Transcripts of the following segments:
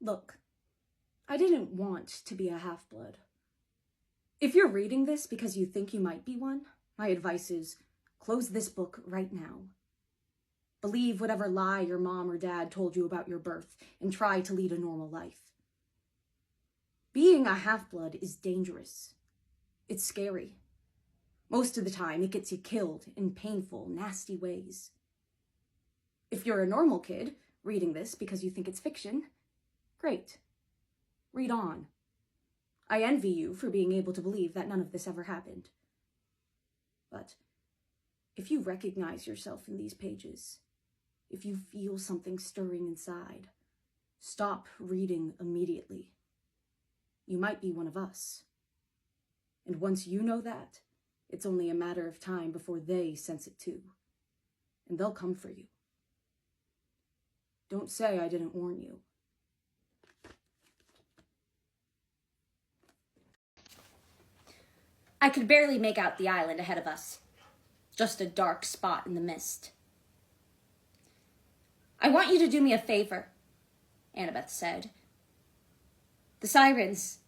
Look, I didn't want to be a half-blood. If you're reading this because you think you might be one, my advice is close this book right now. Believe whatever lie your mom or dad told you about your birth and try to lead a normal life. Being a half-blood is dangerous. It's scary. Most of the time, it gets you killed in painful, nasty ways. If you're a normal kid reading this because you think it's fiction, great. Read on. I envy you for being able to believe that none of this ever happened. But if you recognize yourself in these pages, if you feel something stirring inside, stop reading immediately. You might be one of us. And once you know that, it's only a matter of time before they sense it too. And they'll come for you. Don't say I didn't warn you. I could barely make out the island ahead of us. Just a dark spot in the mist. I want you to do me a favor, Annabeth said. The sirens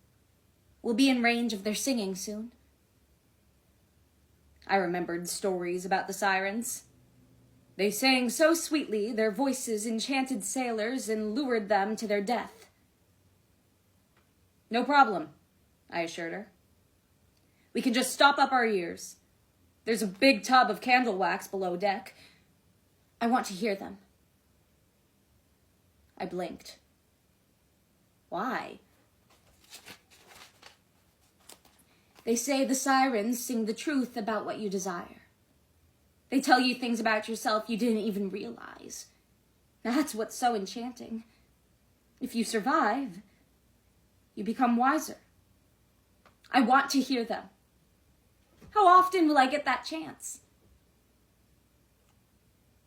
will be in range of their singing soon. I remembered stories about the sirens. They sang so sweetly, their voices enchanted sailors and lured them to their death. No problem, I assured her. We can just stop up our ears. There's a big tub of candle wax below deck. I want to hear them. I blinked. Why? They say the sirens sing the truth about what you desire. They tell you things about yourself you didn't even realize. That's what's so enchanting. If you survive, you become wiser. I want to hear them. How often will I get that chance?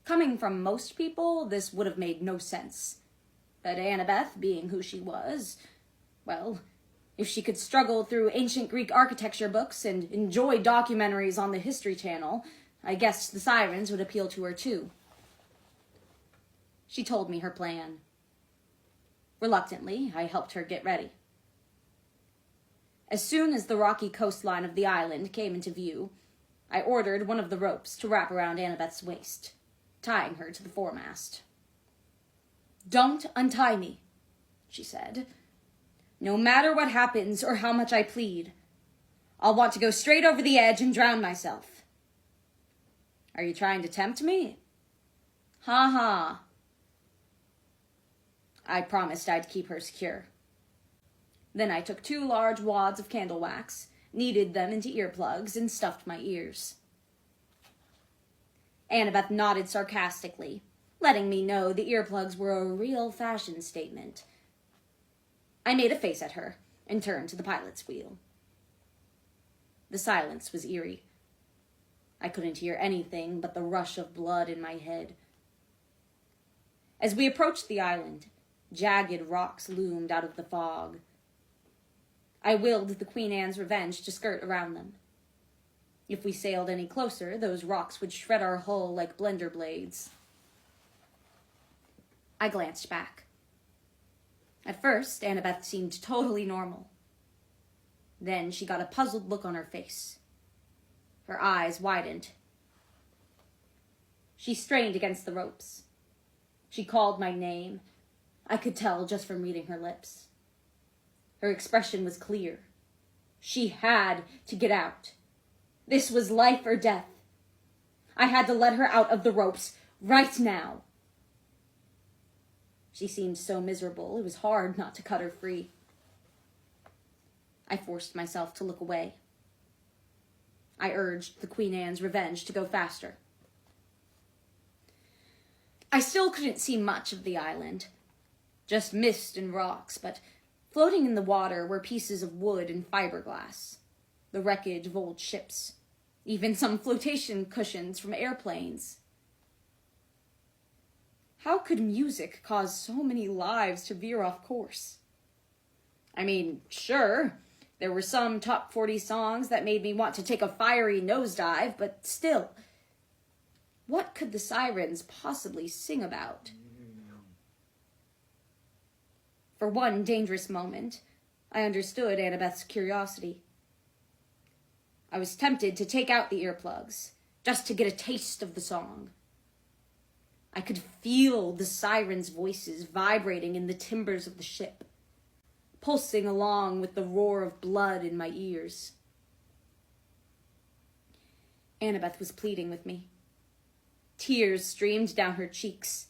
Coming from most people, this would have made no sense. But Annabeth, being who she was, well, if she could struggle through ancient Greek architecture books and enjoy documentaries on the History Channel, I guessed the sirens would appeal to her too. She told me her plan. Reluctantly, I helped her get ready. As soon as the rocky coastline of the island came into view, I ordered one of the ropes to wrap around Annabeth's waist, tying her to the foremast. "Don't untie me," she said. "No matter what happens or how much I plead, I'll want to go straight over the edge and drown myself." "Are you trying to tempt me?" "Ha ha." I promised I'd keep her secure. Then I took 2 large wads of candle wax, kneaded them into earplugs, and stuffed my ears. Annabeth nodded sarcastically, letting me know the earplugs were a real fashion statement. I made a face at her and turned to the pilot's wheel. The silence was eerie. I couldn't hear anything but the rush of blood in my head. As we approached the island, jagged rocks loomed out of the fog. I willed the Queen Anne's Revenge to skirt around them. If we sailed any closer, those rocks would shred our hull like blender blades. I glanced back. At first, Annabeth seemed totally normal. Then she got a puzzled look on her face. Her eyes widened. She strained against the ropes. She called my name. I could tell just from reading her lips. Her expression was clear. She had to get out. This was life or death. I had to let her out of the ropes right now. She seemed so miserable, it was hard not to cut her free. I forced myself to look away. I urged the Queen Anne's Revenge to go faster. I still couldn't see much of the island. Just mist and rocks, but floating in the water were pieces of wood and fiberglass, the wreckage of old ships, even some flotation cushions from airplanes. How could music cause so many lives to veer off course? I mean, sure, there were some top 40 songs that made me want to take a fiery nosedive, but still, what could the sirens possibly sing about? For one dangerous moment, I understood Annabeth's curiosity. I was tempted to take out the earplugs, just to get a taste of the song. I could feel the sirens' voices vibrating in the timbers of the ship, pulsing along with the roar of blood in my ears. Annabeth was pleading with me. Tears streamed down her cheeks.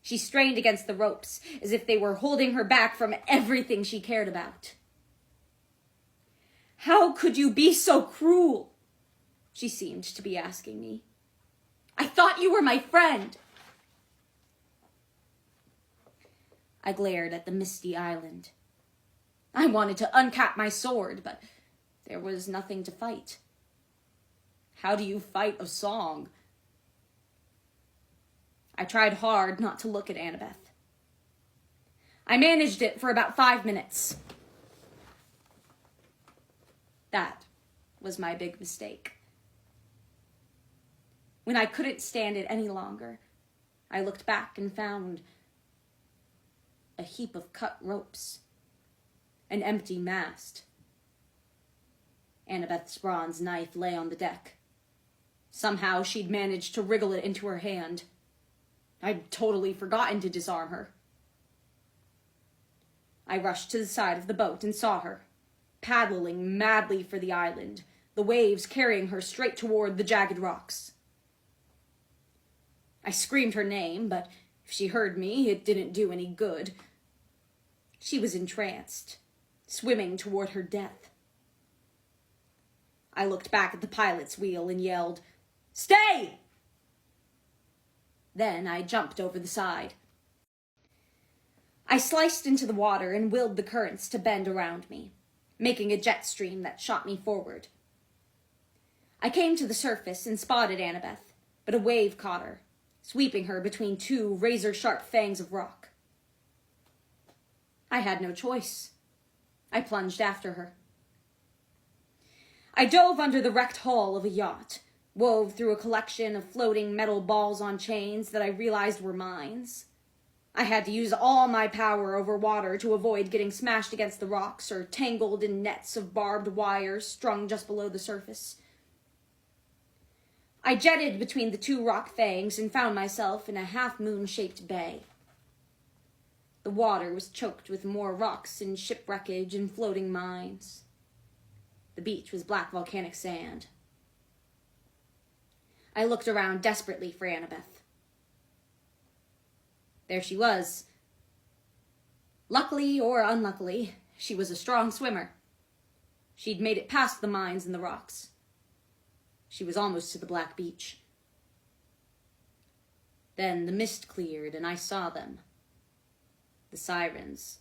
She strained against the ropes, as if they were holding her back from everything she cared about. "How could you be so cruel?" she seemed to be asking me. "I thought you were my friend." I glared at the misty island. I wanted to uncap my sword, but there was nothing to fight. How do you fight a song? I tried hard not to look at Annabeth. I managed it for about 5 minutes. That was my big mistake. When I couldn't stand it any longer, I looked back and found a heap of cut ropes, an empty mast. Annabeth's bronze knife lay on the deck. Somehow she'd managed to wriggle it into her hand. I'd totally forgotten to disarm her. I rushed to the side of the boat and saw her, paddling madly for the island, the waves carrying her straight toward the jagged rocks. I screamed her name, but if she heard me, it didn't do any good. She was entranced, swimming toward her death. I looked back at the pilot's wheel and yelled, "Stay!" Then I jumped over the side. I sliced into the water and willed the currents to bend around me, making a jet stream that shot me forward. I came to the surface and spotted Annabeth, but a wave caught her, sweeping her between two razor-sharp fangs of rock. I had no choice. I plunged after her. I dove under the wrecked hull of a yacht, wove through a collection of floating metal balls on chains that I realized were mines. I had to use all my power over water to avoid getting smashed against the rocks or tangled in nets of barbed wire strung just below the surface. I jetted between the two rock fangs and found myself in a half-moon-shaped bay. The water was choked with more rocks and shipwreckage and floating mines. The beach was black volcanic sand. I looked around desperately for Annabeth. There she was. Luckily or unluckily, she was a strong swimmer. She'd made it past the mines and the rocks. She was almost to the black beach. Then the mist cleared and I saw them. The sirens.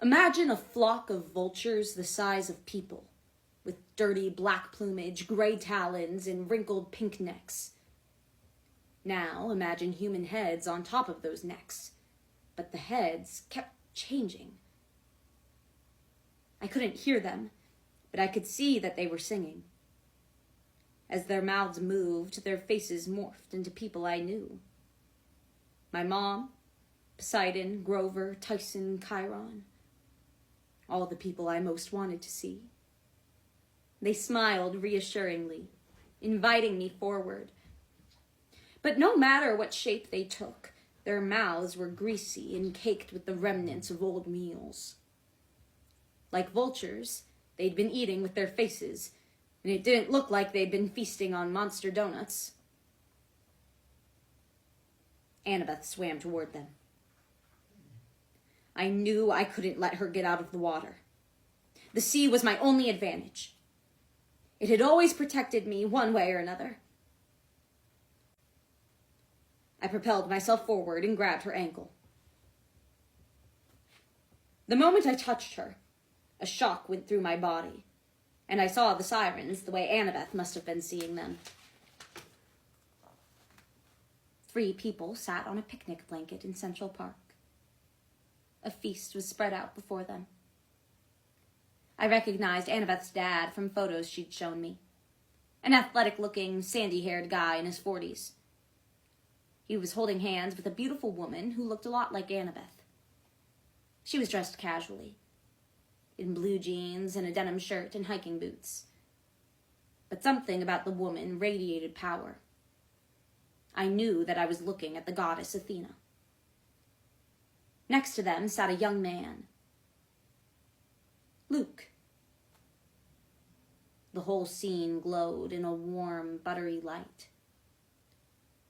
Imagine a flock of vultures the size of people, with dirty black plumage, gray talons, and wrinkled pink necks. Now imagine human heads on top of those necks, but the heads kept changing. I couldn't hear them, but I could see that they were singing. As their mouths moved, their faces morphed into people I knew. My mom, Poseidon, Grover, Tyson, Chiron. All the people I most wanted to see. They smiled reassuringly, inviting me forward. But no matter what shape they took, their mouths were greasy and caked with the remnants of old meals. Like vultures, they'd been eating with their faces, and it didn't look like they'd been feasting on monster donuts. Annabeth swam toward them. I knew I couldn't let her get out of the water. The sea was my only advantage. It had always protected me one way or another. I propelled myself forward and grabbed her ankle. The moment I touched her, a shock went through my body, and I saw the sirens the way Annabeth must have been seeing them. 3 people sat on a picnic blanket in Central Park. A feast was spread out before them. I recognized Annabeth's dad from photos she'd shown me. An athletic-looking, sandy-haired guy in his 40s. He was holding hands with a beautiful woman who looked a lot like Annabeth. She was dressed casually, in blue jeans and a denim shirt and hiking boots. But something about the woman radiated power. I knew that I was looking at the goddess Athena. Next to them sat a young man, Luke. The whole scene glowed in a warm, buttery light.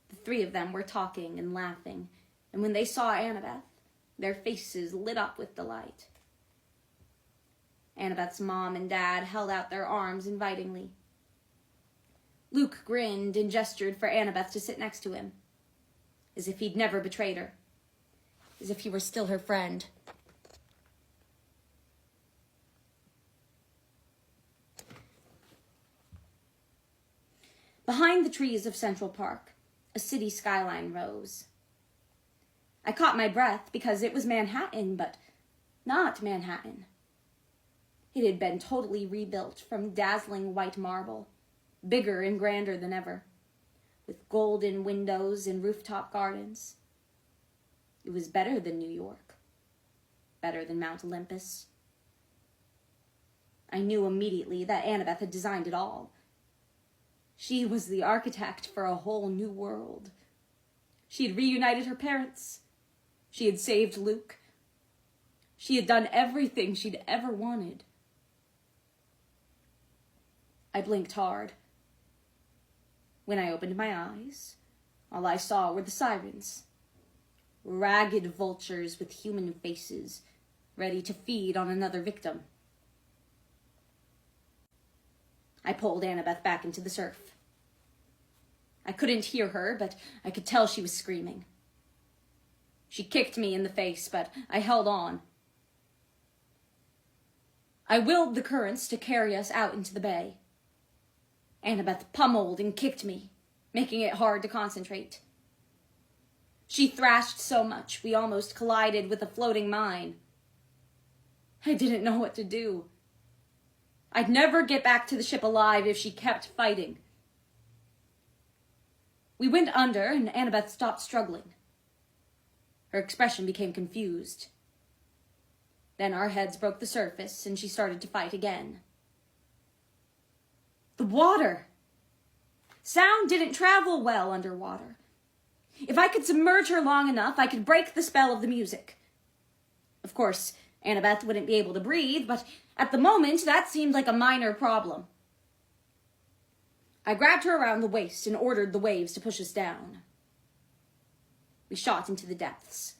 The three of them were talking and laughing, and when they saw Annabeth, their faces lit up with delight. Annabeth's mom and dad held out their arms invitingly. Luke grinned and gestured for Annabeth to sit next to him, as if he'd never betrayed her, as if he were still her friend. Behind the trees of Central Park, a city skyline rose. I caught my breath because it was Manhattan, but not Manhattan. It had been totally rebuilt from dazzling white marble, bigger and grander than ever, with golden windows and rooftop gardens. It was better than New York, better than Mount Olympus. I knew immediately that Annabeth had designed it all. She was the architect for a whole new world. She had reunited her parents. She had saved Luke. She had done everything she'd ever wanted. I blinked hard. When I opened my eyes, all I saw were the sirens. Ragged vultures with human faces, ready to feed on another victim. I pulled Annabeth back into the surf. I couldn't hear her, but I could tell she was screaming. She kicked me in the face, but I held on. I willed the currents to carry us out into the bay. Annabeth pummeled and kicked me, making it hard to concentrate. She thrashed so much we almost collided with a floating mine. I didn't know what to do. I'd never get back to the ship alive if she kept fighting. We went under and Annabeth stopped struggling. Her expression became confused. Then our heads broke the surface and she started to fight again. The water! Sound didn't travel well underwater. If I could submerge her long enough, I could break the spell of the music. Of course, Annabeth wouldn't be able to breathe, but at the moment, that seemed like a minor problem. I grabbed her around the waist and ordered the waves to push us down. We shot into the depths.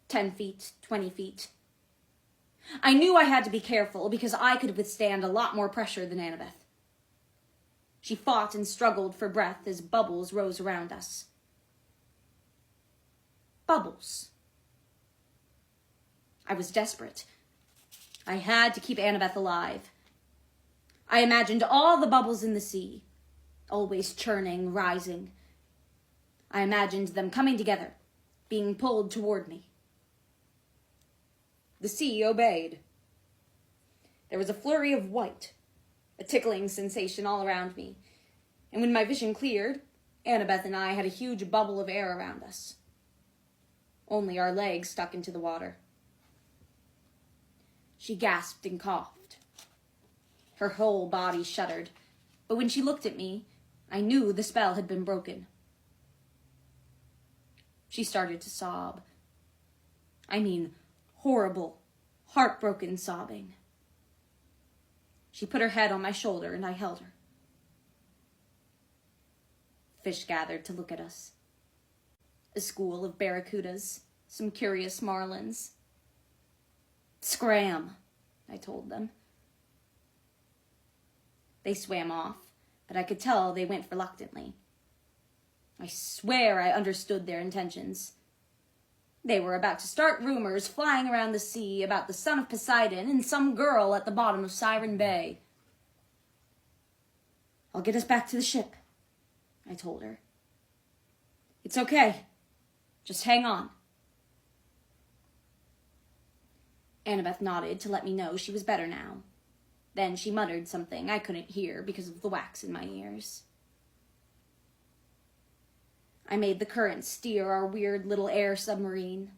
10 feet, 20 feet. I knew I had to be careful because I could withstand a lot more pressure than Annabeth. She fought and struggled for breath as bubbles rose around us. Bubbles. I was desperate. I had to keep Annabeth alive. I imagined all the bubbles in the sea, always churning, rising. I imagined them coming together, being pulled toward me. The sea obeyed. There was a flurry of white, a tickling sensation all around me, and when my vision cleared, Annabeth and I had a huge bubble of air around us. Only our legs stuck into the water. She gasped and coughed. Her whole body shuddered, but when she looked at me, I knew the spell had been broken. She started to sob. I mean, horrible, heartbroken sobbing. She put her head on my shoulder and I held her. Fish gathered to look at us. A school of barracudas, some curious marlins. Scram, I told them. They swam off, but I could tell they went reluctantly. I swear I understood their intentions. They were about to start rumors flying around the sea about the son of Poseidon and some girl at the bottom of Sirens Bay. I'll get us back to the ship, I told her. It's okay. Just hang on. Annabeth nodded to let me know she was better now. Then she muttered something I couldn't hear because of the wax in my ears. I made the current steer our weird little air submarine.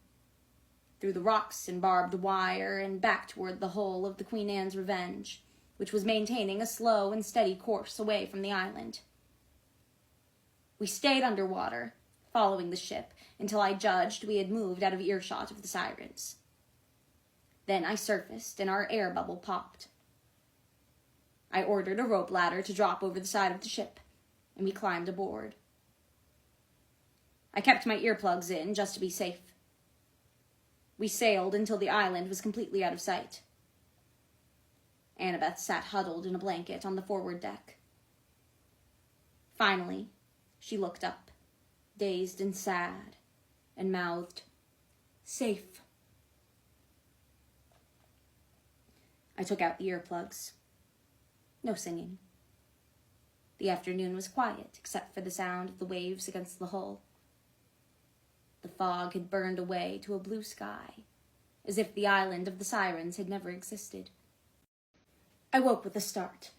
through the rocks and barbed wire, and back toward the hull of the Queen Anne's Revenge, which was maintaining a slow and steady course away from the island. We stayed underwater, following the ship, until I judged we had moved out of earshot of the sirens. Then I surfaced, and our air bubble popped. I ordered a rope ladder to drop over the side of the ship, and we climbed aboard. I kept my earplugs in just to be safe. We sailed until the island was completely out of sight. Annabeth sat huddled in a blanket on the forward deck. Finally, she looked up, dazed and sad, and mouthed, "Safe." I took out the earplugs. No singing. The afternoon was quiet, except for the sound of the waves against the hull. The fog had burned away to a blue sky, as if the island of the sirens had never existed. I woke with a start.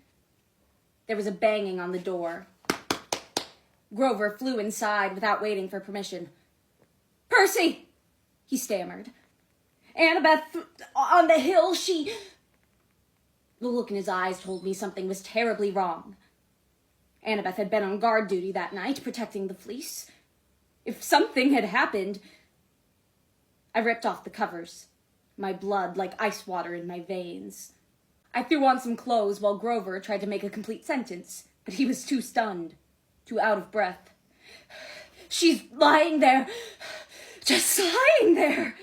There was a banging on the door. Grover flew inside without waiting for permission. "Percy!" he stammered. "Annabeth, on the hill, she..." The look in his eyes told me something was terribly wrong. Annabeth had been on guard duty that night, protecting the fleece. If something had happened... I ripped off the covers, my blood like ice water in my veins. I threw on some clothes while Grover tried to make a complete sentence, but he was too stunned, too out of breath. "She's lying there, just lying there."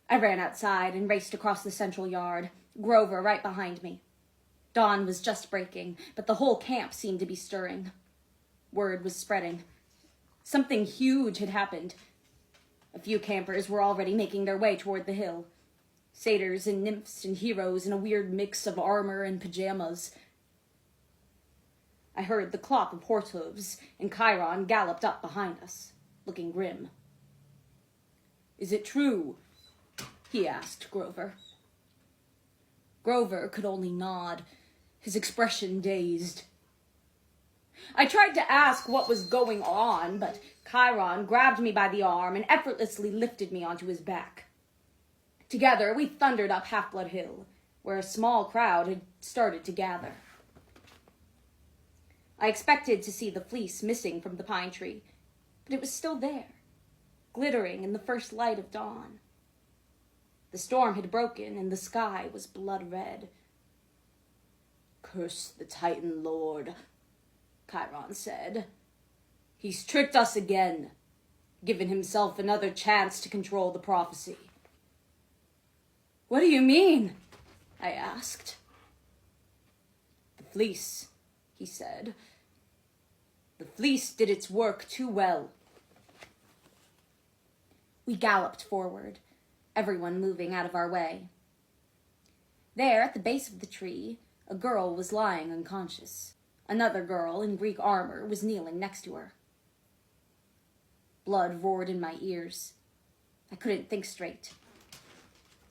I ran outside and raced across the central yard, Grover right behind me. Dawn was just breaking, but the whole camp seemed to be stirring. Word was spreading. Something huge had happened. A few campers were already making their way toward the hill. Satyrs and nymphs and heroes in a weird mix of armor and pajamas. I heard the clop of horse hooves, and Chiron galloped up behind us, looking grim. "Is it true?" he asked Grover. Grover could only nod, his expression dazed. I tried to ask what was going on, but Chiron grabbed me by the arm and effortlessly lifted me onto his back. Together, we thundered up Half-Blood Hill, where a small crowd had started to gather. I expected to see the fleece missing from the pine tree, but it was still there, glittering in the first light of dawn. The storm had broken, and the sky was blood red. "Curse the Titan Lord," Chiron said. "He's tricked us again, given himself another chance to control the prophecy." "What do you mean?" I asked. "The fleece," he said. "The fleece did its work too well." We galloped forward, everyone moving out of our way. There, at the base of the tree, a girl was lying unconscious. Another girl in Greek armor was kneeling next to her. Blood roared in my ears. I couldn't think straight.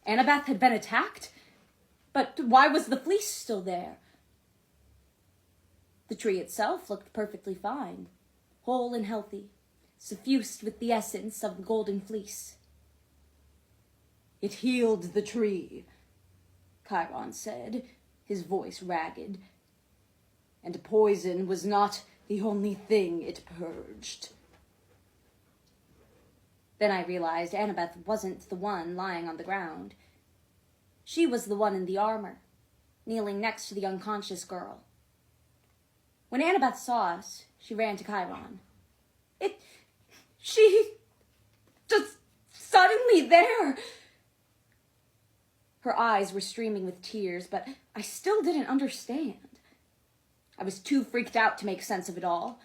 Annabeth had been attacked? But why was the fleece still there? The tree itself looked perfectly fine, whole and healthy, suffused with the essence of the golden fleece. "It healed the tree," Chiron said, his voice ragged. "And poison was not the only thing it purged." Then I realized Annabeth wasn't the one lying on the ground. She was the one in the armor, kneeling next to the unconscious girl. When Annabeth saw us, she ran to Chiron. She just suddenly there." Her eyes were streaming with tears, but I still didn't understand. I was too freaked out to make sense of it all.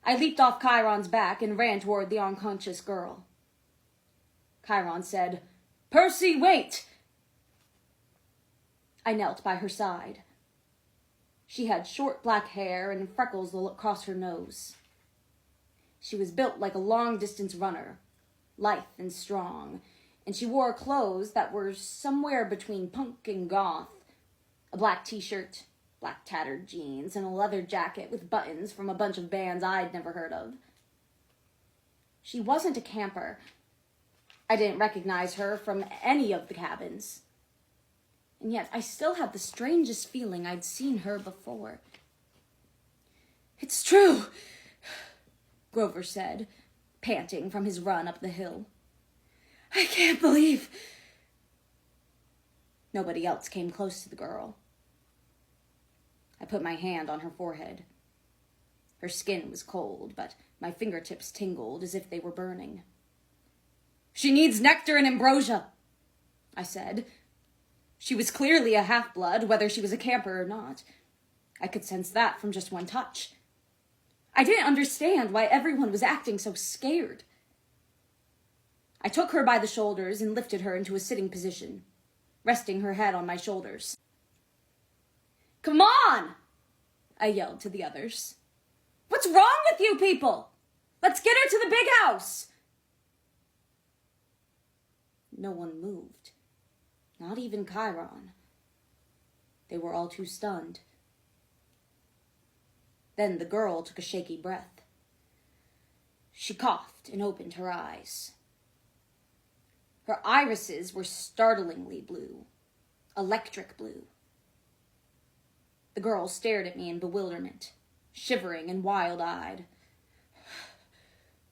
I leaped off Chiron's back and ran toward the unconscious girl. Chiron said, "Percy, wait!" I knelt by her side. She had short black hair and freckles across her nose. She was built like a long-distance runner, lithe and strong, and she wore clothes that were somewhere between punk and goth. A black t-shirt, black tattered jeans, and a leather jacket with buttons from a bunch of bands I'd never heard of. She wasn't a camper. I didn't recognize her from any of the cabins. And yet I still had the strangest feeling I'd seen her before. "It's true," Grover said, panting from his run up the hill. "I can't believe..." Nobody else came close to the girl. I put my hand on her forehead. Her skin was cold, but my fingertips tingled as if they were burning. "She needs nectar and ambrosia," I said. She was clearly a half-blood, whether she was a camper or not. I could sense that from just one touch. I didn't understand why everyone was acting so scared. I took her by the shoulders and lifted her into a sitting position, resting her head on my shoulders. "Come on!" I yelled to the others. "What's wrong with you people? Let's get her to the big house!" No one moved. Not even Chiron. They were all too stunned. Then the girl took a shaky breath. She coughed and opened her eyes. Her irises were startlingly blue, electric blue. The girl stared at me in bewilderment, shivering and wild-eyed.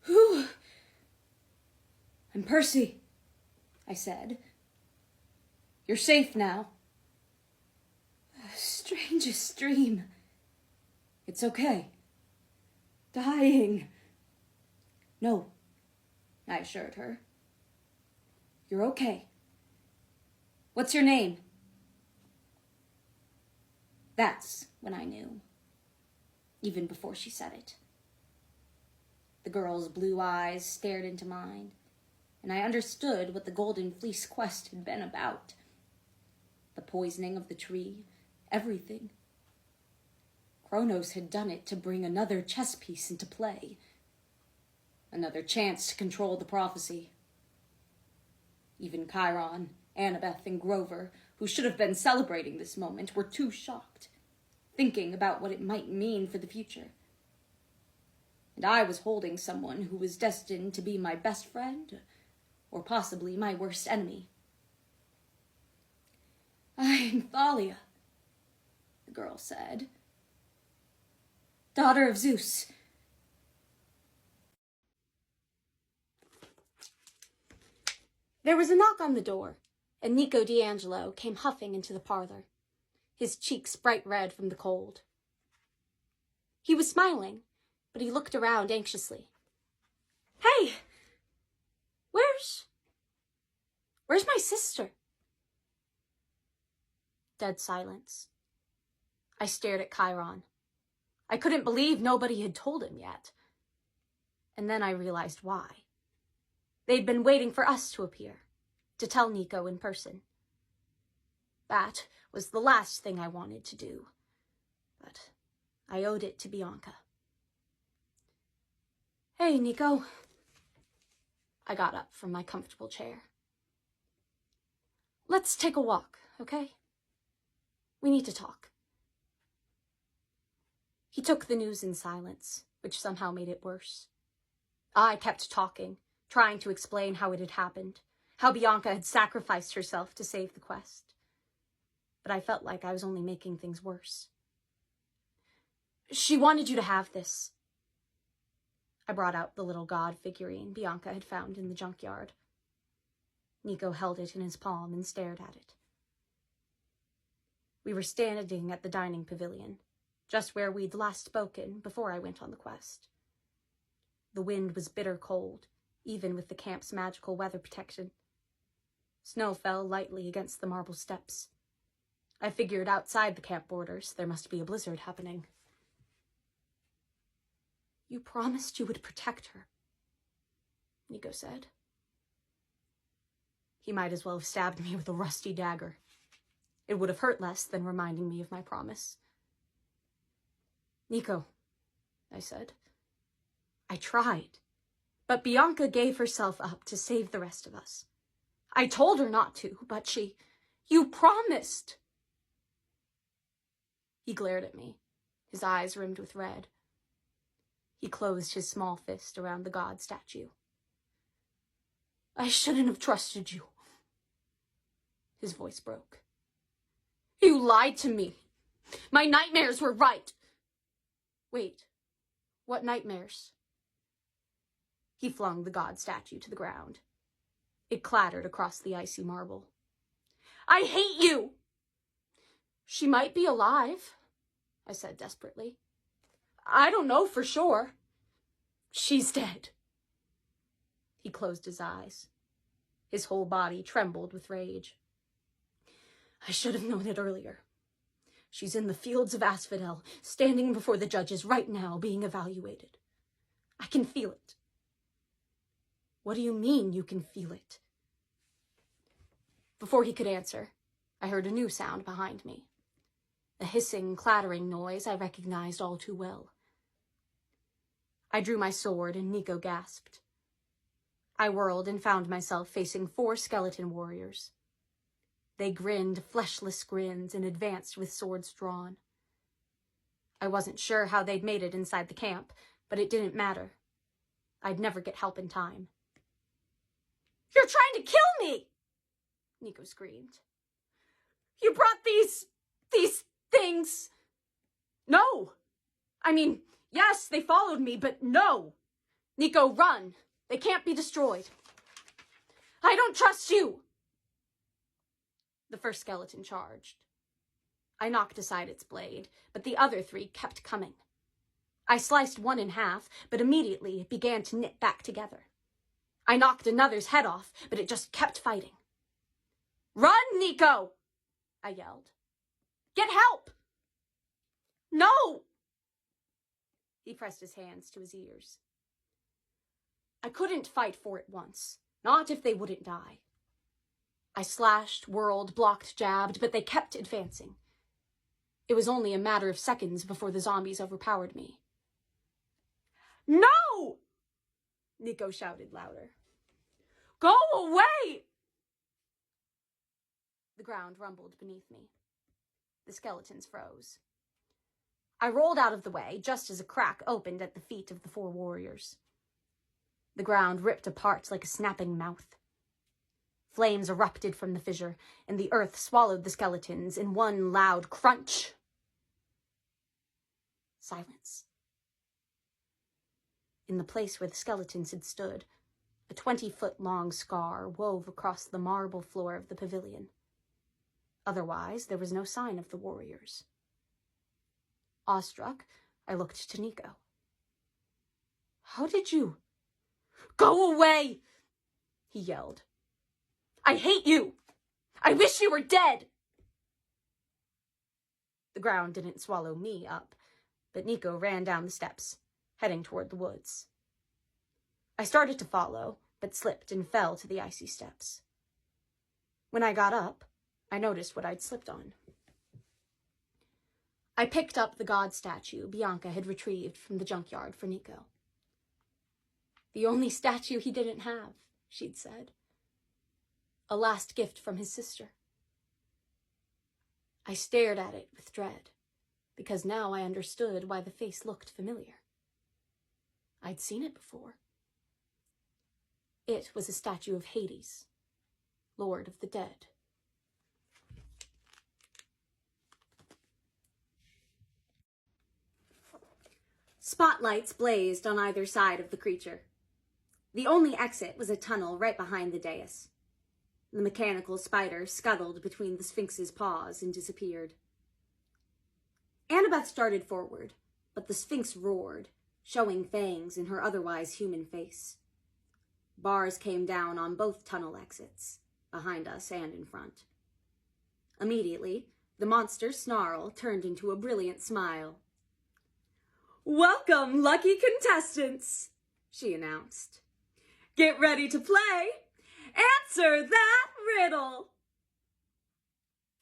"Who?" "I'm Percy," I said. "You're safe now." "Strangest dream." "It's okay." "Dying." "No," I assured her. "You're okay. What's your name?" That's when I knew, even before she said it. The girl's blue eyes stared into mine, and I understood what the Golden Fleece quest had been about. The poisoning of the tree, everything. Kronos had done it to bring another chess piece into play. Another chance to control the prophecy. Even Chiron, Annabeth, and Grover, who should have been celebrating this moment, were too shocked, thinking about what it might mean for the future. And I was holding someone who was destined to be my best friend, or possibly my worst enemy. "I'm Thalia," the girl said. "Daughter of Zeus." There was a knock on the door, and Nico D'Angelo came huffing into the parlor, his cheeks bright red from the cold. He was smiling, but he looked around anxiously. "Hey! Where's my sister?" Dead silence. I stared at Chiron. I couldn't believe nobody had told him yet. And then I realized why. They'd been waiting for us to appear, to tell Nico in person. That was the last thing I wanted to do, but I owed it to Bianca. "Hey, Nico." I got up from my comfortable chair. "Let's take a walk, okay? We need to talk." He took the news in silence, which somehow made it worse. I kept talking, trying to explain how it had happened, how Bianca had sacrificed herself to save the quest. But I felt like I was only making things worse. "She wanted you to have this." I brought out the little god figurine Bianca had found in the junkyard. Nico held it in his palm and stared at it. We were standing at the dining pavilion, just where we'd last spoken before I went on the quest. The wind was bitter cold, even with the camp's magical weather protection. Snow fell lightly against the marble steps. I figured outside the camp borders there must be a blizzard happening. "You promised you would protect her," Nico said. He might as well have stabbed me with a rusty dagger. It would have hurt less than reminding me of my promise. "Nico," I said, "I tried, but Bianca gave herself up to save the rest of us. I told her not to, but you promised." He glared at me, his eyes rimmed with red. He closed his small fist around the god statue. I shouldn't have trusted you. His voice broke. You lied to me. My nightmares were right. Wait, what nightmares? He flung the god statue to the ground. It clattered across the icy marble. I hate you! She might be alive, I said desperately. I don't know for sure. She's dead. He closed his eyes. His whole body trembled with rage. I should have known it earlier. She's in the fields of Asphodel, standing before the judges right now, being evaluated. I can feel it. What do you mean you can feel it? Before he could answer, I heard a new sound behind me. A hissing, clattering noise I recognized all too well. I drew my sword and Nico gasped. I whirled and found myself facing 4 skeleton warriors. They grinned fleshless grins and advanced with swords drawn. I wasn't sure how they'd made it inside the camp, but it didn't matter. I'd never get help in time. You're trying to kill me! Nico screamed. You brought these things. No! I mean, yes, they followed me, but no! Nico, run! They can't be destroyed. I don't trust you! The first skeleton charged. I knocked aside its blade, but the other 3 kept coming. I sliced one in half, but immediately it began to knit back together. I knocked another's head off, but it just kept fighting. Run, Nico! I yelled. Get help! No! He pressed his hands to his ears. I couldn't fight for it once, not if they wouldn't die. I slashed, whirled, blocked, jabbed, but they kept advancing. It was only a matter of seconds before the zombies overpowered me. No! Nico shouted louder. Go away! The ground rumbled beneath me. The skeletons froze. I rolled out of the way just as a crack opened at the feet of the 4 warriors. The ground ripped apart like a snapping mouth. Flames erupted from the fissure, and the earth swallowed the skeletons in one loud crunch. Silence. In the place where the skeletons had stood, a 20-foot-long scar wove across the marble floor of the pavilion. Otherwise, there was no sign of the warriors. Awestruck, I looked to Nico. How did you? Go away! He yelled. I hate you! I wish you were dead! The ground didn't swallow me up, but Nico ran down the steps, heading toward the woods. I started to follow, but slipped and fell to the icy steps. When I got up, I noticed what I'd slipped on. I picked up the god statue Bianca had retrieved from the junkyard for Nico. The only statue he didn't have, she'd said. A last gift from his sister. I stared at it with dread, because now I understood why the face looked familiar. I'd seen it before. It was a statue of Hades, Lord of the Dead. Spotlights blazed on either side of the creature. The only exit was a tunnel right behind the dais. The mechanical spider scuttled between the Sphinx's paws and disappeared. Annabeth started forward, but the Sphinx roared, showing fangs in her otherwise human face. Bars came down on both tunnel exits, behind us and in front. Immediately, the monster's snarl turned into a brilliant smile. Welcome, lucky contestants, she announced. Get ready to play. Answer that riddle.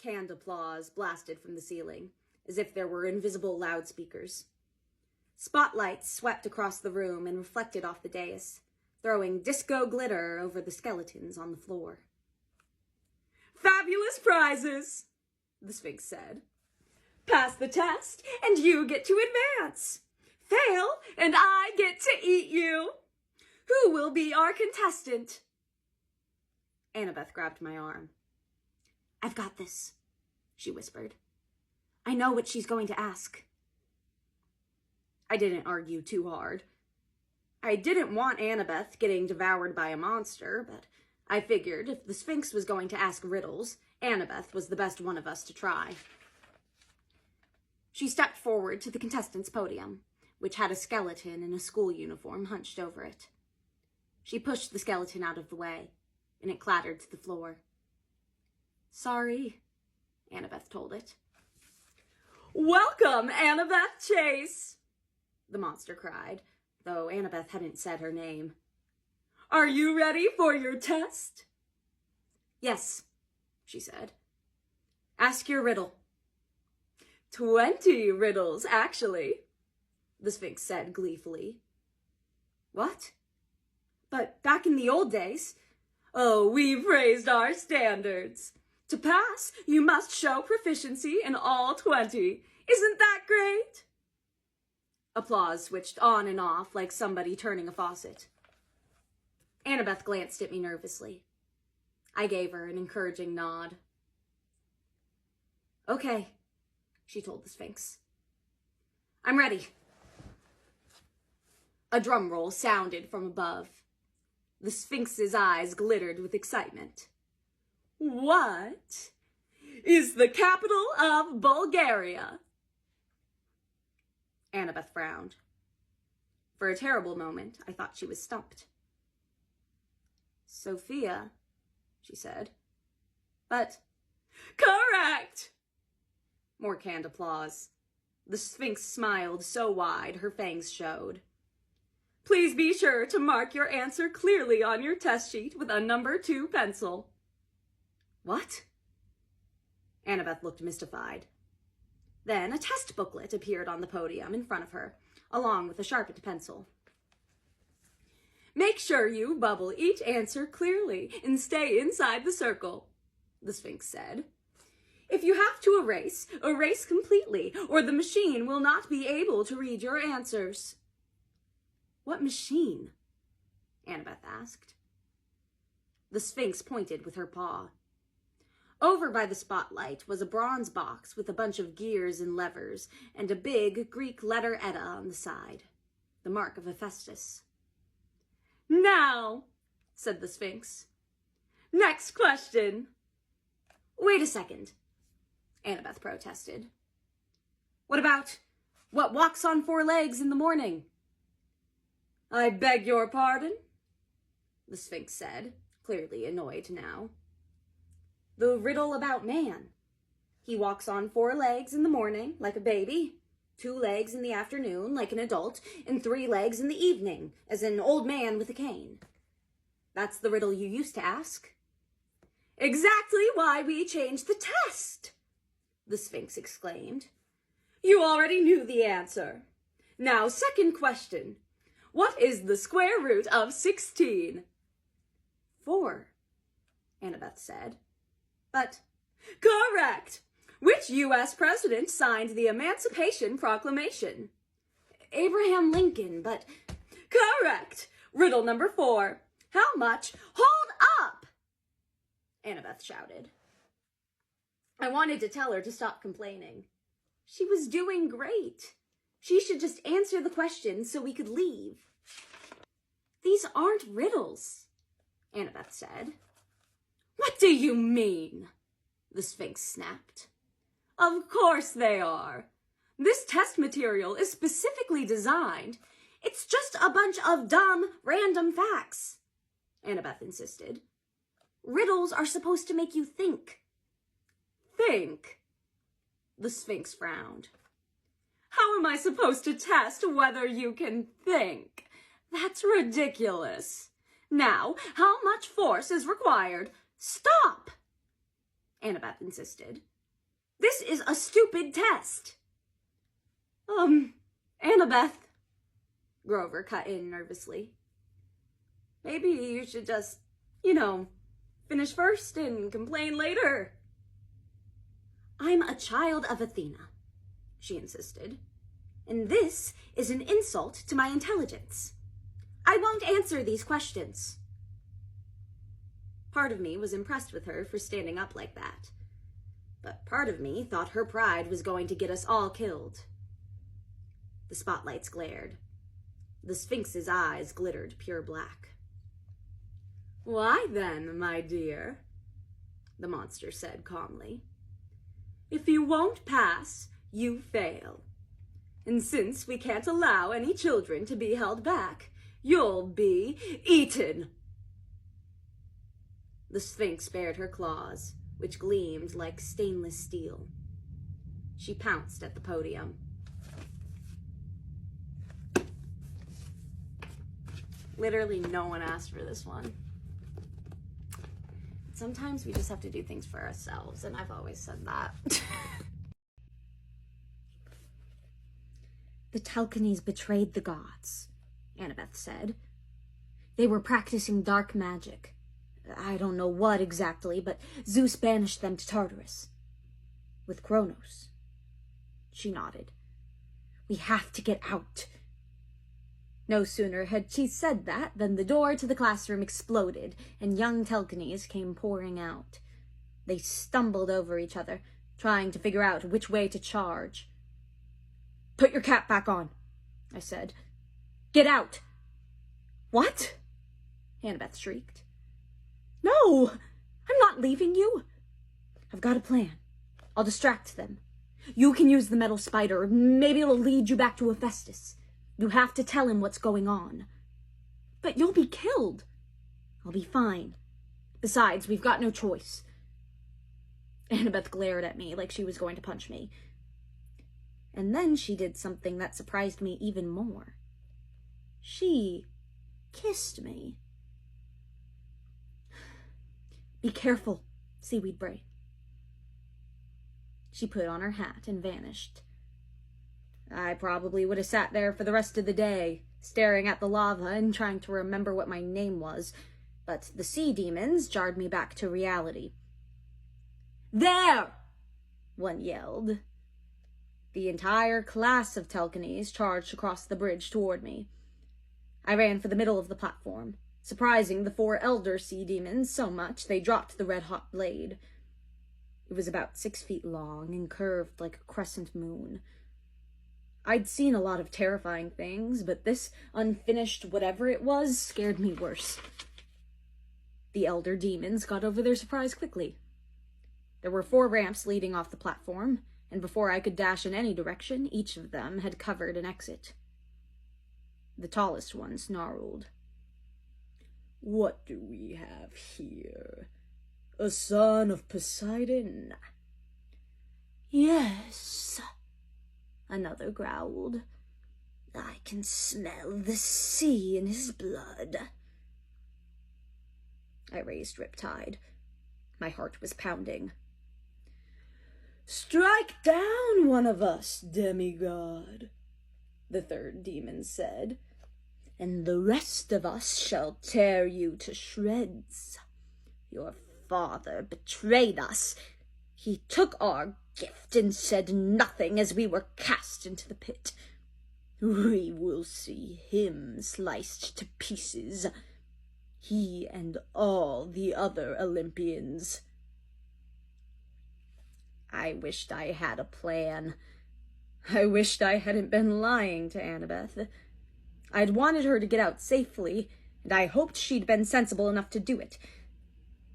Canned applause blasted from the ceiling, as if there were invisible loudspeakers. Spotlights swept across the room and reflected off the dais, throwing disco glitter over the skeletons on the floor. Fabulous prizes, the Sphinx said. Pass the test, and you get to advance. Fail, and I get to eat you. Who will be our contestant? Annabeth grabbed my arm. "I've got this," she whispered. "I know what she's going to ask." I didn't argue too hard. I didn't want Annabeth getting devoured by a monster, but I figured if the Sphinx was going to ask riddles, Annabeth was the best one of us to try. She stepped forward to the contestants' podium, which had a skeleton in a school uniform hunched over it. She pushed the skeleton out of the way, and it clattered to the floor. "Sorry," Annabeth told it. "Welcome, Annabeth Chase," the monster cried, though Annabeth hadn't said her name. "Are you ready for your test?" "Yes," she said. "Ask your riddle." 20 riddles, actually," the Sphinx said gleefully. "What? But back in the old days..." "Oh, we've raised our standards. To pass, you must show proficiency in all 20. Isn't that great?" Applause switched on and off like somebody turning a faucet. Annabeth glanced at me nervously. I gave her an encouraging nod. "Okay," she told the Sphinx. "I'm ready." A drum roll sounded from above. The Sphinx's eyes glittered with excitement. "What is the capital of Bulgaria?" Annabeth frowned. For a terrible moment, I thought she was stumped. "Sophia," she said. "But..." "Correct!" More canned applause. The Sphinx smiled so wide her fangs showed. "Please be sure to mark your answer clearly on your test sheet with a number 2 pencil." "What?" Annabeth looked mystified. Then a test booklet appeared on the podium in front of her, along with a sharpened pencil. "Make sure you bubble each answer clearly and stay inside the circle," the Sphinx said. "If you have to erase completely, or the machine will not be able to read your answers." "What machine?" Annabeth asked. The Sphinx pointed with her paw. Over by the spotlight was a bronze box with a bunch of gears and levers and a big Greek letter eta on the side, the mark of Hephaestus. "Now," said the Sphinx. "Next question." "Wait a second," Annabeth protested. "What about what walks on 4 legs in the morning?" "I beg your pardon?" the Sphinx said, clearly annoyed now. "The riddle about man. He walks on 4 legs in the morning, like a baby, 2 legs in the afternoon, like an adult, and 3 legs in the evening, as an old man with a cane. That's the riddle you used to ask." "Exactly why we changed the test," the Sphinx exclaimed. "You already knew the answer. Now, second question. What is the square root of 16? 4, Annabeth said. "But..." "Correct! Which U.S. president signed the Emancipation Proclamation?" "Abraham Lincoln, but..." "Correct! Riddle number 4. How much..." "Hold up!" Annabeth shouted. I wanted to tell her to stop complaining. She was doing great. She should just answer the questions so we could leave. "These aren't riddles," Annabeth said. "What do you mean?" the Sphinx snapped. "Of course they are. This test material is specifically designed. It's just a bunch of dumb, random facts," Annabeth insisted. "Riddles are supposed to make you think." "Think?" the Sphinx frowned. "How am I supposed to test whether you can think? That's ridiculous. Now, how much force is required?" "Stop!" Annabeth insisted. "This is a stupid test." Annabeth," Grover cut in nervously. "Maybe you should just, finish first and complain later." "I'm a child of Athena," she insisted, "and this is an insult to my intelligence. I won't answer these questions." Part of me was impressed with her for standing up like that. But part of me thought her pride was going to get us all killed. The spotlights glared. The Sphinx's eyes glittered pure black. "Why then, my dear," the monster said calmly, "if you won't pass, you fail. And since we can't allow any children to be held back, you'll be eaten." The Sphinx bared her claws, which gleamed like stainless steel. She pounced at the podium. Literally no one asked for this one. Sometimes we just have to do things for ourselves, and I've always said that. "The Telchines betrayed the gods," Annabeth said. "They were practicing dark magic. I don't know what exactly, but Zeus banished them to Tartarus. With Kronos." She nodded. "We have to get out." No sooner had she said that than the door to the classroom exploded, and young Telchines came pouring out. They stumbled over each other, trying to figure out which way to charge. "Put your cap back on," I said. "Get out!" "What?" Annabeth shrieked. "No! I'm not leaving you. I've got a plan. I'll distract them. You can use the metal spider. Maybe it'll lead you back to Hephaestus. You have to tell him what's going on." "But you'll be killed." "I'll be fine. Besides, we've got no choice." Annabeth glared at me like she was going to punch me. And then she did something that surprised me even more. She kissed me. "Be careful, Seaweed Bray." She put on her hat and vanished. I probably would have sat there for the rest of the day, staring at the lava and trying to remember what my name was, but the sea demons jarred me back to reality. "There!" one yelled. The entire class of Telchines charged across the bridge toward me. I ran for the middle of the platform, surprising the 4 elder sea demons so much they dropped the red-hot blade. It was about 6 feet long and curved like a crescent moon. I'd seen a lot of terrifying things, but this unfinished whatever it was scared me worse. The elder demons got over their surprise quickly. There were 4 ramps leading off the platform, and before I could dash in any direction, each of them had covered an exit. The tallest one snarled. "What do we have here? A son of Poseidon?" "Yes," another growled. "I can smell the sea in his blood." I raised Riptide. My heart was pounding. "Strike down one of us, demigod," the 3rd demon said, "and the rest of us shall tear you to shreds. Your father betrayed us. He took our gift and said nothing as we were cast into the pit. We will see him sliced to pieces. He and all the other Olympians." I wished I had a plan. I wished I hadn't been lying to Annabeth. I'd wanted her to get out safely, and I hoped she'd been sensible enough to do it.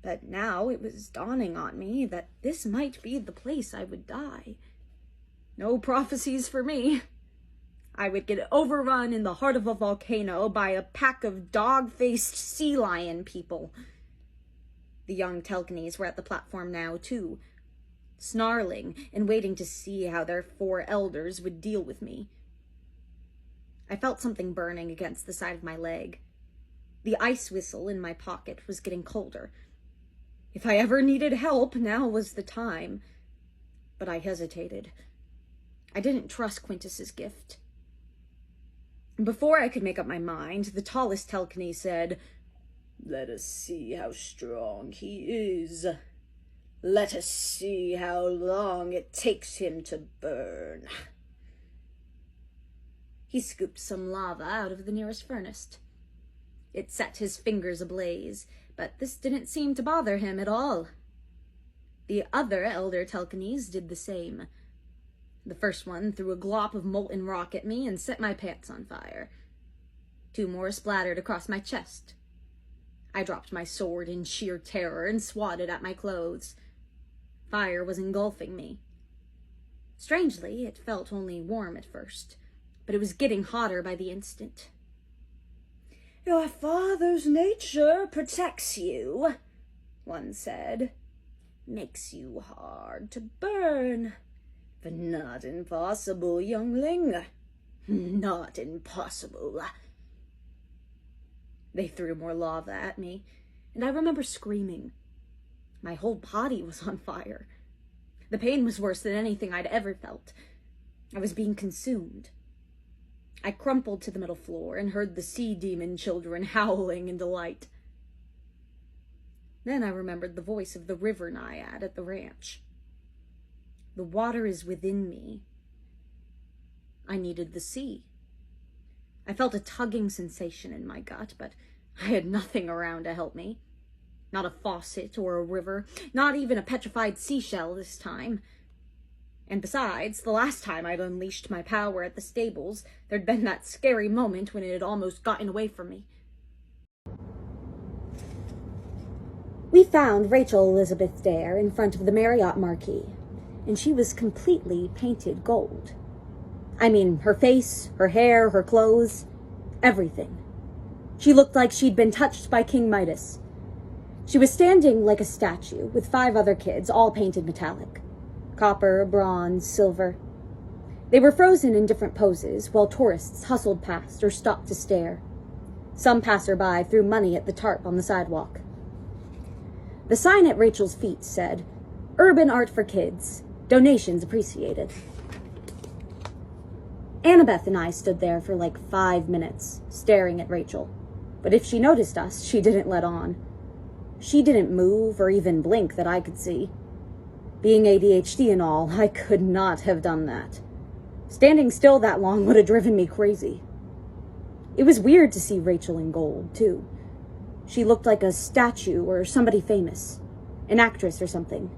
But now it was dawning on me that this might be the place I would die. No prophecies for me. I would get overrun in the heart of a volcano by a pack of dog-faced sea lion people. The young Telchines were at the platform now, too, snarling and waiting to see how their 4 elders would deal with me. I felt something burning against the side of my leg. The ice whistle in my pocket was getting colder. If I ever needed help, now was the time. But I hesitated. I didn't trust Quintus's gift. Before I could make up my mind, the tallest Telchine said, "Let us see how strong he is. Let us see how long it takes him to burn." He scooped some lava out of the nearest furnace. It set his fingers ablaze, but this didn't seem to bother him at all. The other elder Telkenes did the same. The first one threw a glop of molten rock at me and set my pants on fire. 2 more splattered across my chest. I dropped my sword in sheer terror and swatted at my clothes. Fire was engulfing me. Strangely, it felt only warm at first, but it was getting hotter by the instant. "Your father's nature protects you," one said. "Makes you hard to burn. But not impossible, youngling. Not impossible." They threw more lava at me, and I remember screaming. My whole body was on fire. The pain was worse than anything I'd ever felt. I was being consumed. I crumpled to the middle floor and heard the sea demon children howling in delight. Then I remembered the voice of the river naiad at the ranch. The water is within me. I needed the sea. I felt a tugging sensation in my gut, but I had nothing around to help me. Not a faucet or a river, not even a petrified seashell this time. And besides, the last time I'd unleashed my power at the stables, there'd been that scary moment when it had almost gotten away from me. We found Rachel Elizabeth Dare in front of the Marriott marquee, and she was completely painted gold. I mean, her face, her hair, her clothes, everything. She looked like she'd been touched by King Midas. She was standing like a statue with 5 other kids, all painted metallic. Copper, bronze, silver. They were frozen in different poses while tourists hustled past or stopped to stare. Some passerby threw money at the tarp on the sidewalk. The sign at Rachel's feet said, "Urban art for kids. Donations appreciated." Annabeth and I stood there for like 5 minutes, staring at Rachel. But if she noticed us, she didn't let on. She didn't move or even blink that I could see. Being ADHD and all, I could not have done that. Standing still that long would have driven me crazy. It was weird to see Rachel in gold, too. She looked like a statue or somebody famous, an actress or something.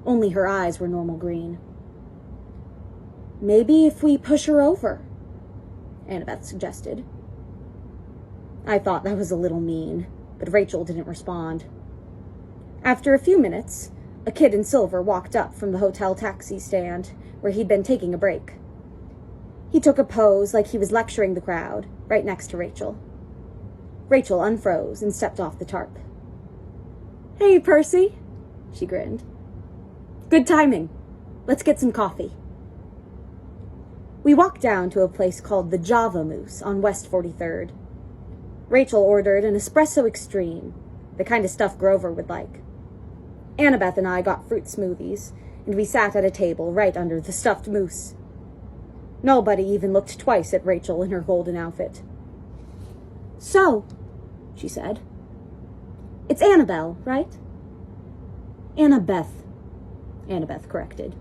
Only her eyes were normal green. "Maybe if we push her over," Annabeth suggested. I thought that was a little mean, but Rachel didn't respond. After a few minutes, a kid in silver walked up from the hotel taxi stand where he'd been taking a break. He took a pose like he was lecturing the crowd, right next to Rachel. Rachel unfroze and stepped off the tarp. "Hey, Percy," she grinned. "Good timing. Let's get some coffee." We walked down to a place called the Java Moose on West 43rd. Rachel ordered an espresso extreme, the kind of stuff Grover would like. Annabeth and I got fruit smoothies, and we sat at a table right under the stuffed moose. Nobody even looked twice at Rachel in her golden outfit. "So," she said, "it's Annabelle, right?" "Annabeth," Annabeth corrected.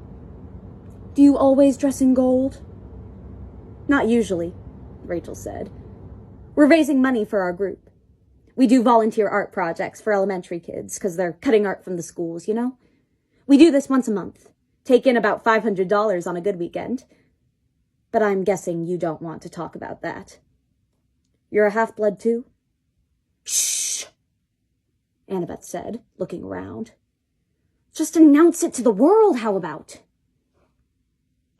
"Do you always dress in gold?" "Not usually," Rachel said. "We're raising money for our group. We do volunteer art projects for elementary kids because they're cutting art from the schools, you know? We do this once a month, take in about $500 on a good weekend. But I'm guessing you don't want to talk about that. You're a half-blood too?" "Shh," Annabeth said, looking around. "Just announce it to the world, how about?"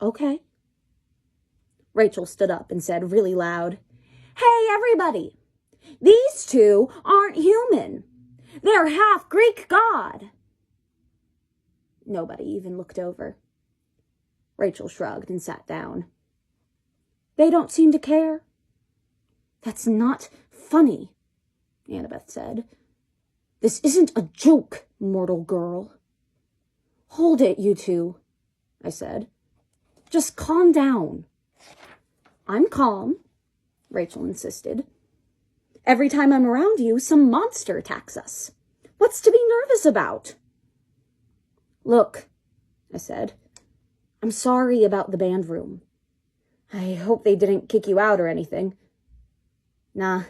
"Okay." Rachel stood up and said really loud, "Hey, everybody! These 2 aren't human. They're half Greek god." Nobody even looked over. Rachel shrugged and sat down. "They don't seem to care." "That's not funny," Annabeth said. "This isn't a joke, mortal girl." "Hold it, you 2, I said. "Just calm down." "I'm calm," Rachel insisted. "Every time I'm around you, some monster attacks us. What's to be nervous about?" "Look," I said, "I'm sorry about the band room. I hope they didn't kick you out or anything." "Nah,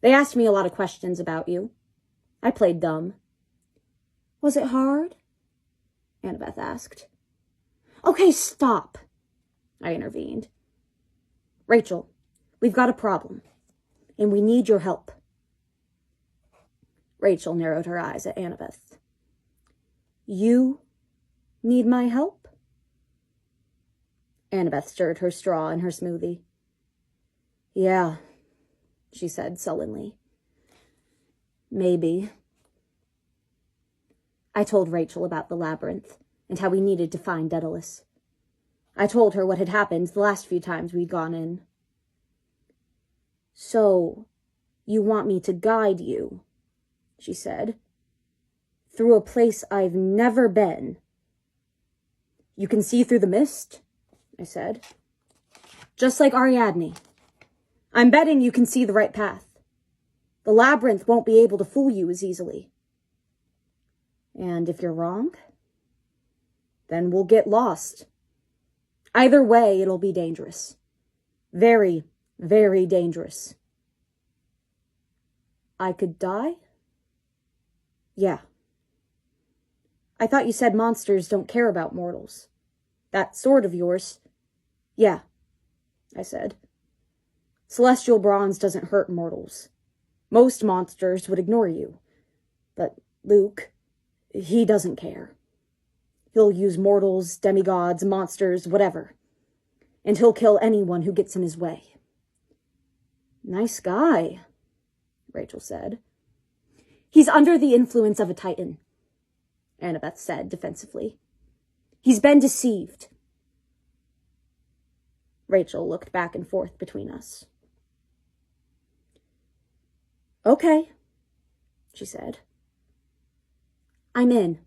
they asked me a lot of questions about you. I played dumb. Was it hard? Annabeth asked. Okay, stop, I intervened. Rachel, we've got a problem, and we need your help. Rachel narrowed her eyes at Annabeth. You need my help? Annabeth stirred her straw in her smoothie. Yeah, she said sullenly. Maybe. I told Rachel about the labyrinth and how we needed to find Daedalus. I told her what had happened the last few times we'd gone in. So, you want me to guide you, she said, through a place I've never been. You can see through the mist, I said. Just like Ariadne. I'm betting you can see the right path. The labyrinth won't be able to fool you as easily. And if you're wrong, then we'll get lost. Either way, it'll be dangerous. Very, very dangerous. I could die? Yeah. I thought you said monsters don't care about mortals. That sword of yours? Yeah, I said. Celestial bronze doesn't hurt mortals. Most monsters would ignore you. But Luke, he doesn't care. He'll use mortals, demigods, monsters, whatever. And he'll kill anyone who gets in his way. Nice guy, Rachel said. He's under the influence of a titan, Annabeth said defensively. He's been deceived. Rachel looked back and forth between us. Okay, she said. I'm in.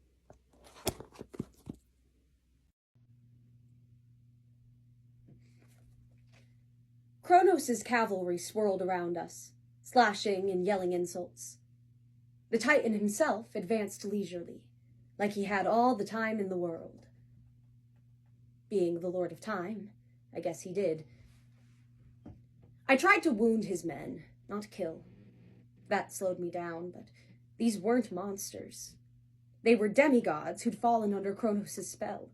Kronos' cavalry swirled around us, slashing and yelling insults. The Titan himself advanced leisurely, like he had all the time in the world. Being the Lord of Time, I guess he did. I tried to wound his men, not kill. That slowed me down, but these weren't monsters. They were demigods who'd fallen under Kronos' spell.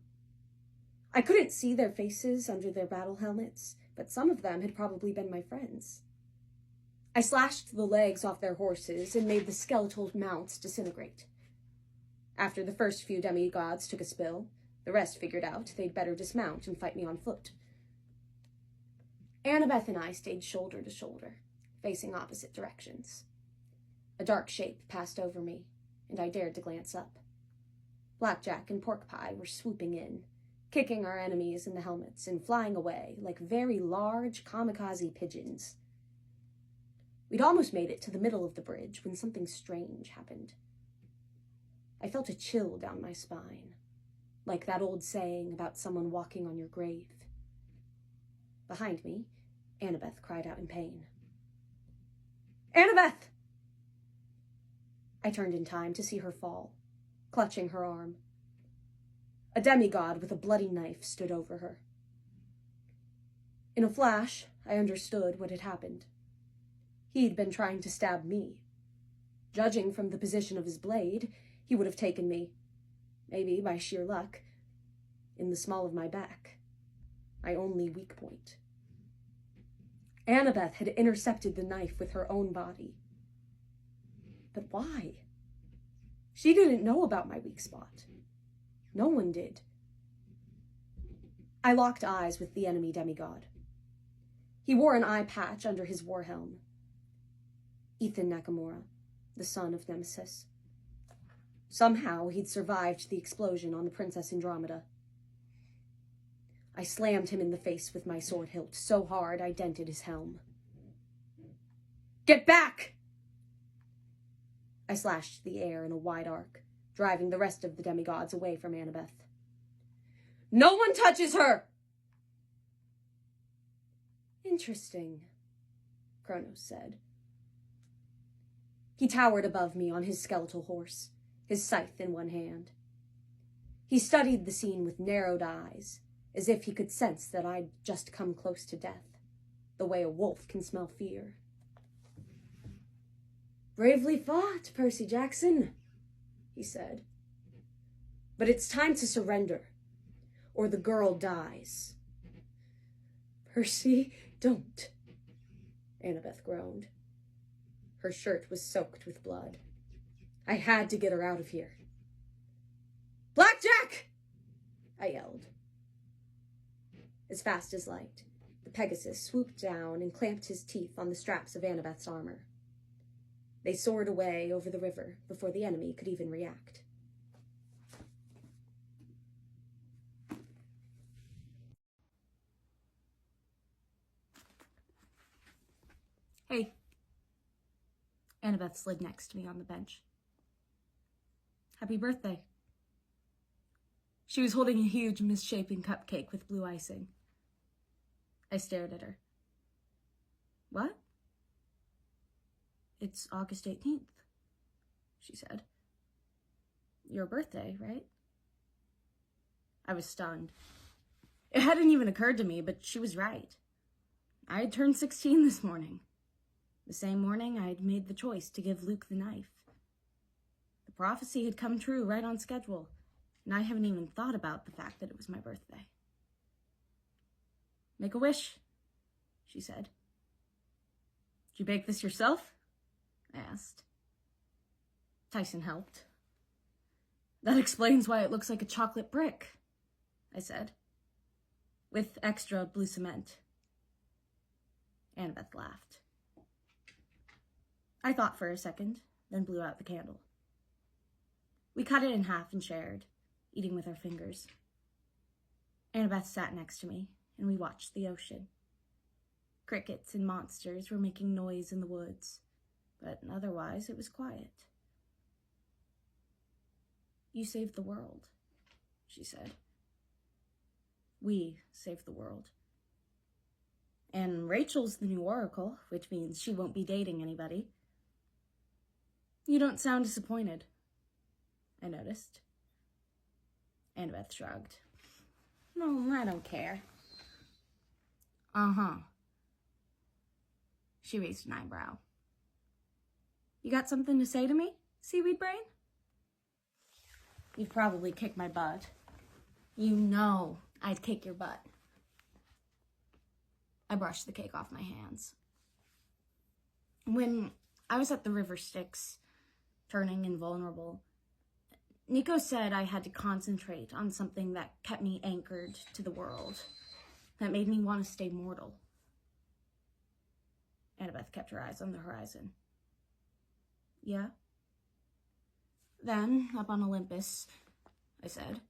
I couldn't see their faces under their battle helmets, but some of them had probably been my friends. I slashed the legs off their horses and made the skeletal mounts disintegrate. After the first few demigods took a spill, the rest figured out they'd better dismount and fight me on foot. Annabeth and I stayed shoulder to shoulder, facing opposite directions. A dark shape passed over me, and I dared to glance up. Blackjack and Pork Pie were swooping in, kicking our enemies in the helmets and flying away like very large kamikaze pigeons. We'd almost made it to the middle of the bridge when something strange happened. I felt a chill down my spine, like that old saying about someone walking on your grave. Behind me, Annabeth cried out in pain. Annabeth! I turned in time to see her fall, clutching her arm. A demigod with a bloody knife stood over her. In a flash, I understood what had happened. He'd been trying to stab me. Judging from the position of his blade, he would have taken me, maybe by sheer luck, in the small of my back, my only weak point. Annabeth had intercepted the knife with her own body. But why? She didn't know about my weak spot. No one did. I locked eyes with the enemy demigod. He wore an eye patch under his war helm. Ethan Nakamura, the son of Nemesis. Somehow he'd survived the explosion on the Princess Andromeda. I slammed him in the face with my sword hilt so hard I dented his helm. Get back! I slashed the air in a wide arc, driving the rest of the demigods away from Annabeth. No one touches her! Interesting, Kronos said. He towered above me on his skeletal horse, his scythe in one hand. He studied the scene with narrowed eyes, as if he could sense that I'd just come close to death, the way a wolf can smell fear. Bravely fought, Percy Jackson, he said. But it's time to surrender, or the girl dies. Percy, don't, Annabeth groaned. Her shirt was soaked with blood. I had to get her out of here. Blackjack! I yelled. As fast as light, the Pegasus swooped down and clamped his teeth on the straps of Annabeth's armor. They soared away over the river before the enemy could even react. Hey. Annabeth slid next to me on the bench. Happy birthday. She was holding a huge, misshapen cupcake with blue icing. I stared at her. What? It's August 18th, she said. Your birthday, right? I was stunned. It hadn't even occurred to me, but she was right. I had turned 16 this morning. The same morning I had made the choice to give Luke the knife. The prophecy had come true right on schedule, and I haven't even thought about the fact that it was my birthday. Make a wish, she said. Did you bake this yourself? I asked. Tyson helped. That explains why it looks like a chocolate brick, I said, with extra blue cement. Annabeth laughed. I thought for a second, then blew out the candle. We cut it in half and shared, eating with our fingers. Annabeth sat next to me, and we watched the ocean. Crickets and monsters were making noise in the woods, but otherwise it was quiet. You saved the world, she said. We saved the world. And Rachel's the new oracle, which means she won't be dating anybody. You don't sound disappointed, I noticed. Annabeth shrugged. No, I don't care. Uh-huh. She raised an eyebrow. You got something to say to me, Seaweed Brain? You'd probably kick my butt. You know I'd kick your butt. I brushed the cake off my hands. When I was at the River Styx, turning invulnerable, Nico said I had to concentrate on something that kept me anchored to the world, that made me want to stay mortal. Annabeth kept her eyes on the horizon. Yeah? Then, up on Olympus, I said,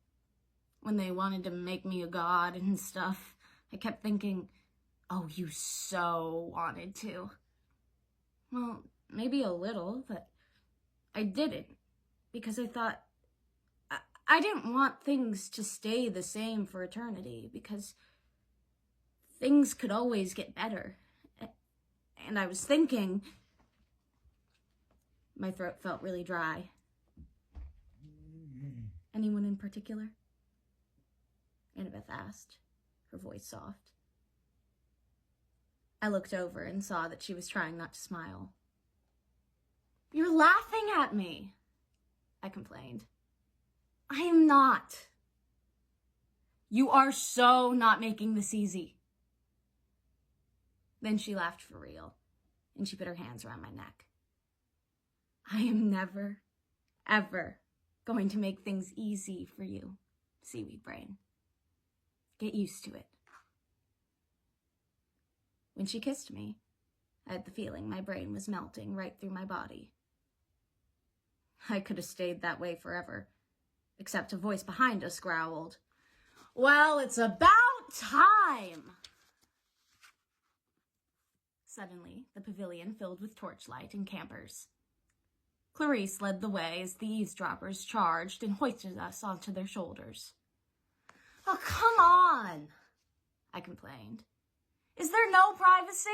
when they wanted to make me a god and stuff, I kept thinking, oh, you so wanted to. Well, maybe a little, but I didn't, because I thought, I didn't want things to stay the same for eternity, because things could always get better. And I was thinking, my throat felt really dry. Anyone in particular? Annabeth asked, her voice soft. I looked over and saw that she was trying not to smile. You're laughing at me, I complained. I am not. You are so not making this easy. Then she laughed for real, and she put her hands around my neck. I am never, ever going to make things easy for you, Seaweed Brain. Get used to it. When she kissed me, I had the feeling my brain was melting right through my body. I could have stayed that way forever, except a voice behind us growled, "Well, it's about time!" Suddenly, the pavilion filled with torchlight and campers. Clarice led the way as the eavesdroppers charged and hoisted us onto their shoulders. Oh, come on, I complained. Is there no privacy?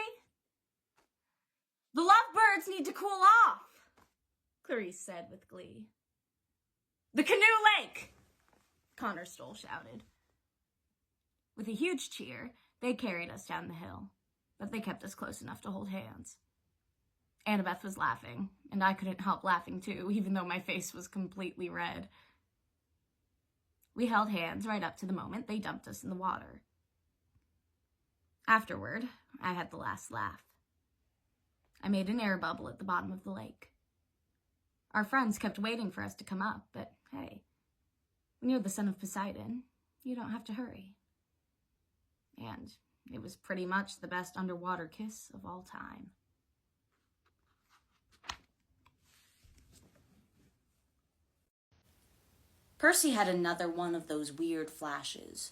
The lovebirds need to cool off, Clarice said with glee. The canoe lake, Connor Stoll shouted. With a huge cheer, they carried us down the hill, but they kept us close enough to hold hands. Annabeth was laughing, and I couldn't help laughing too, even though my face was completely red. We held hands right up to the moment they dumped us in the water. Afterward, I had the last laugh. I made an air bubble at the bottom of the lake. Our friends kept waiting for us to come up, but hey, when you're the son of Poseidon, you don't have to hurry. And it was pretty much the best underwater kiss of all time. Percy had another one of those weird flashes.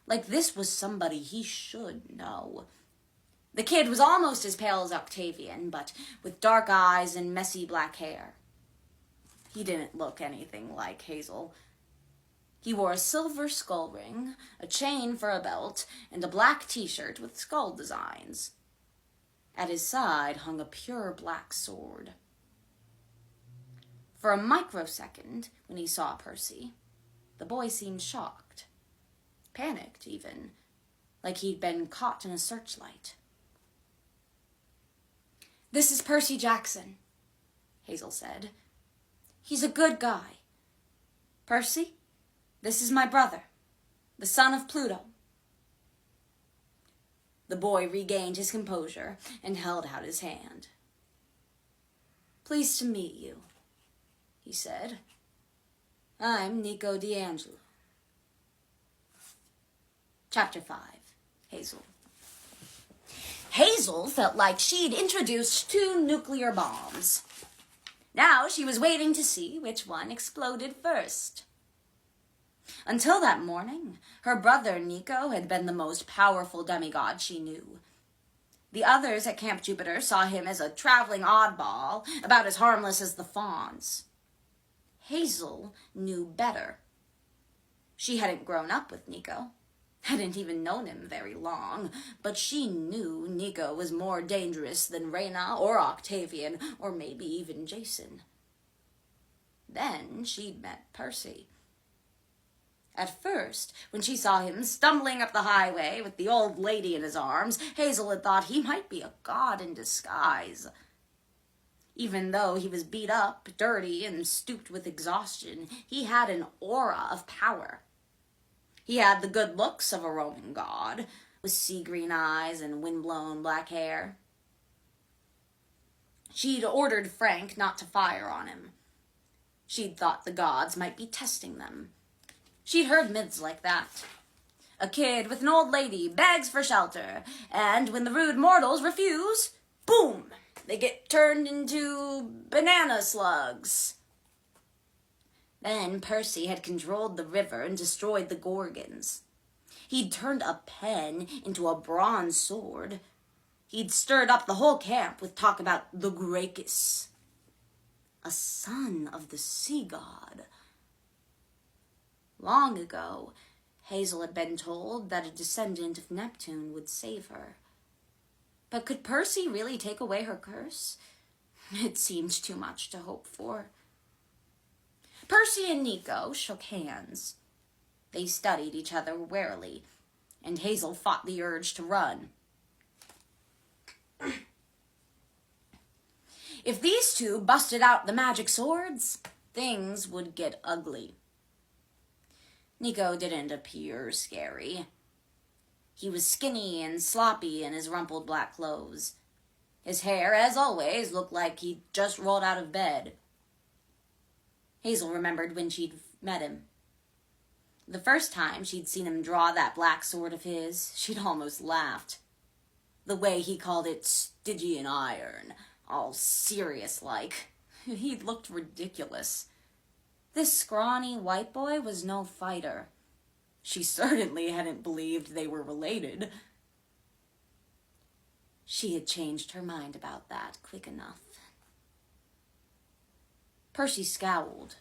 Like this was somebody he should know. The kid was almost as pale as Octavian, but with dark eyes and messy black hair. He didn't look anything like Hazel. He wore a silver skull ring, a chain for a belt, and a black t-shirt with skull designs. At his side hung a pure black sword. For a microsecond, when he saw Percy, the boy seemed shocked. Panicked, even, like he'd been caught in a searchlight. "This is Percy Jackson," Hazel said. "He's a good guy. Percy, this is my brother, the son of Pluto." The boy regained his composure and held out his hand. "Pleased to meet you," he said. "I'm Nico D'Angelo." Chapter 5, Hazel. Hazel felt like she'd introduced 2 nuclear bombs. Now she was waiting to see which one exploded first. Until that morning, her brother Nico had been the most powerful demigod she knew. The others at Camp Jupiter saw him as a traveling oddball, about as harmless as the fawns. Hazel knew better. She hadn't grown up with Nico, hadn't even known him very long, but she knew Nico was more dangerous than Reyna or Octavian, or maybe even Jason. Then she'd met Percy. At first, when she saw him stumbling up the highway with the old lady in his arms, Hazel had thought he might be a god in disguise. Even though he was beat up, dirty, and stooped with exhaustion, he had an aura of power. He had the good looks of a Roman god, with sea-green eyes and wind-blown black hair. She'd ordered Frank not to fire on him. She'd thought the gods might be testing them. She'd heard myths like that. A kid with an old lady begs for shelter, and when the rude mortals refuse, boom, they get turned into banana slugs. Then Percy had controlled the river and destroyed the Gorgons. He'd turned a pen into a bronze sword. He'd stirred up the whole camp with talk about the Gracchus, a son of the sea god. Long ago, Hazel had been told that a descendant of Neptune would save her. But could Percy really take away her curse? It seemed too much to hope for. Percy and Nico shook hands. They studied each other warily, and Hazel fought the urge to run. If these two busted out the magic swords, things would get ugly. Nico didn't appear scary. He was skinny and sloppy in his rumpled black clothes. His hair, as always, looked like he'd just rolled out of bed. Hazel remembered when she'd met him. The first time she'd seen him draw that black sword of his, she'd almost laughed. The way he called it Stygian iron, all serious-like. He'd looked ridiculous. This scrawny white boy was no fighter. She certainly hadn't believed they were related. She had changed her mind about that quick enough. Percy scowled.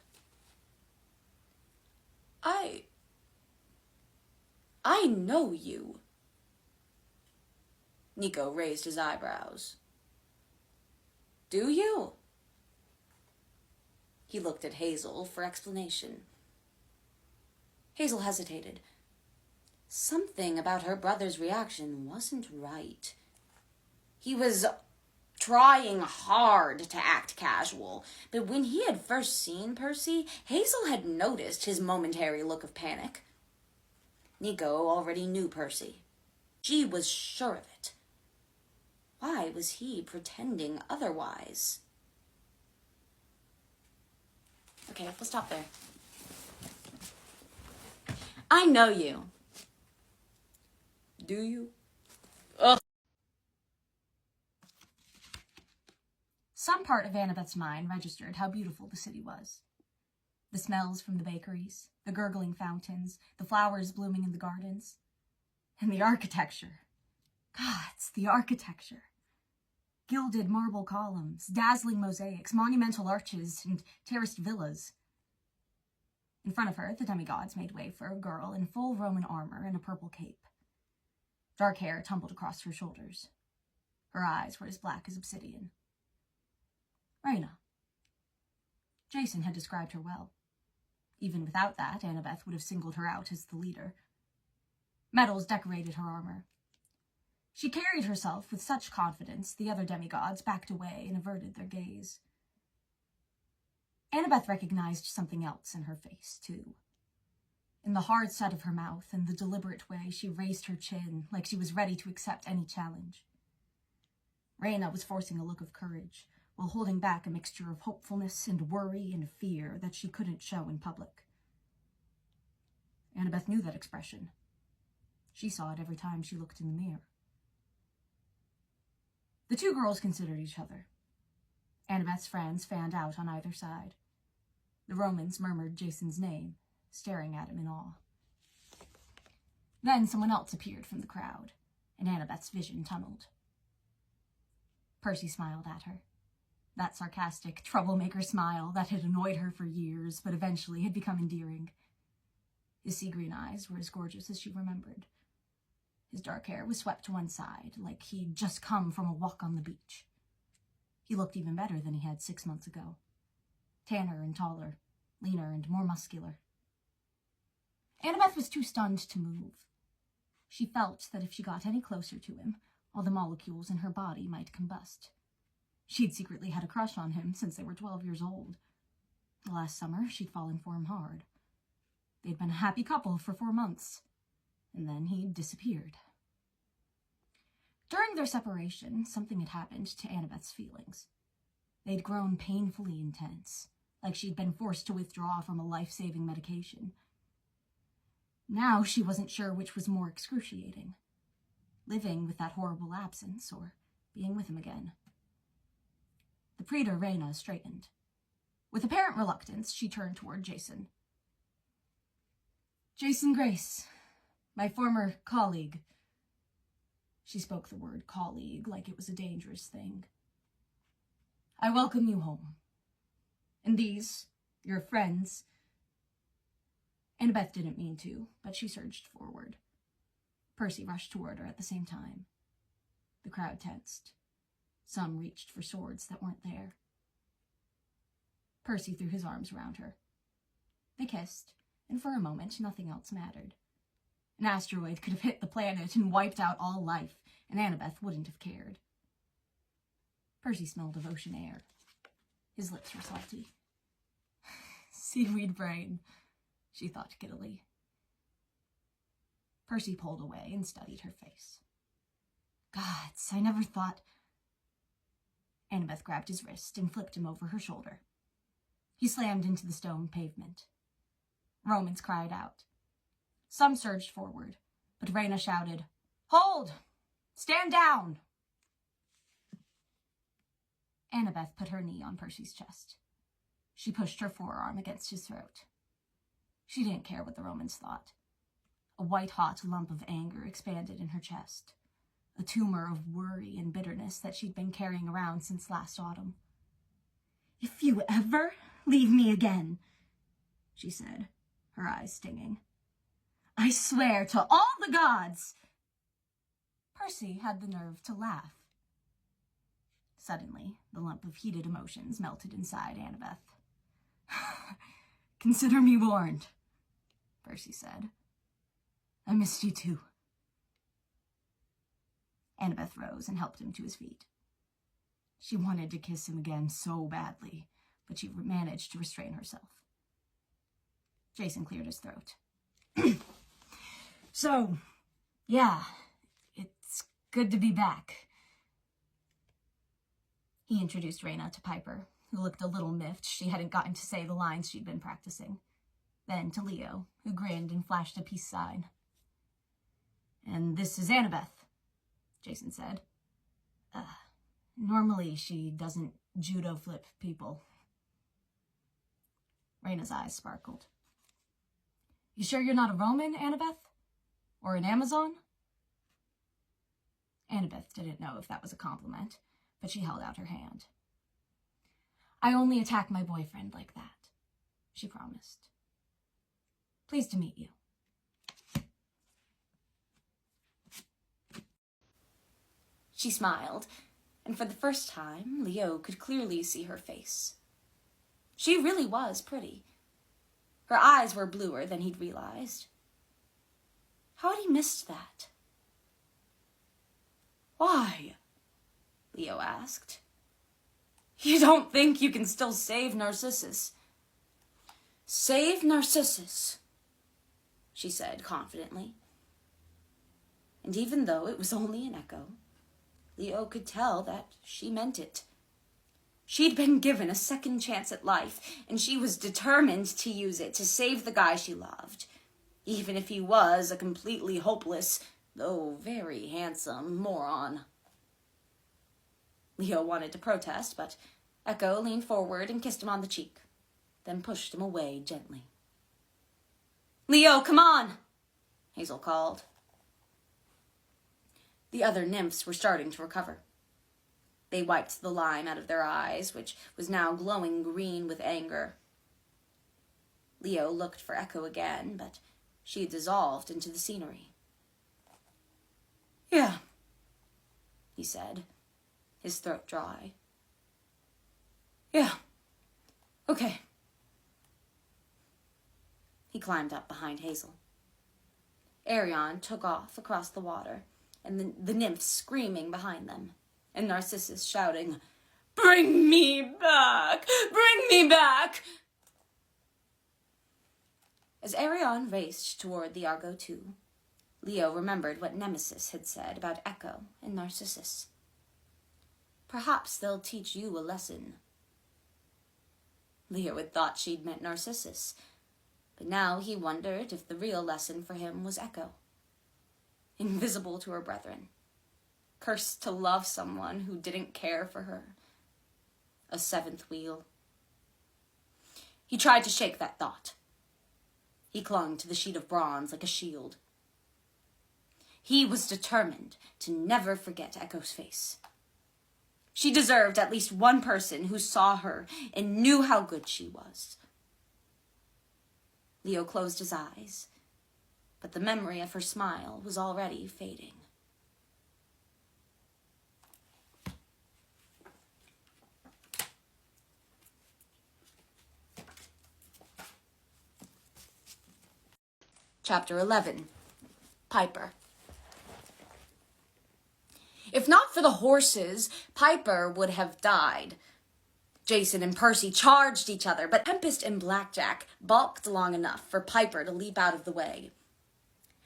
I know you. Nico raised his eyebrows. Do you? He looked at Hazel for explanation. Hazel hesitated. Something about her brother's reaction wasn't right. He was trying hard to act casual. But when he had first seen Percy, Hazel had noticed his momentary look of panic. Nico already knew Percy. She was sure of it. Why was he pretending otherwise? Okay, we'll stop there. I know you. Do you? Ugh. Some part of Annabeth's mind registered how beautiful the city was. The smells from the bakeries, the gurgling fountains, the flowers blooming in the gardens, and the architecture. Gods, the architecture. Gilded marble columns, dazzling mosaics, monumental arches, and terraced villas. In front of her, the demigods made way for a girl in full Roman armor and a purple cape. Dark hair tumbled across her shoulders. Her eyes were as black as obsidian. Reyna. Jason had described her well. Even without that, Annabeth would have singled her out as the leader. Medals decorated her armor. She carried herself with such confidence, the other demigods backed away and averted their gaze. Annabeth recognized something else in her face, too. In the hard set of her mouth and the deliberate way she raised her chin like she was ready to accept any challenge. Reyna was forcing a look of courage, while holding back a mixture of hopefulness and worry and fear that she couldn't show in public. Annabeth knew that expression. She saw it every time she looked in the mirror. The two girls considered each other. Annabeth's friends fanned out on either side. The Romans murmured Jason's name, staring at him in awe. Then someone else appeared from the crowd, and Annabeth's vision tunneled. Percy smiled at her. That sarcastic, troublemaker smile that had annoyed her for years, but eventually had become endearing. His sea-green eyes were as gorgeous as she remembered. His dark hair was swept to one side, like he'd just come from a walk on the beach. He looked even better than he had 6 months ago. Tanner and taller, leaner and more muscular. Annabeth was too stunned to move. She felt that if she got any closer to him, all the molecules in her body might combust. She'd secretly had a crush on him since they were 12 years old. Last summer, she'd fallen for him hard. They'd been a happy couple for 4 months, and then he'd disappeared. During their separation, something had happened to Annabeth's feelings. They'd grown painfully intense, like she'd been forced to withdraw from a life-saving medication. Now she wasn't sure which was more excruciating, living with that horrible absence or being with him again. The praetor Reyna straightened. With apparent reluctance, she turned toward Jason. Jason Grace, my former colleague. She spoke the word colleague like it was a dangerous thing. I welcome you home. And these, your friends. Annabeth didn't mean to, but she surged forward. Percy rushed toward her at the same time. The crowd tensed. Some reached for swords that weren't there. Percy threw his arms around her. They kissed, and for a moment nothing else mattered. An asteroid could have hit the planet and wiped out all life, and Annabeth wouldn't have cared. Percy smelled of ocean air. His lips were salty. Seaweed brain, she thought giddily. Percy pulled away and studied her face. Gods, I never thought... Annabeth grabbed his wrist and flipped him over her shoulder. He slammed into the stone pavement. Romans cried out. Some surged forward, but Reyna shouted, Hold! Stand down! Annabeth put her knee on Percy's chest. She pushed her forearm against his throat. She didn't care what the Romans thought. A white-hot lump of anger expanded in her chest, a tumor of worry and bitterness that she'd been carrying around since last autumn. If you ever leave me again, she said, her eyes stinging, I swear to all the gods. Percy had the nerve to laugh. Suddenly, the lump of heated emotions melted inside Annabeth. Consider me warned, Percy said. I missed you too. Annabeth rose and helped him to his feet. She wanted to kiss him again so badly, but she managed to restrain herself. Jason cleared his throat. So, yeah, it's good to be back. He introduced Reyna to Piper, who looked a little miffed she hadn't gotten to say the lines she'd been practicing. Then to Leo, who grinned and flashed a peace sign. And this is Annabeth, Jason said. Normally she doesn't judo flip people. Reyna's eyes sparkled. You sure you're not a Roman, Annabeth? Or an Amazon? Annabeth didn't know if that was a compliment, but she held out her hand. I only attack my boyfriend like that, she promised. Pleased to meet you. She smiled, and for the first time, Leo could clearly see her face. She really was pretty. Her eyes were bluer than he'd realized. How had he missed that? Why? Leo asked. You don't think you can still save Narcissus? Save Narcissus, she said confidently. And even though it was only an echo, Leo could tell that she meant it. She'd been given a second chance at life, and she was determined to use it to save the guy she loved, even if he was a completely hopeless, though very handsome, moron. Leo wanted to protest, but Echo leaned forward and kissed him on the cheek, then pushed him away gently. Leo, come on, Hazel called. The other nymphs were starting to recover. They wiped the lime out of their eyes, which was now glowing green with anger. Leo looked for Echo again, but she had dissolved into the scenery. Yeah, he said, his throat dry. Yeah, okay. He climbed up behind Hazel. Arion took off across the water, and the nymphs screaming behind them, and Narcissus shouting, Bring me back! Bring me back! As Arion raced toward the Argo II, Leo remembered what Nemesis had said about Echo and Narcissus. Perhaps they'll teach you a lesson. Leo had thought she'd meant Narcissus, but now he wondered if the real lesson for him was Echo. Invisible to her brethren, cursed to love someone who didn't care for her. A seventh wheel. He tried to shake that thought. He clung to the sheet of bronze like a shield. He was determined to never forget Echo's face. She deserved at least one person who saw her and knew how good she was. Leo closed his eyes, but the memory of her smile was already fading. Chapter 11. Piper. If not for the horses, Piper would have died. Jason and Percy charged each other, but Tempest and Blackjack balked long enough for Piper to leap out of the way.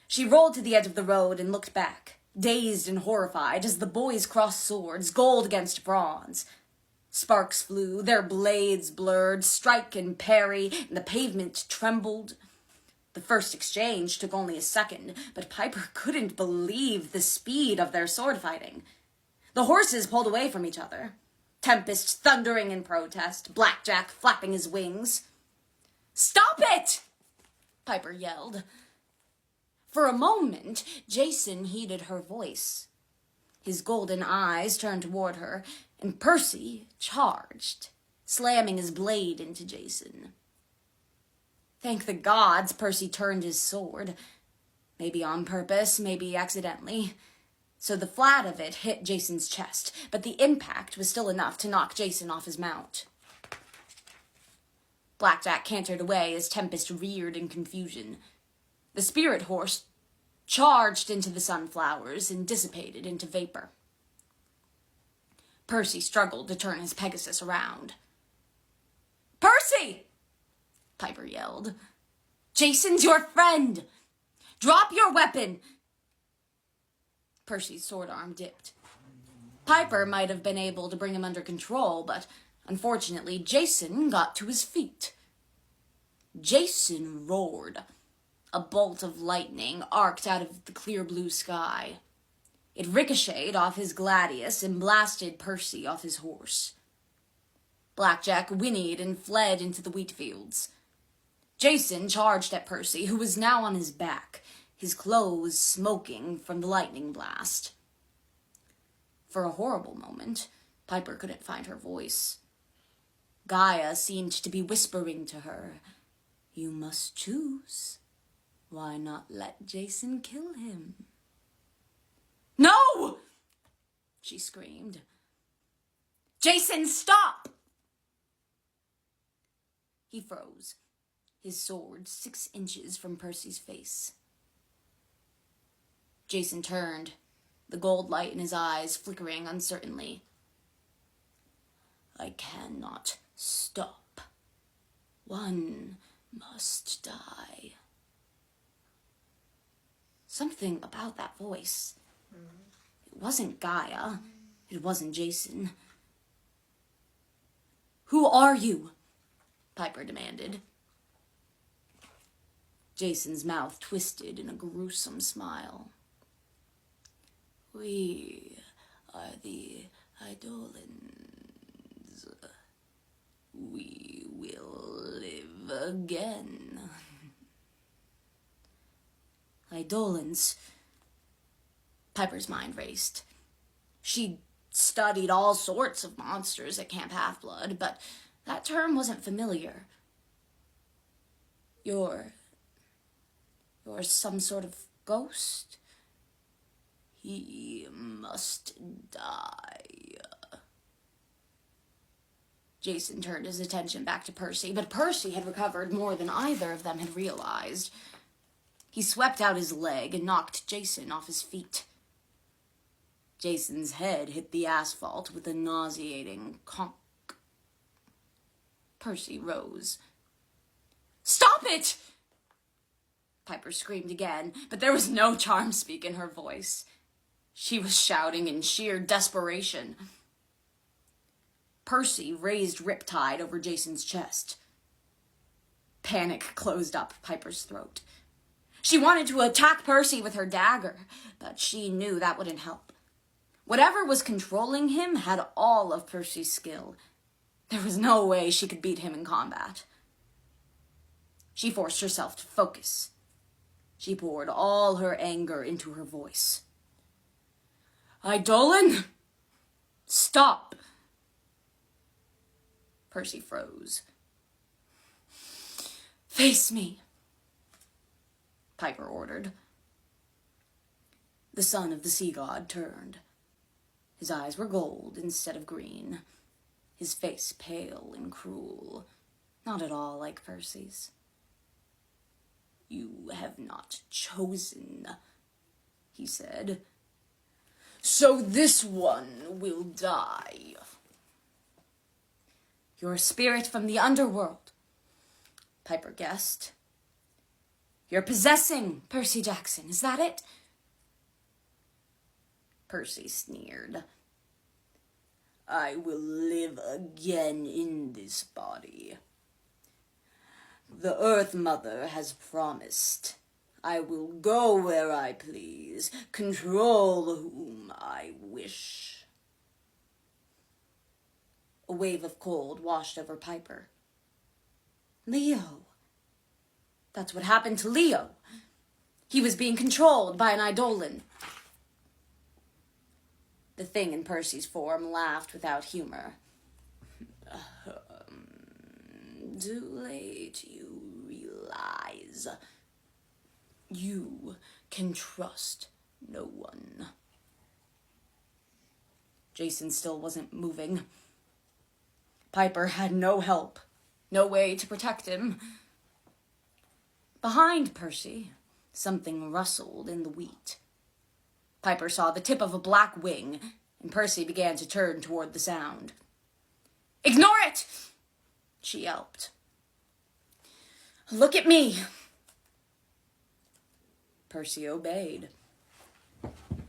She rolled to the edge of the road and looked back, dazed and horrified, as the boys crossed swords, gold against bronze. Sparks flew, their blades blurred, strike and parry, and the pavement trembled. The first exchange took only a second, but Piper couldn't believe the speed of their sword fighting. The horses pulled away from each other, Tempest thundering in protest, Blackjack flapping his wings. "Stop it!" Piper yelled. For a moment, Jason heeded her voice. His golden eyes turned toward her, and Percy charged, slamming his blade into Jason. Thank the gods, Percy turned his sword. Maybe on purpose, maybe accidentally. So the flat of it hit Jason's chest, but the impact was still enough to knock Jason off his mount. Blackjack cantered away as Tempest reared in confusion. The spirit horse charged into the sunflowers and dissipated into vapor. Percy struggled to turn his Pegasus around. "Percy!" Piper yelled. "Jason's your friend! Drop your weapon!" Percy's sword arm dipped. Piper might have been able to bring him under control, but unfortunately, Jason got to his feet. Jason roared. A bolt of lightning arced out of the clear blue sky. It ricocheted off his gladius and blasted Percy off his horse. Blackjack whinnied and fled into the wheat fields. Jason charged at Percy, who was now on his back, his clothes smoking from the lightning blast. For a horrible moment, Piper couldn't find her voice. Gaia seemed to be whispering to her, "You must choose. Why not let Jason kill him?" "No!" she screamed. "Jason, stop!" He froze, his sword 6 inches from Percy's face. Jason turned, the gold light in his eyes flickering uncertainly. "I cannot stop. One must die." Something about that voice. It wasn't Gaia. It wasn't Jason. "Who are you?" Piper demanded. Jason's mouth twisted in a gruesome smile. "We are the Eidolons. We will live again." Eidolons. Piper's mind raced. She'd studied all sorts of monsters at Camp Half-Blood, but that term wasn't familiar. You're some sort of ghost? He must die." Jason turned his attention back to Percy, but Percy had recovered more than either of them had realized. He swept out his leg and knocked Jason off his feet. Jason's head hit the asphalt with a nauseating conk. Percy rose. "Stop it!" Piper screamed again, but there was no charm speak in her voice. She was shouting in sheer desperation. Percy raised Riptide over Jason's chest. Panic closed up Piper's throat. She wanted to attack Percy with her dagger, but she knew that wouldn't help. Whatever was controlling him had all of Percy's skill. There was no way she could beat him in combat. She forced herself to focus. She poured all her anger into her voice. "Eidolon, stop!" Percy froze. "Face me," Piper ordered. The son of the sea god turned. His eyes were gold instead of green, his face pale and cruel, not at all like Percy's. "You have not chosen," he said. "So this one will die." "You're a spirit from the underworld," Piper guessed. "You're possessing Percy Jackson, is that it?" Percy sneered. "I will live again in this body. The Earth Mother has promised. I will go where I please, control whom I wish." A wave of cold washed over Piper. Leo. That's what happened to Leo. He was being controlled by an Eidolon. The thing in Percy's form laughed without humor. Too late, you realize. You can trust no one." Jason still wasn't moving. Piper had no help, no way to protect him. Behind Percy, something rustled in the wheat. Piper saw the tip of a black wing and Percy began to turn toward the sound. "Ignore it!" she yelped. "Look at me!" Percy obeyed.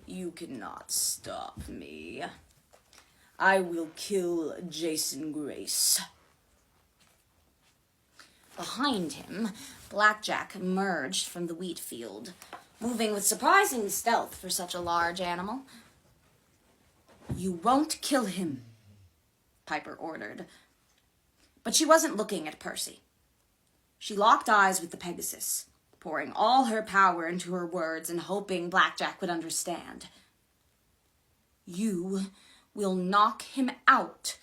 "You cannot stop me. I will kill Jason Grace." Behind him, Blackjack emerged from the wheat field, moving with surprising stealth for such a large animal. "You won't kill him," Piper ordered. But she wasn't looking at Percy. She locked eyes with the Pegasus, pouring all her power into her words and hoping Blackjack would understand. "You will knock him out."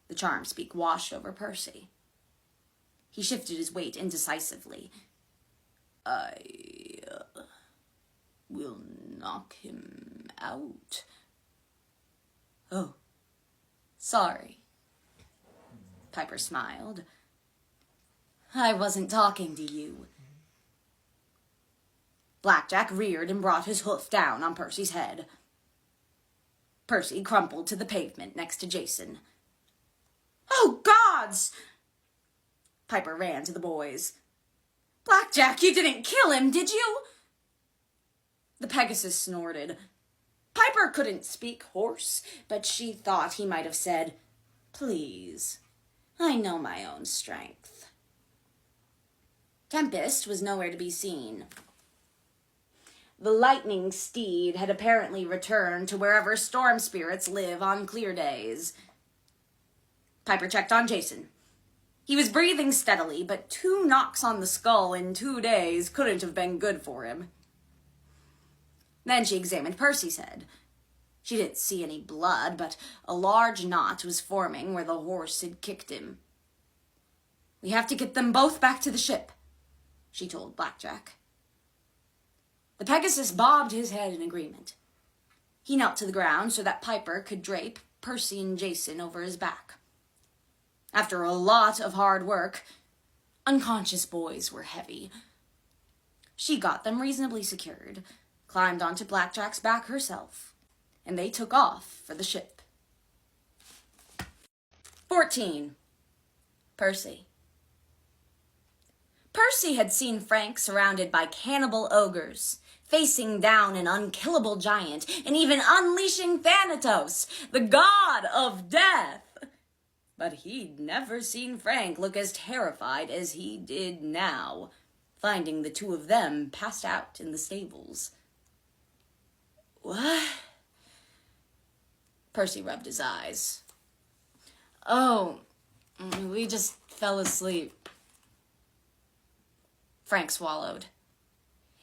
The charm speak washed over Percy. He shifted his weight indecisively. "I will knock him out." "Oh, sorry." Piper smiled. "I wasn't talking to you." Blackjack reared and brought his hoof down on Percy's head. Percy crumpled to the pavement next to Jason. "Oh, gods!" Piper ran to the boys. "Blackjack, you didn't kill him, did you?" The Pegasus snorted. Piper couldn't speak horse, but she thought he might have said, "Please, I know my own strength." Tempest was nowhere to be seen. The lightning steed had apparently returned to wherever storm spirits live on clear days. Piper checked on Jason. He was breathing steadily, but 2 knocks on the skull in 2 days couldn't have been good for him. Then she examined Percy's head. She didn't see any blood, but a large knot was forming where the horse had kicked him. "We have to get them both back to the ship," she told Blackjack. The Pegasus bobbed his head in agreement. He knelt to the ground so that Piper could drape Percy and Jason over his back. After a lot of hard work, unconscious boys were heavy. She got them reasonably secured, climbed onto Blackjack's back herself, and they took off for the ship. 14. Percy. Percy had seen Frank surrounded by cannibal ogres, facing down an unkillable giant, and even unleashing Thanatos, the god of death. But he'd never seen Frank look as terrified as he did now, finding the 2 of them passed out in the stables. "What?" Percy rubbed his eyes. "Oh, we just fell asleep." Frank swallowed.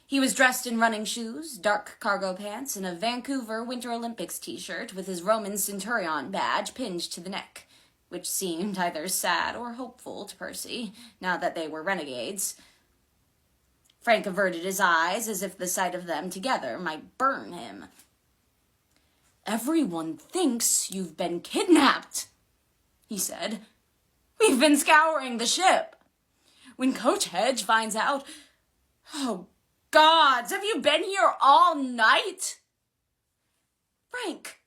He was dressed in running shoes, dark cargo pants, and a Vancouver Winter Olympics t-shirt with his Roman Centurion badge pinned to the neck, which seemed either sad or hopeful to Percy, now that they were renegades. Frank averted his eyes as if the sight of them together might burn him. "Everyone thinks you've been kidnapped," he said. "We've been scouring the ship. When Coach Hedge finds out... Oh, gods, have you been here all night?" "Frank!"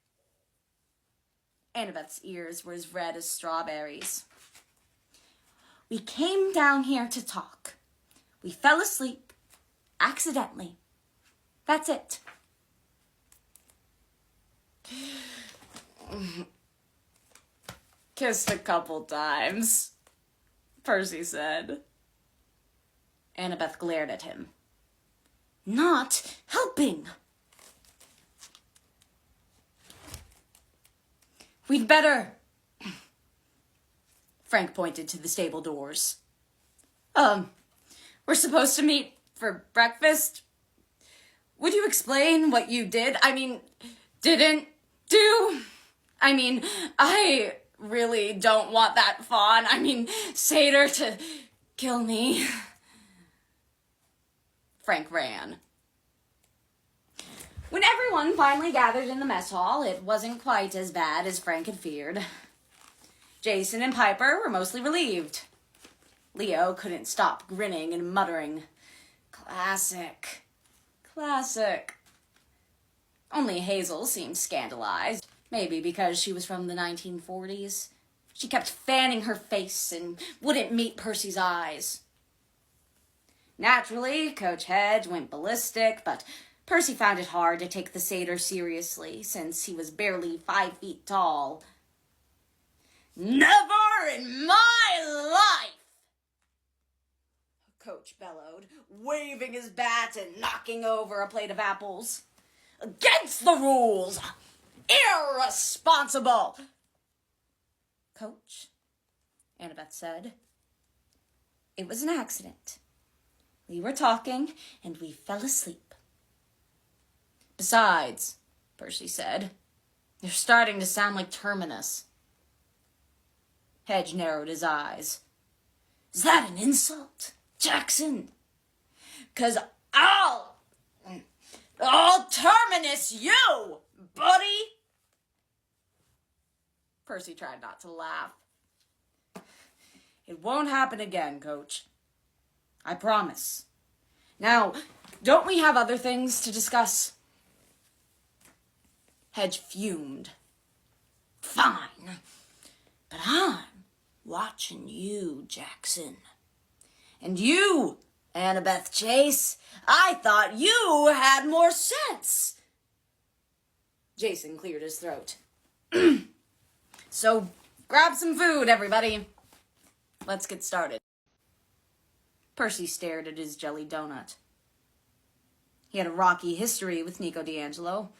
Annabeth's ears were as red as strawberries. "We came down here to talk. We fell asleep, accidentally. That's it." "Kissed a couple times," Percy said. Annabeth glared at him. "Not helping." "We'd better..." Frank pointed to the stable doors. We're supposed to meet for breakfast. Would you explain what you did? Didn't do? I really don't want that fawn, satyr to kill me." Frank ran. When everyone finally gathered in the mess hall, it wasn't quite as bad as Frank had feared. Jason and Piper were mostly relieved. Leo couldn't stop grinning and muttering, Classic. Only Hazel seemed scandalized, maybe because she was from the 1940s. She kept fanning her face and wouldn't meet Percy's eyes. Naturally, Coach Hedge went ballistic, but Percy found it hard to take the satyr seriously, since he was barely 5 feet tall. "Never in my life!" Coach bellowed, waving his bat and knocking over a plate of apples. "Against the rules! Irresponsible!" "Coach," Annabeth said, "it was an accident. We were talking, and we fell asleep." "Besides," Percy said, "you're starting to sound like Terminus." Hedge narrowed his eyes. "Is that an insult, Jackson? 'Cause I'll Terminus you, buddy!" Percy tried not to laugh. "It won't happen again, Coach. I promise. Now, don't we have other things to discuss?" Hedge fumed. "Fine. But I'm watching you, Jackson. And you, Annabeth Chase, I thought you had more sense." Jason cleared his throat. "So, grab some food, everybody. Let's get started." Percy stared at his jelly donut. He had a rocky history with Nico D'Angelo.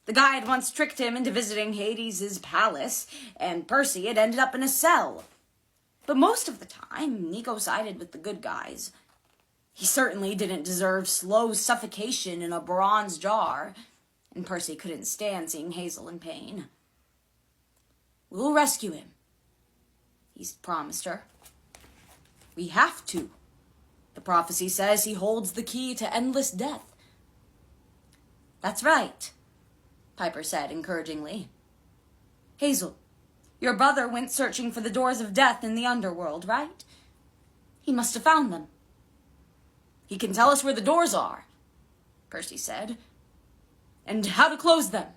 The guy had once tricked him into visiting Hades' palace, and Percy had ended up in a cell. But most of the time, Nico sided with the good guys. He certainly didn't deserve slow suffocation in a bronze jar, and Percy couldn't stand seeing Hazel in pain. "We'll rescue him," he's promised her. "We have to. The prophecy says he holds the key to endless death." "That's right," Piper said encouragingly. "Hazel, your brother went searching for the doors of death in the underworld, right? He must have found them." "He can tell us where the doors are," Percy said. "And how to close them."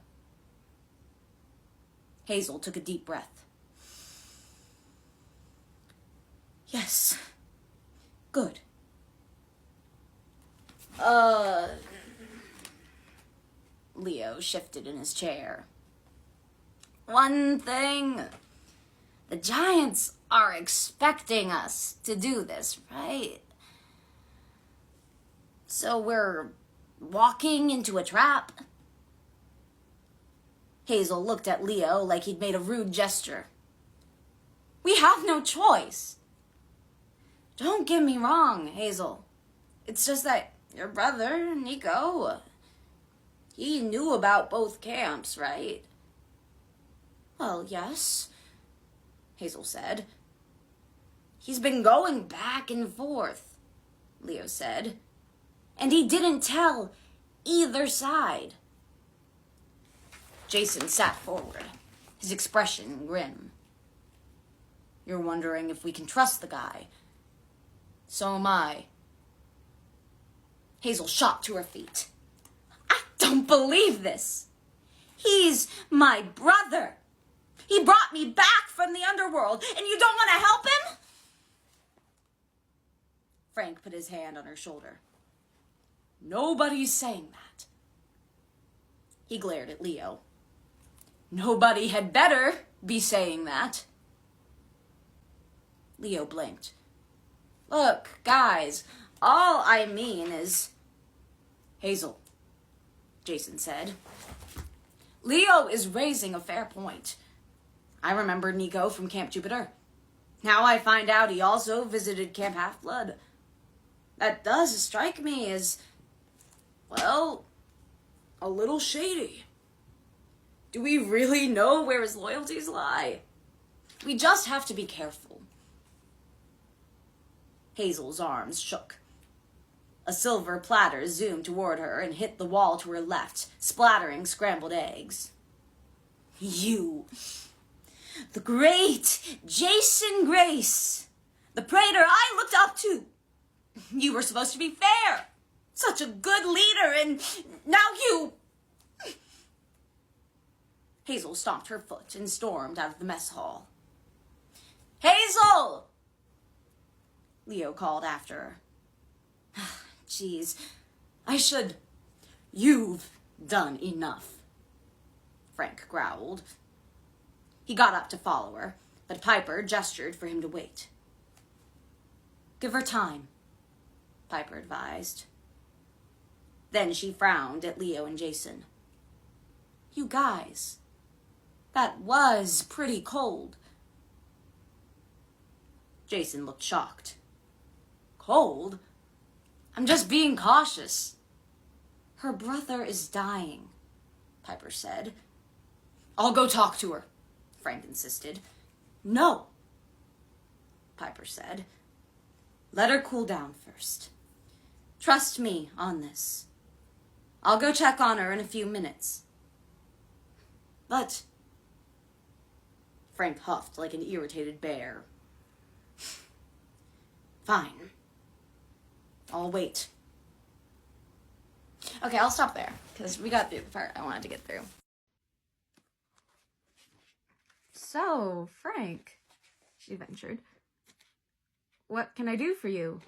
Hazel took a deep breath. "Yes. Good. Leo shifted in his chair. "One thing. The giants are expecting us to do this, right? So we're walking into a trap?" Hazel looked at Leo like he'd made a rude gesture. "We have no choice." "Don't get me wrong, Hazel. It's just that your brother, Nico, he knew about both camps, right?" "Well, yes," Hazel said. "He's been going back and forth," Leo said. "And he didn't tell either side." Jason sat forward, his expression grim. "You're wondering if we can trust the guy. So am I." Hazel shot to her feet. "I don't believe this. He's my brother. He brought me back from the underworld, and you don't want to help him?" Frank put his hand on her shoulder. "Nobody's saying that." He glared at Leo. "Nobody had better be saying that." Leo blinked. "Look, guys, all I mean is..." "Hazel," Jason said. "Leo is raising a fair point. I remember Nico from Camp Jupiter. Now I find out he also visited Camp Half-Blood. That does strike me as, well, a little shady. Do we really know where his loyalties lie? We just have to be careful." Hazel's arms shook. A silver platter zoomed toward her and hit the wall to her left, splattering scrambled eggs. "You, the great Jason Grace, the praetor I looked up to. You were supposed to be fair, such a good leader, and now you..." Hazel stomped her foot and stormed out of the mess hall. "Hazel!" Leo called after her. "Geez, You've done enough," Frank growled. He got up to follow her, but Piper gestured for him to wait. "Give her time," Piper advised. Then she frowned at Leo and Jason. "You guys, that was pretty cold." Jason looked shocked. "Cold? I'm just being cautious." "Her brother is dying," Piper said. "I'll go talk to her," Frank insisted. "No," Piper said. "Let her cool down first. Trust me on this. I'll go check on her in a few minutes." "But," Frank huffed like an irritated bear. "Fine. I'll wait." Okay, I'll stop there, because we got through the part I wanted to get through. "So, Frank," she ventured, "what can I do for you?"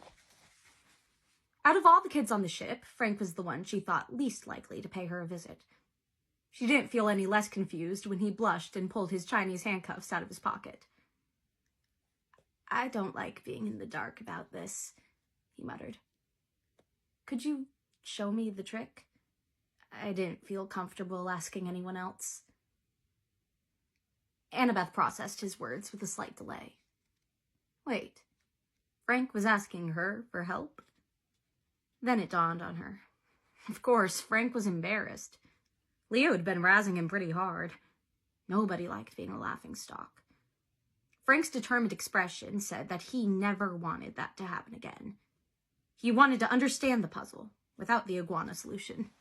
Out of all the kids on the ship, Frank was the one she thought least likely to pay her a visit. She didn't feel any less confused when he blushed and pulled his Chinese handcuffs out of his pocket. "I don't like being in the dark about this," he muttered. "Could you show me the trick? I didn't feel comfortable asking anyone else." Annabeth processed his words with a slight delay. Wait, Frank was asking her for help? Then it dawned on her. Of course, Frank was embarrassed. Leo had been razzing him pretty hard. Nobody liked being a laughingstock. Frank's determined expression said that he never wanted that to happen again. He wanted to understand the puzzle, without the iguana solution.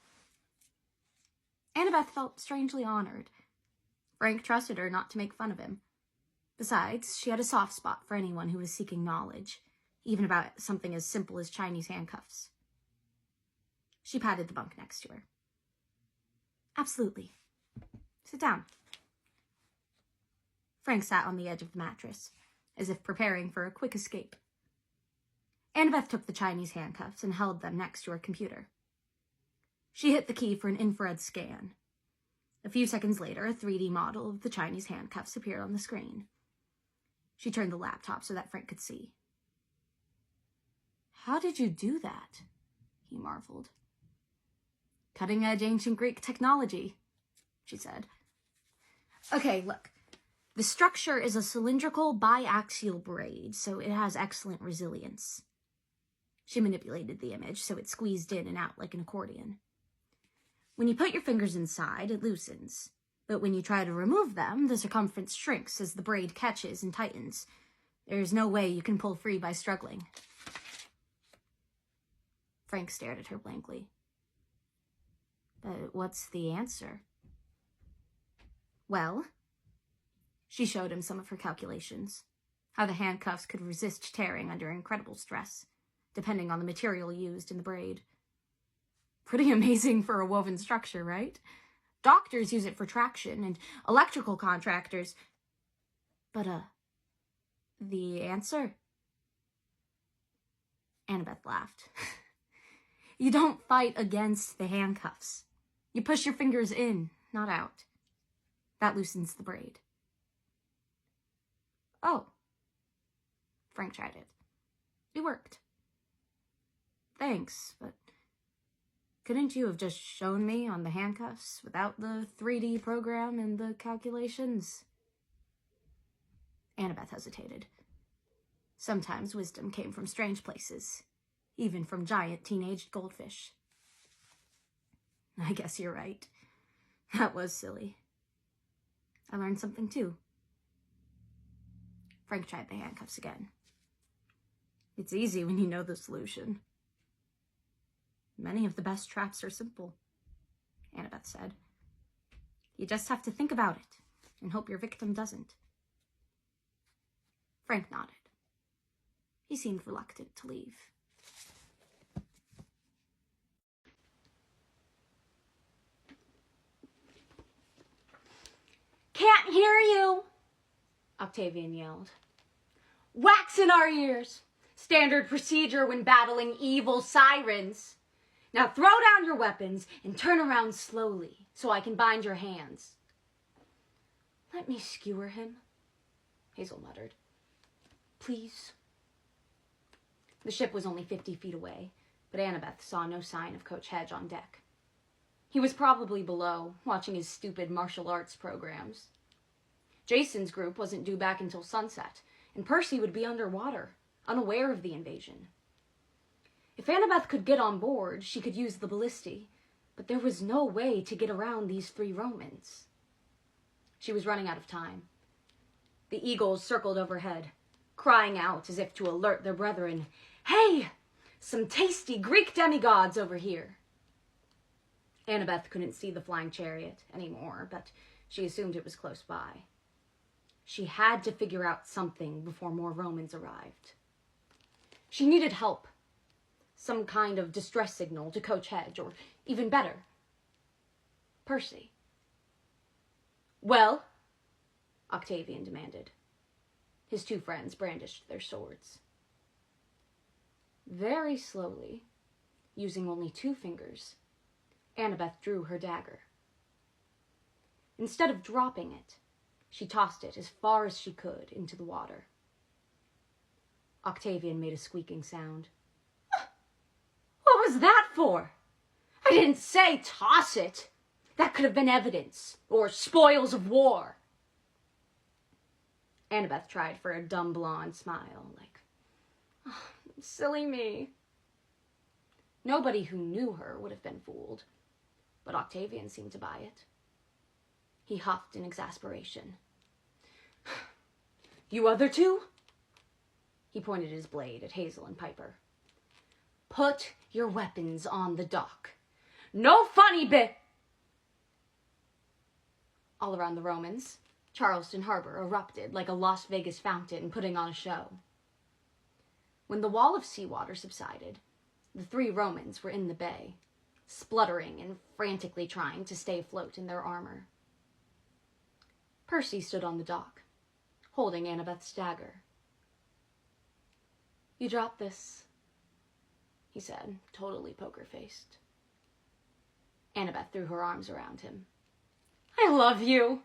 Annabeth felt strangely honored. Frank trusted her not to make fun of him. Besides, she had a soft spot for anyone who was seeking knowledge, even about something as simple as Chinese handcuffs. She patted the bunk next to her. "Absolutely. Sit down." Frank sat on the edge of the mattress, as if preparing for a quick escape. Annabeth took the Chinese handcuffs and held them next to her computer. She hit the key for an infrared scan. A few seconds later, a 3D model of the Chinese handcuffs appeared on the screen. She turned the laptop so that Frank could see. "How did you do that?" he marveled. "Cutting-edge ancient Greek technology," she said. "Okay, look. The structure is a cylindrical biaxial braid, so it has excellent resilience." She manipulated the image so it squeezed in and out like an accordion. "When you put your fingers inside, it loosens. But when you try to remove them, the circumference shrinks as the braid catches and tightens. There's no way you can pull free by struggling." Frank stared at her blankly. "But what's the answer?" "Well," she showed him some of her calculations, how the handcuffs could resist tearing under incredible stress, depending on the material used in the braid. Pretty amazing for a woven structure, right? Doctors use it for traction, and electrical contractors. But, the answer?" Annabeth laughed. "You don't fight against the handcuffs. You push your fingers in, not out. That loosens the braid." "Oh." Frank tried it. "It worked." "Thanks, but couldn't you have just shown me on the handcuffs without the 3D program and the calculations?" Annabeth hesitated. Sometimes wisdom came from strange places, even from giant teenage goldfish. "I guess you're right. That was silly. I learned something too." Frank tried the handcuffs again. "It's easy when you know the solution." "Many of the best traps are simple," Annabeth said. "You just have to think about it and hope your victim doesn't." Frank nodded. He seemed reluctant to leave. Can't hear you, Octavian yelled. Wax in our ears. Standard procedure when battling evil sirens. Now throw down your weapons and turn around slowly so I can bind your hands. Let me skewer him, Hazel muttered. Please. The ship was only 50 feet away, but Annabeth saw no sign of Coach Hedge on deck. He was probably below, watching his stupid martial arts programs. Jason's group wasn't due back until sunset, and Percy would be underwater, unaware of the invasion. If Annabeth could get on board, she could use the ballistae, but there was no way to get around these 3 Romans. She was running out of time. The eagles circled overhead, crying out as if to alert their brethren, "Hey, some tasty Greek demigods over here." Annabeth couldn't see the flying chariot anymore, but she assumed it was close by. She had to figure out something before more Romans arrived. She needed help. Some kind of distress signal to Coach Hedge, or even better, Percy. "Well?" Octavian demanded. His 2 friends brandished their swords. Very slowly, using only 2 fingers, Annabeth drew her dagger. Instead of dropping it, she tossed it as far as she could into the water. Octavian made a squeaking sound. "What was that for? I didn't say toss it. That could have been evidence, or spoils of war." Annabeth tried for a dumb blonde smile, like, "Oh, silly me." Nobody who knew her would have been fooled, but Octavian seemed to buy it. He huffed in exasperation. "You other 2? He pointed his blade at Hazel and Piper. "Put your weapons on the dock. No funny bit!" All around the Romans, Charleston Harbor erupted like a Las Vegas fountain putting on a show. When the wall of seawater subsided, the 3 Romans were in the bay, spluttering and frantically trying to stay afloat in their armor. Percy stood on the dock, holding Annabeth's dagger. "You dropped this," he said, totally poker-faced. Annabeth threw her arms around him. "I love you!"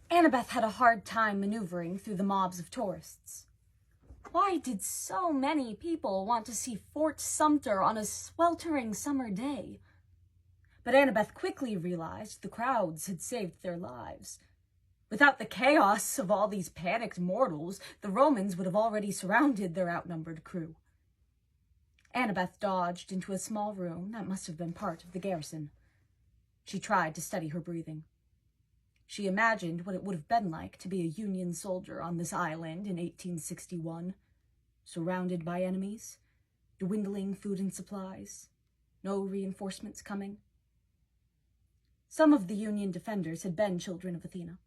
Annabeth had a hard time maneuvering through the mobs of tourists. Why did so many people want to see Fort Sumter on a sweltering summer day? But Annabeth quickly realized the crowds had saved their lives. Without the chaos of all these panicked mortals, the Romans would have already surrounded their outnumbered crew. Annabeth dodged into a small room that must have been part of the garrison. She tried to steady her breathing. She imagined what it would have been like to be a Union soldier on this island in 1861, surrounded by enemies, dwindling food and supplies, no reinforcements coming. Some of the Union defenders had been children of Athena.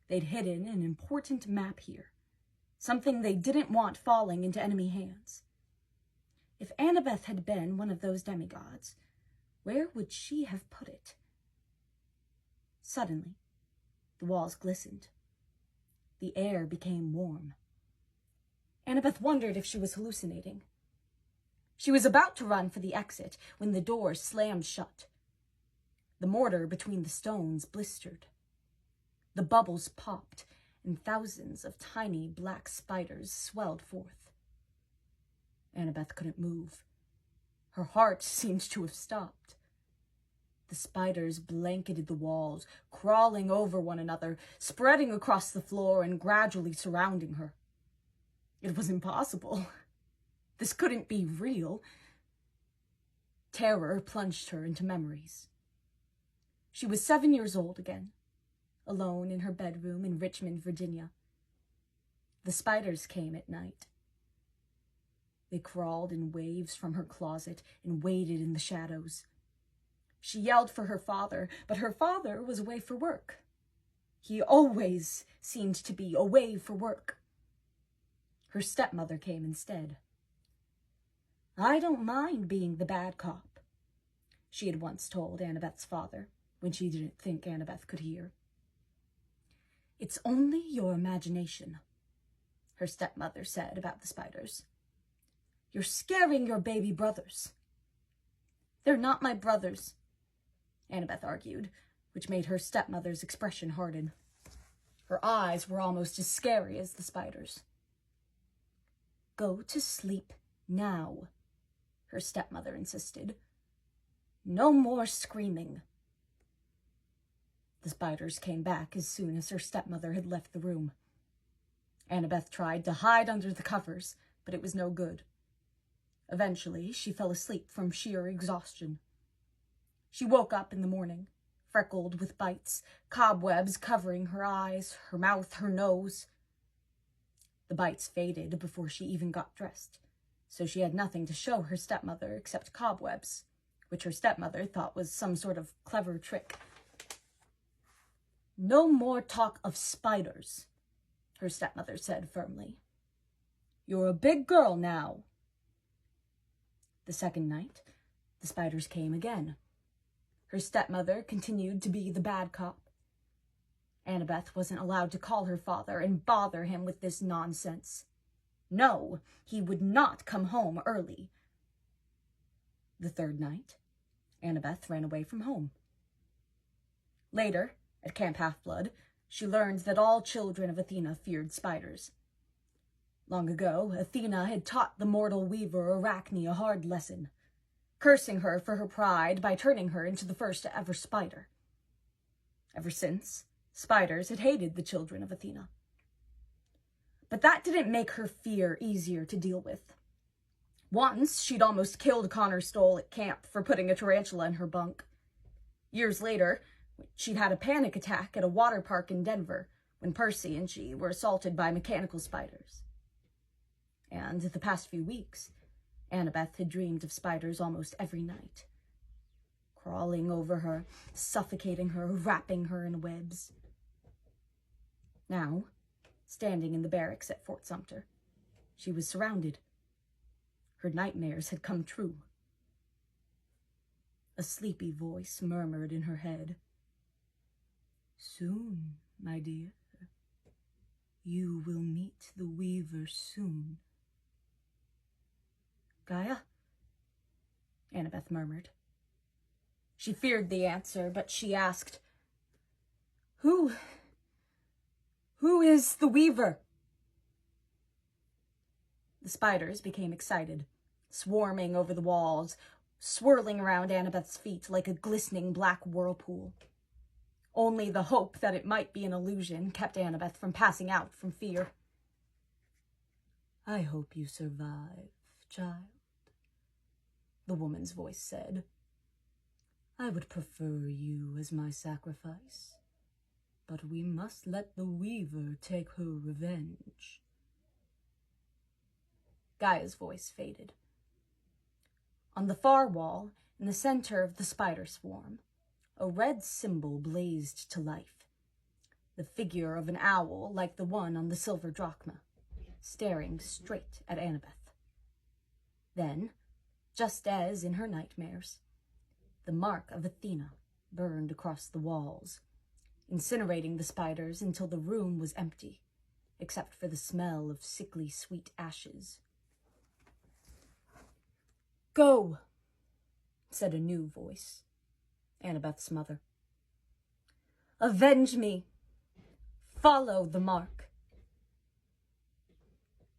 They'd hidden an important map here, something they didn't want falling into enemy hands. If Annabeth had been one of those demigods, where would she have put it? Suddenly, the walls glistened. The air became warm. Annabeth wondered if she was hallucinating. She was about to run for the exit when the door slammed shut. The mortar between the stones blistered. The bubbles popped, and thousands of tiny black spiders swelled forth. Annabeth couldn't move. Her heart seemed to have stopped. The spiders blanketed the walls, crawling over one another, spreading across the floor and gradually surrounding her. It was impossible. This couldn't be real. Terror plunged her into memories. She was 7 years old again, alone in her bedroom in Richmond, Virginia. The spiders came at night. They crawled in waves from her closet and waited in the shadows. She yelled for her father, but her father was away for work. He always seemed to be away for work. Her stepmother came instead. "I don't mind being the bad cop. she had once told Annabeth's father, when she didn't think Annabeth could hear. "It's only your imagination," her stepmother said about the spiders. "You're scaring your baby brothers." "They're not my brothers," Annabeth argued, which made her stepmother's expression harden. Her eyes were almost as scary as the spiders. "Go to sleep now," her stepmother insisted. "No more screaming." The spiders came back as soon as her stepmother had left the room. Annabeth tried to hide under the covers, but it was no good. Eventually, she fell asleep from sheer exhaustion. She woke up in the morning, freckled with bites, cobwebs covering her eyes, her mouth, her nose. The bites faded before she even got dressed, so she had nothing to show her stepmother except cobwebs, which her stepmother thought was some sort of clever trick. "No more talk of spiders," her stepmother said firmly. "You're a big girl now." The second night, the spiders came again. Her stepmother continued to be the bad cop. Annabeth wasn't allowed to call her father and bother him with this nonsense. No, he would not come home early. The third night, Annabeth ran away from home. Later, at Camp Half-Blood, she learned that all children of Athena feared spiders. Long ago, Athena had taught the mortal weaver Arachne a hard lesson, cursing her for her pride by turning her into the first ever spider. Ever since, spiders had hated the children of Athena. But that didn't make her fear easier to deal with. Once, she'd almost killed Connor Stoll at camp for putting a tarantula in her bunk. Years later, she'd had a panic attack at a water park in Denver when Percy and she were assaulted by mechanical spiders. And the past few weeks, Annabeth had dreamed of spiders almost every night, crawling over her, suffocating her, wrapping her in webs. Now, standing in the barracks at Fort Sumter, she was surrounded. Her nightmares had come true. A sleepy voice murmured in her head, "Soon, my dear. You will meet the Weaver soon." "Gaia?" Annabeth murmured. She feared the answer, but she asked, Who is the Weaver?" The spiders became excited, swarming over the walls, swirling around Annabeth's feet like a glistening black whirlpool. Only the hope that it might be an illusion kept Annabeth from passing out from fear. "I hope you survive, child," the woman's voice said. "I would prefer you as my sacrifice, but we must let the Weaver take her revenge." Gaia's voice faded. On the far wall, in the center of the spider swarm, a red symbol blazed to life, the figure of an owl like the one on the silver drachma, staring straight at Annabeth. Then, just as in her nightmares, the mark of Athena burned across the walls, incinerating the spiders until the room was empty, except for the smell of sickly sweet ashes. "Go," said a new voice, Annabeth's mother. "Avenge me. Follow the mark."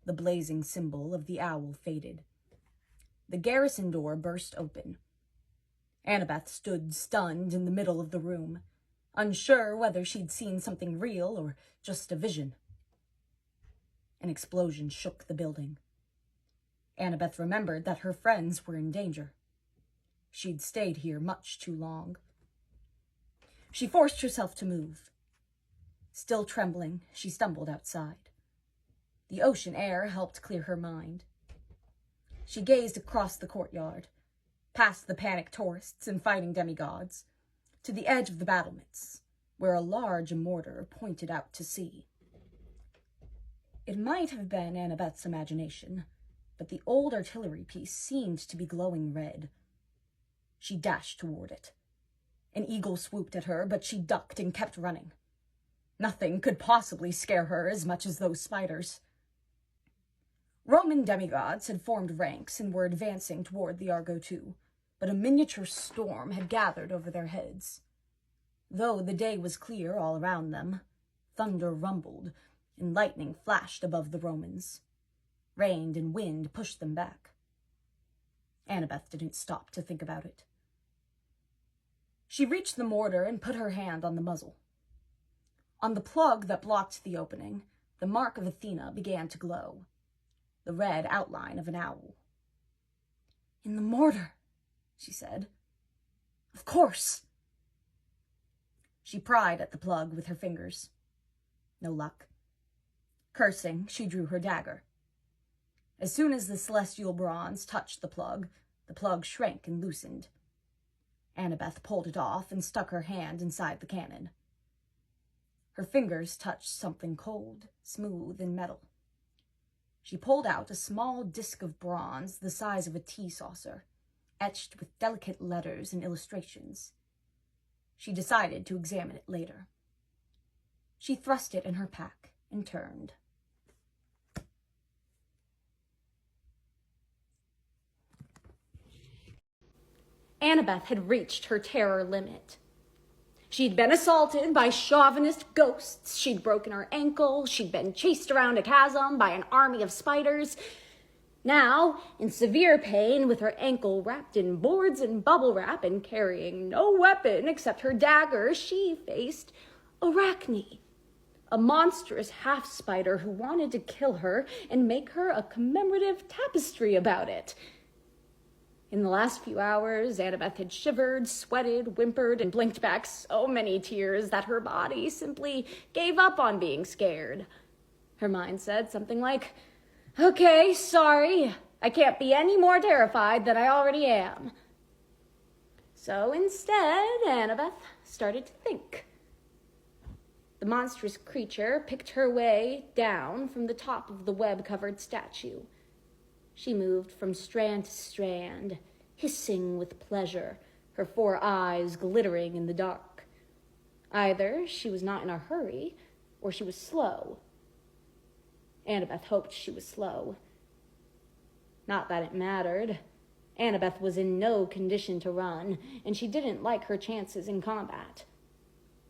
The blazing symbol of the owl faded. The garrison door burst open. Annabeth stood stunned in the middle of the room, unsure whether she'd seen something real or just a vision. An explosion shook the building. Annabeth remembered that her friends were in danger. She'd stayed here much too long. She forced herself to move. Still trembling, she stumbled outside. The ocean air helped clear her mind. She gazed across the courtyard, past the panicked tourists and fighting demigods, to the edge of the battlements, where a large mortar pointed out to sea. It might have been Annabeth's imagination, but the old artillery piece seemed to be glowing red. She dashed toward it. An eagle swooped at her, but she ducked and kept running. Nothing could possibly scare her as much as those spiders. Roman demigods had formed ranks and were advancing toward the Argo II, but a miniature storm had gathered over their heads. Though the day was clear all around them, thunder rumbled and lightning flashed above the Romans. Rain and wind pushed them back. Annabeth didn't stop to think about it. She reached the mortar and put her hand on the muzzle. On the plug that blocked the opening, the mark of Athena began to glow, the red outline of an owl. "In the mortar," she said. "Of course." She pried at the plug with her fingers. No luck. Cursing, she drew her dagger. As soon as the celestial bronze touched the plug shrank and loosened. Annabeth pulled it off and stuck her hand inside the cannon. Her fingers touched something cold, smooth, and metal. She pulled out a small disc of bronze the size of a tea saucer, etched with delicate letters and illustrations. She decided to examine it later. She thrust it in her pack and turned. Annabeth had reached her terror limit. She'd been assaulted by chauvinist ghosts, she'd broken her ankle, she'd been chased around a chasm by an army of spiders. Now, in severe pain, with her ankle wrapped in boards and bubble wrap and carrying no weapon except her dagger, she faced Arachne, a monstrous half-spider who wanted to kill her and make her a commemorative tapestry about it. In the last few hours, Annabeth had shivered, sweated, whimpered, and blinked back so many tears that her body simply gave up on being scared. Her mind said something like, "Okay, sorry, I can't be any more terrified than I already am." So instead, Annabeth started to think. The monstrous creature picked her way down from the top of the web-covered statue. She moved from strand to strand, hissing with pleasure, her 4 eyes glittering in the dark. Either she was not in a hurry, or she was slow. Annabeth hoped she was slow. Not that it mattered. Annabeth was in no condition to run, and she didn't like her chances in combat.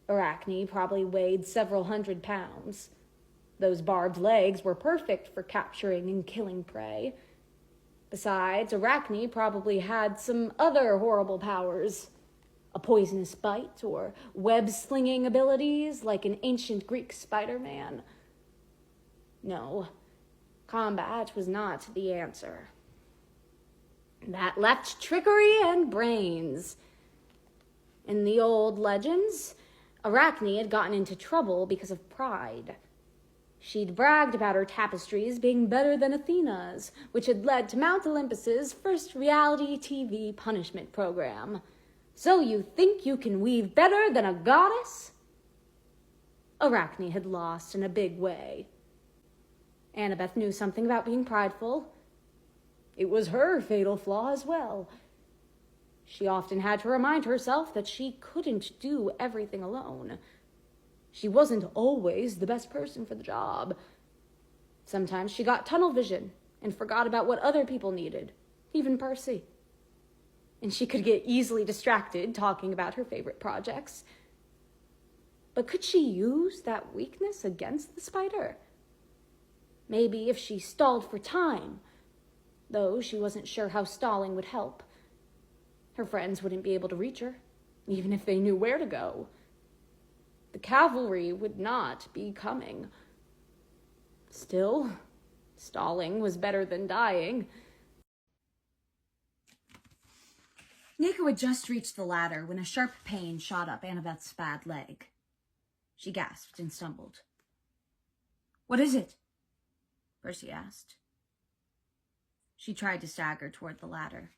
Arachne probably weighed several hundred pounds. Those barbed legs were perfect for capturing and killing prey. Besides, Arachne probably had some other horrible powers. A poisonous bite or web-slinging abilities like an ancient Greek Spider-Man. No, combat was not the answer. That left trickery and brains. In the old legends, Arachne had gotten into trouble because of pride. She'd bragged about her tapestries being better than Athena's, which had led to Mount Olympus's first reality TV punishment program. So you think you can weave better than a goddess? Arachne had lost in a big way. Annabeth knew something about being prideful. It was her fatal flaw as well. She often had to remind herself that she couldn't do everything alone. She wasn't always the best person for the job. Sometimes she got tunnel vision and forgot about what other people needed, even Percy. And she could get easily distracted talking about her favorite projects. But could she use that weakness against the spider? Maybe if she stalled for time, though she wasn't sure how stalling would help. Her friends wouldn't be able to reach her, even if they knew where to go. The cavalry would not be coming. Still, stalling was better than dying. Nico had just reached the ladder when a sharp pain shot up Annabeth's bad leg. She gasped and stumbled. "What is it?" Percy asked. She tried to stagger toward the ladder.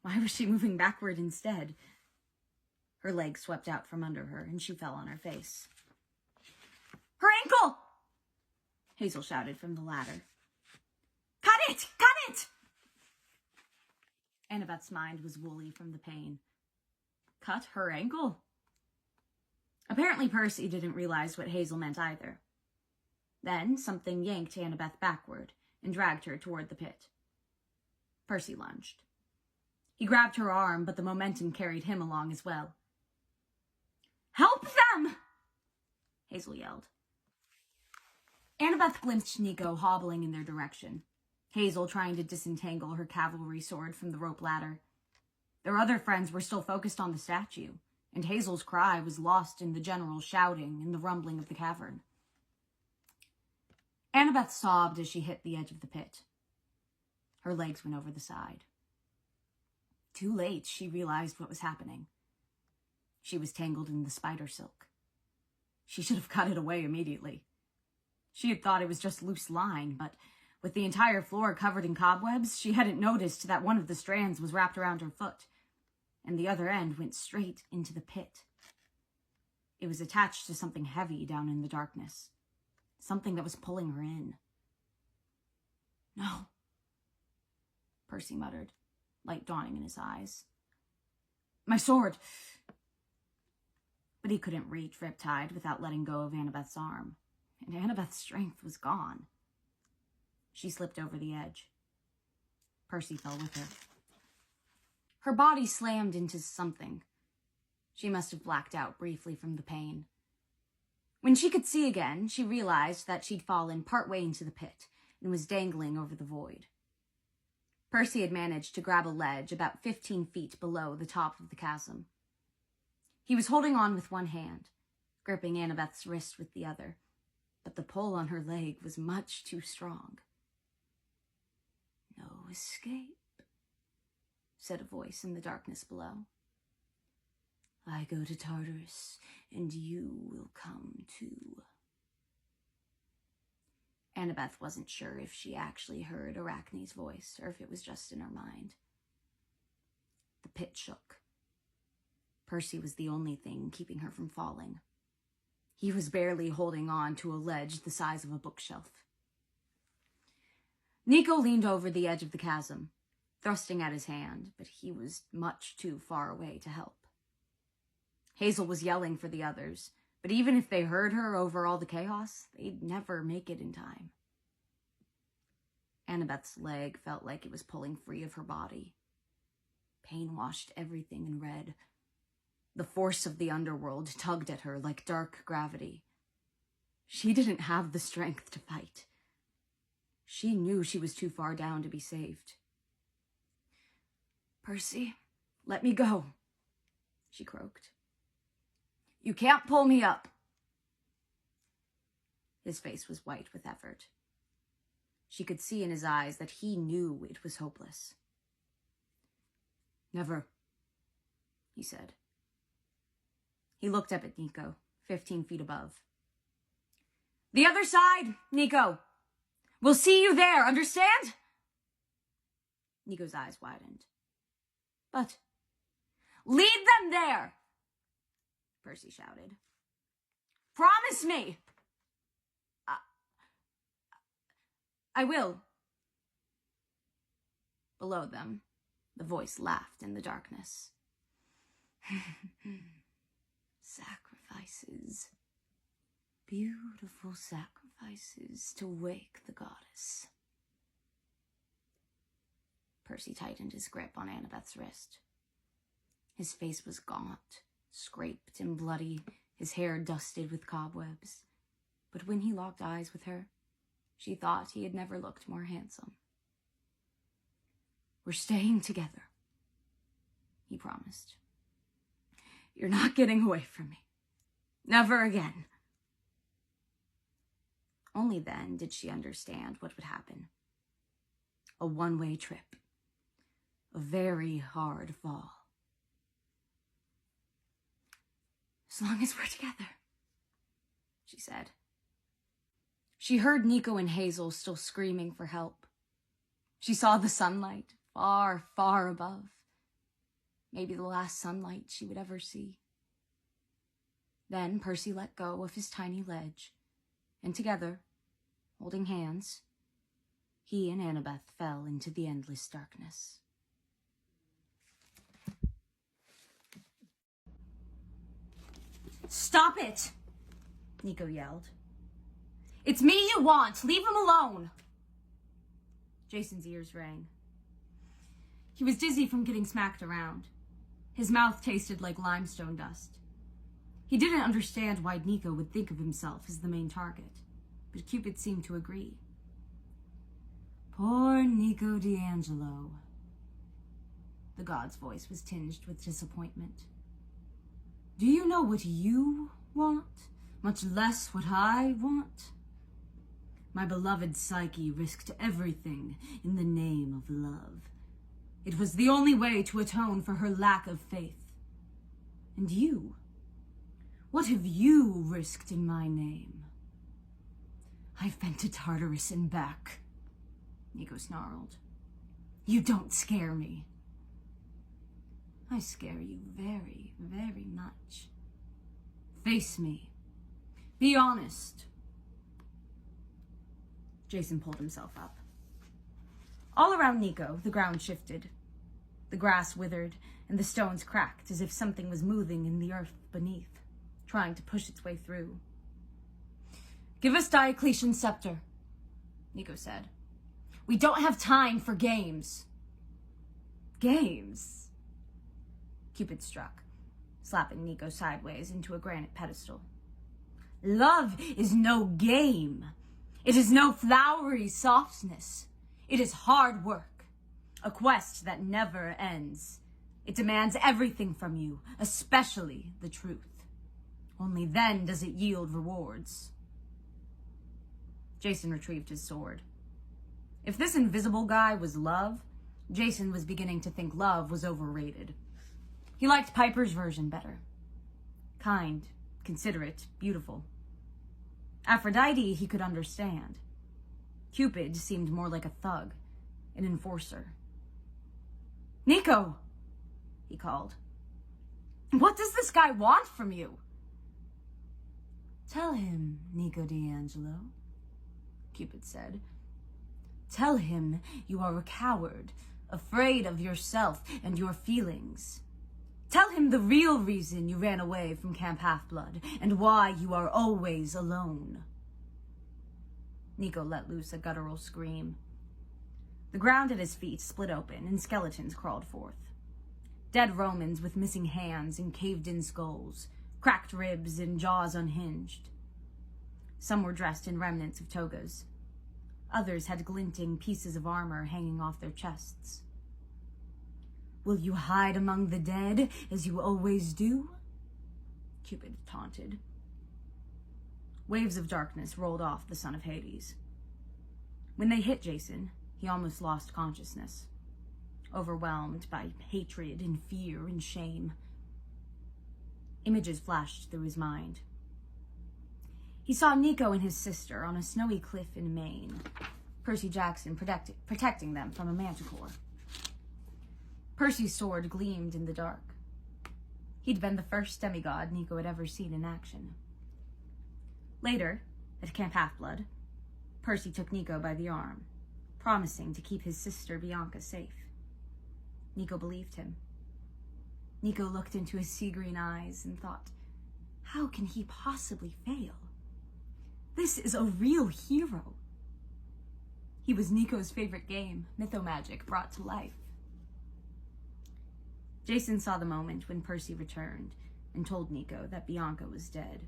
Why was she moving backward instead? Her leg swept out from under her, and she fell on her face. "Her ankle!" Hazel shouted from the ladder. "Cut it! Cut it!" Annabeth's mind was woolly from the pain. Cut her ankle? Apparently Percy didn't realize what Hazel meant either. Then something yanked Annabeth backward and dragged her toward the pit. Percy lunged. He grabbed her arm, but the momentum carried him along as well. "Help them!" Hazel yelled. Annabeth glimpsed Nico hobbling in their direction, Hazel trying to disentangle her cavalry sword from the rope ladder. Their other friends were still focused on the statue, and Hazel's cry was lost in the general shouting and the rumbling of the cavern. Annabeth sobbed as she hit the edge of the pit. Her legs went over the side. Too late, she realized what was happening. She was tangled in the spider silk. She should have cut it away immediately. She had thought it was just loose line, but with the entire floor covered in cobwebs, she hadn't noticed that one of the strands was wrapped around her foot, and the other end went straight into the pit. It was attached to something heavy down in the darkness, something that was pulling her in. "No," Percy muttered, light dawning in his eyes. "My sword!" But he couldn't reach Riptide without letting go of Annabeth's arm, and Annabeth's strength was gone. She slipped over the edge. Percy fell with her. Her body slammed into something. She must have blacked out briefly from the pain. When she could see again, she realized that she'd fallen partway into the pit and was dangling over the void. Percy had managed to grab a ledge about 15 feet below the top of the chasm. He was holding on with one hand, gripping Annabeth's wrist with the other, but the pull on her leg was much too strong. "No escape," said a voice in the darkness below. "I go to Tartarus, and you will come too." Annabeth wasn't sure if she actually heard Arachne's voice or if it was just in her mind. The pit shook. Percy was the only thing keeping her from falling. He was barely holding on to a ledge the size of a bookshelf. Nico leaned over the edge of the chasm, thrusting at his hand, but he was much too far away to help. Hazel was yelling for the others, but even if they heard her over all the chaos, they'd never make it in time. Annabeth's leg felt like it was pulling free of her body. Pain washed everything in red. The force of the underworld tugged at her like dark gravity. She didn't have the strength to fight. She knew she was too far down to be saved. "Percy, let me go," she croaked. "You can't pull me up." His face was white with effort. She could see in his eyes that he knew it was hopeless. "Never," he said. He looked up at Nico, 15 feet above. "The other side, Nico! We'll see you there, understand?" Nico's eyes widened. "But lead them there!" Percy shouted. "Promise me!" I will." Below them, the voice laughed in the darkness. "Sacrifices. Beautiful sacrifices to wake the goddess." Percy tightened his grip on Annabeth's wrist. His face was gaunt, scraped and bloody, his hair dusted with cobwebs. But when he locked eyes with her, she thought he had never looked more handsome. "We're staying together," he promised. "You're not getting away from me. Never again." Only then did she understand what would happen. A one-way trip. A very hard fall. "As long as we're together," she said. She heard Nico and Hazel still screaming for help. She saw the sunlight far, far above. Maybe the last sunlight she would ever see. Then Percy let go of his tiny ledge, and together, holding hands, he and Annabeth fell into the endless darkness. Stop it! Nico yelled. It's me you want! Leave him alone! Jason's ears rang. He was dizzy from getting smacked around. His mouth tasted like limestone dust. He didn't understand why Nico would think of himself as the main target, but Cupid seemed to agree. Poor Nico D'Angelo. The god's voice was tinged with disappointment. Do you know what you want, much less what I want? My beloved Psyche risked everything in the name of love. It was the only way to atone for her lack of faith. And you? What have you risked in my name? I've been to Tartarus and back, Nico snarled. You don't scare me. I scare you very, very much. Face me. Be honest. Jason pulled himself up. All around Nico, the ground shifted. The grass withered, and the stones cracked as if something was moving in the earth beneath, trying to push its way through. Give us Diocletian's scepter, Nico said. We don't have time for games. Games? Cupid struck, slapping Nico sideways into a granite pedestal. Love is no game. It is no flowery softness. It is hard work, a quest that never ends. It demands everything from you, especially the truth. Only then does it yield rewards. Jason retrieved his sword. If this invisible guy was love, Jason was beginning to think love was overrated. He liked Piper's version better. Kind, considerate, beautiful. Aphrodite he could understand. Cupid seemed more like a thug, an enforcer. Nico, he called. What does this guy want from you? Tell him, Nico D'Angelo, Cupid said. Tell him you are a coward, afraid of yourself and your feelings. Tell him the real reason you ran away from Camp Half-Blood and why you are always alone. Nico let loose a guttural scream. The ground at his feet split open and skeletons crawled forth. Dead Romans with missing hands and caved-in skulls, cracked ribs and jaws unhinged. Some were dressed in remnants of togas. Others had glinting pieces of armor hanging off their chests. Will you hide among the dead, as you always do? Cupid taunted. Waves of darkness rolled off the son of Hades. When they hit Jason, he almost lost consciousness, overwhelmed by hatred and fear and shame. Images flashed through his mind. He saw Nico and his sister on a snowy cliff in Maine, Percy Jackson protecting them from a manticore. Percy's sword gleamed in the dark. He'd been the first demigod Nico had ever seen in action. Later, at Camp Half-Blood, Percy took Nico by the arm, promising to keep his sister Bianca safe. Nico believed him. Nico looked into his sea-green eyes and thought, how can he possibly fail? This is a real hero. He was Nico's favorite game, Mythomagic, brought to life. Jason saw the moment when Percy returned and told Nico that Bianca was dead.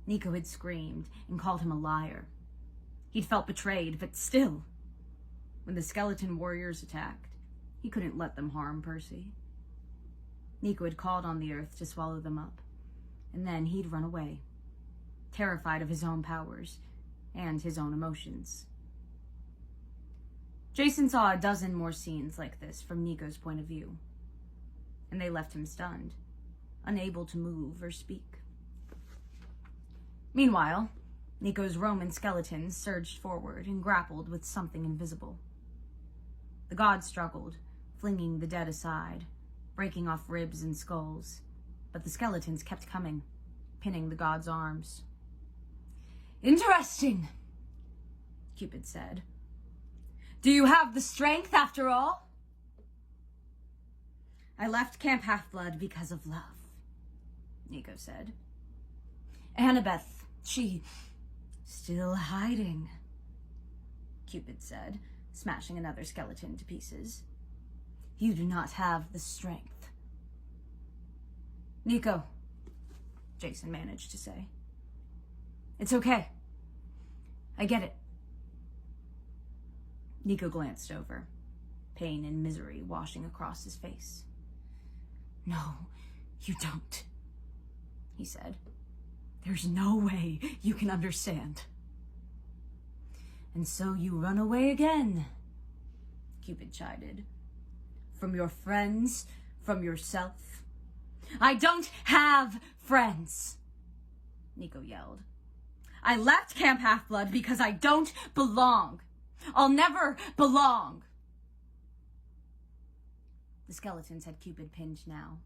Nico had screamed and called him a liar. He'd felt betrayed, but still, when the skeleton warriors attacked, he couldn't let them harm Percy. Nico had called on the earth to swallow them up, and then he'd run away, terrified of his own powers and his own emotions. Jason saw a dozen more scenes like this from Nico's point of view, and they left him stunned, unable to move or speak. Meanwhile, Nico's Roman skeletons surged forward and grappled with something invisible. The gods struggled, flinging the dead aside, breaking off ribs and skulls, but the skeletons kept coming, pinning the gods' arms. Interesting, Cupid said. Do you have the strength after all? I left Camp Half-Blood because of love, Nico said. Annabeth, she... still hiding, Cupid said, smashing another skeleton to pieces. You do not have the strength. Nico, Jason managed to say. It's okay. I get it. Nico glanced over, pain and misery washing across his face. No, you don't, he said. There's no way you can understand. And so you run away again, Cupid chided. From your friends, from yourself. I don't have friends, Nico yelled. I left Camp Half-Blood because I don't belong. I'll never belong. The skeletons had Cupid pinned now,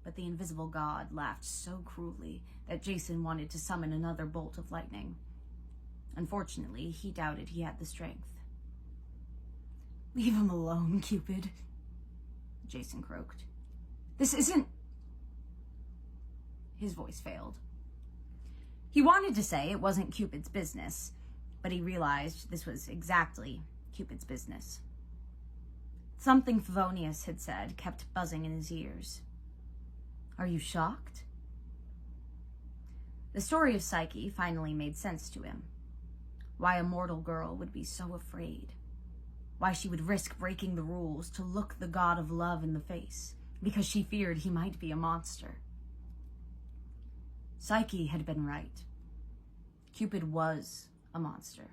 but the invisible god laughed so cruelly that Jason wanted to summon another bolt of lightning. Unfortunately, he doubted he had the strength. Leave him alone, Cupid, Jason croaked. This isn't... His voice failed. He wanted to say it wasn't Cupid's business, but he realized this was exactly Cupid's business. Something Favonius had said kept buzzing in his ears. Are you shocked? The story of Psyche finally made sense to him. Why a mortal girl would be so afraid. Why she would risk breaking the rules to look the god of love in the face, because she feared he might be a monster. Psyche had been right. Cupid was a monster.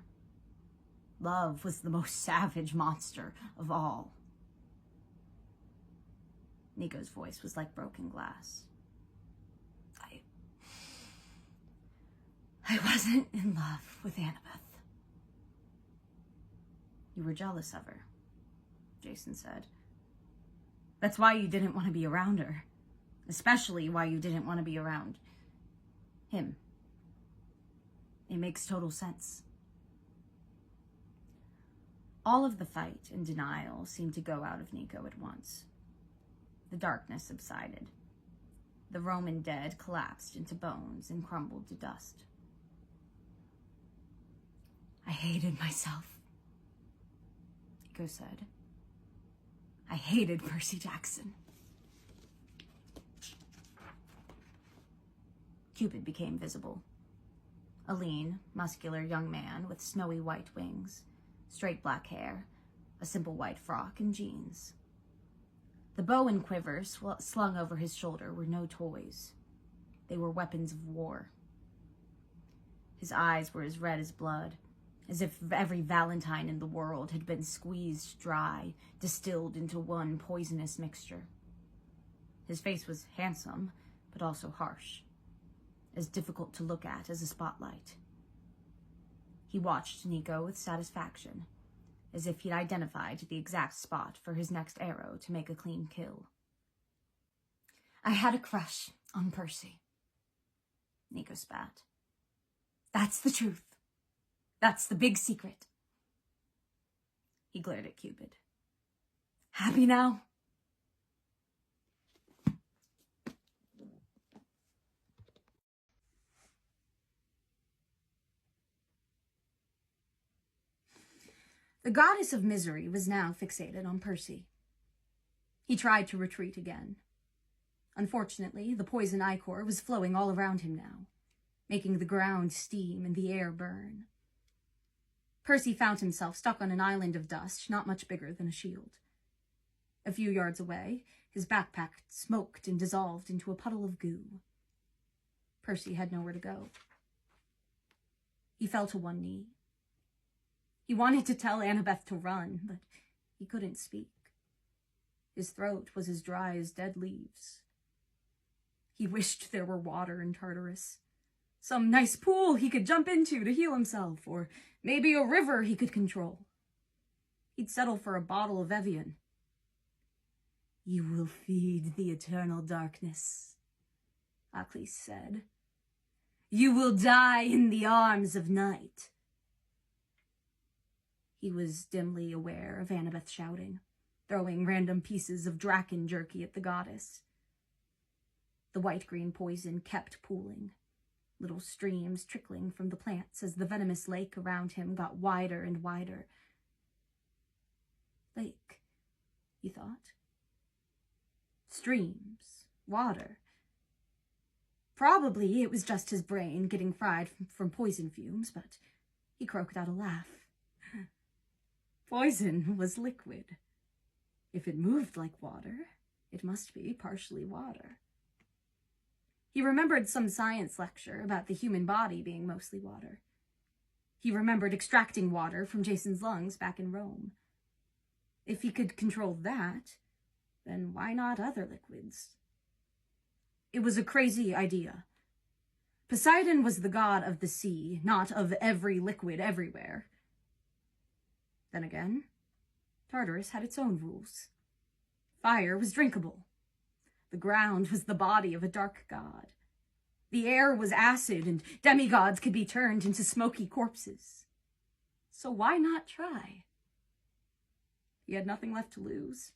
Love was the most savage monster of all. Nico's voice was like broken glass. I wasn't in love with Annabeth. You were jealous of her, Jason said. That's why you didn't want to be around her. Especially why you didn't want to be around him. It makes total sense. All of the fight and denial seemed to go out of Nico at once. The darkness subsided. The Roman dead collapsed into bones and crumbled to dust. I hated myself, Nico said. I hated Percy Jackson. Cupid became visible. A lean, muscular young man with snowy white wings, straight black hair, a simple white frock, and jeans. The bow and quiver slung over his shoulder were no toys. They were weapons of war. His eyes were as red as blood, as if every Valentine in the world had been squeezed dry, distilled into one poisonous mixture. His face was handsome, but also harsh, as difficult to look at as a spotlight. He watched Nico with satisfaction, as if he'd identified the exact spot for his next arrow to make a clean kill. I had a crush on Percy, Nico spat. That's the truth. That's the big secret. He glared at Cupid. Happy now? The goddess of misery was now fixated on Percy. He tried to retreat again. Unfortunately, the poison ichor was flowing all around him now, making the ground steam and the air burn. Percy found himself stuck on an island of dust not much bigger than a shield. A few yards away, his backpack smoked and dissolved into a puddle of goo. Percy had nowhere to go. He fell to one knee. He wanted to tell Annabeth to run, but he couldn't speak. His throat was as dry as dead leaves. He wished there were water in Tartarus. Some nice pool he could jump into to heal himself, or maybe a river he could control. He'd settle for a bottle of Evian. You will feed the eternal darkness, Akhlys said. You will die in the arms of night. He was dimly aware of Annabeth shouting, throwing random pieces of draken jerky at the goddess. The white-green poison kept pooling, little streams trickling from the plants as the venomous lake around him got wider and wider. Lake, he thought. Streams, water. Probably it was just his brain getting fried from poison fumes, but he croaked out a laugh. Poison was liquid. If it moved like water, it must be partially water. He remembered some science lecture about the human body being mostly water. He remembered extracting water from Jason's lungs back in Rome. If he could control that, then why not other liquids? It was a crazy idea. Poseidon was the god of the sea, not of every liquid everywhere. Then again, Tartarus had its own rules. Fire was drinkable. The ground was the body of a dark god. The air was acid, and demigods could be turned into smoky corpses. So why not try? He had nothing left to lose.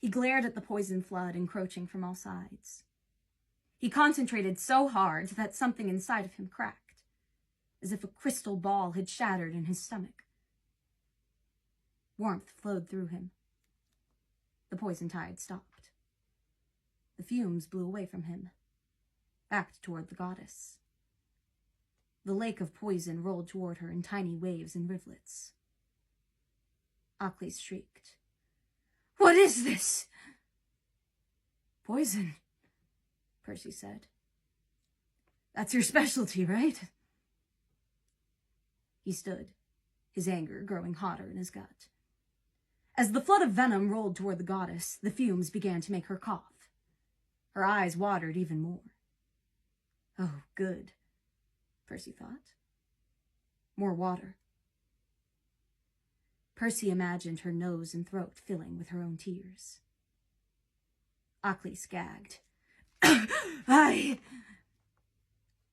He glared at the poison flood encroaching from all sides. He concentrated so hard that something inside of him cracked, as if a crystal ball had shattered in his stomach. Warmth flowed through him. The poison tide stopped. The fumes blew away from him, back toward the goddess. The lake of poison rolled toward her in tiny waves and rivulets. Akhlys shrieked. "What is this?" "Poison," Percy said. "That's your specialty, right?" He stood, his anger growing hotter in his gut. As the flood of venom rolled toward the goddess, the fumes began to make her cough. Her eyes watered even more. Oh, good, Percy thought. More water. Percy imagined her nose and throat filling with her own tears. Akhlys gagged. "Aye!"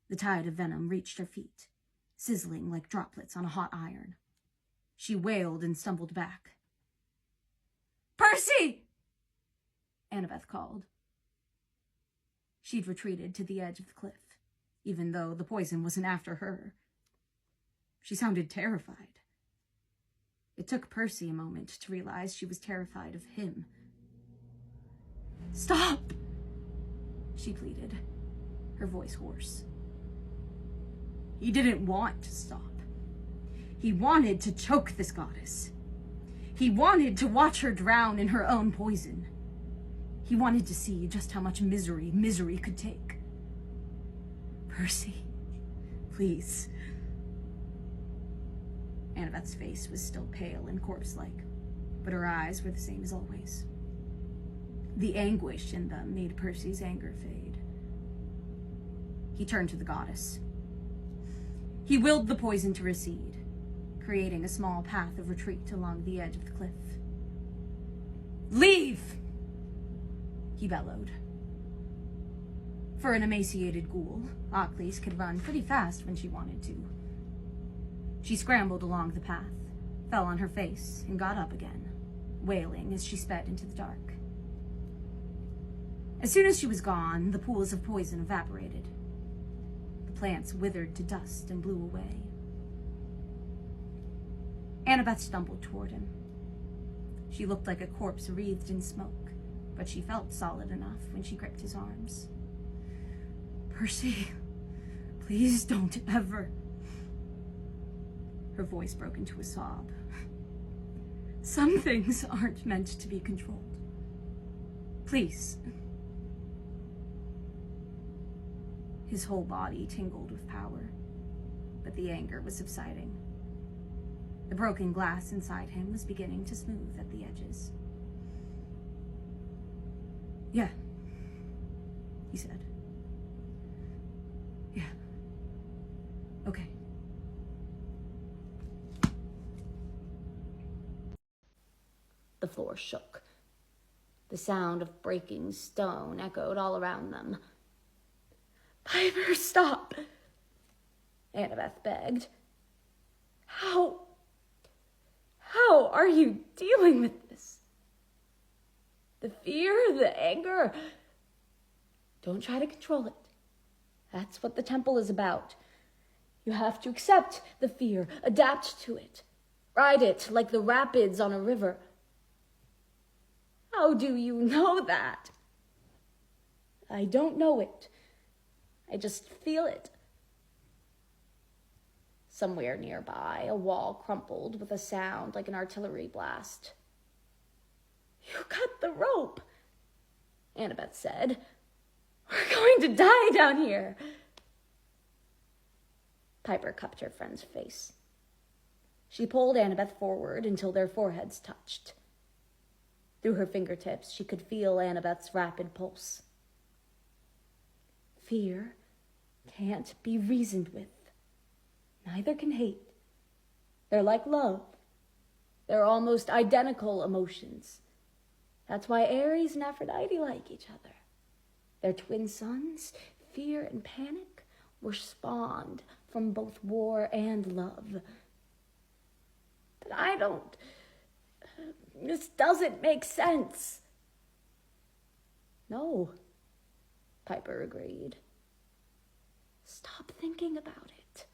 The tide of venom reached her feet, sizzling like droplets on a hot iron. She wailed and stumbled back. "Percy!" Annabeth called. She'd retreated to the edge of the cliff, even though the poison wasn't after her. She sounded terrified. It took Percy a moment to realize she was terrified of him. "Stop!" she pleaded, her voice hoarse. He didn't want to stop. He wanted to choke this goddess. He wanted to watch her drown in her own poison. He wanted to see just how much misery could take. "Percy, please." Annabeth's face was still pale and corpse-like, but her eyes were the same as always. The anguish in them made Percy's anger fade. He turned to the goddess. He willed the poison to recede, creating a small path of retreat along the edge of the cliff. "Leave!" he bellowed. For an emaciated ghoul, Akhlys could run pretty fast when she wanted to. She scrambled along the path, fell on her face, and got up again, wailing as she sped into the dark. As soon as she was gone, the pools of poison evaporated. The plants withered to dust and blew away. Annabeth stumbled toward him. She looked like a corpse wreathed in smoke, but she felt solid enough when she gripped his arms. "Percy, please don't ever..." Her voice broke into a sob. "Some things aren't meant to be controlled. Please." His whole body tingled with power, but the anger was subsiding. The broken glass inside him was beginning to smooth at the edges. "Yeah," he said. "Yeah. Okay." The floor shook. The sound of breaking stone echoed all around them. "Piper, stop!" Annabeth begged. How are you dealing with this?" The fear, the anger. Don't try to control it. That's what the temple is about. You have to accept the fear, adapt to it, ride it like the rapids on a river. How do you know that? I don't know it. I just feel it. Somewhere nearby, a wall crumpled with a sound like an artillery blast. You cut the rope, Annabeth said. We're going to die down here. Piper cupped her friend's face. She pulled Annabeth forward until their foreheads touched. Through her fingertips, she could feel Annabeth's rapid pulse. Fear can't be reasoned with. Neither can hate. They're like love. They're almost identical emotions. That's why Ares and Aphrodite like each other. Their twin sons, fear and panic, were spawned from both war and love. But I don't... This doesn't make sense. No, Piper agreed. Stop thinking about it.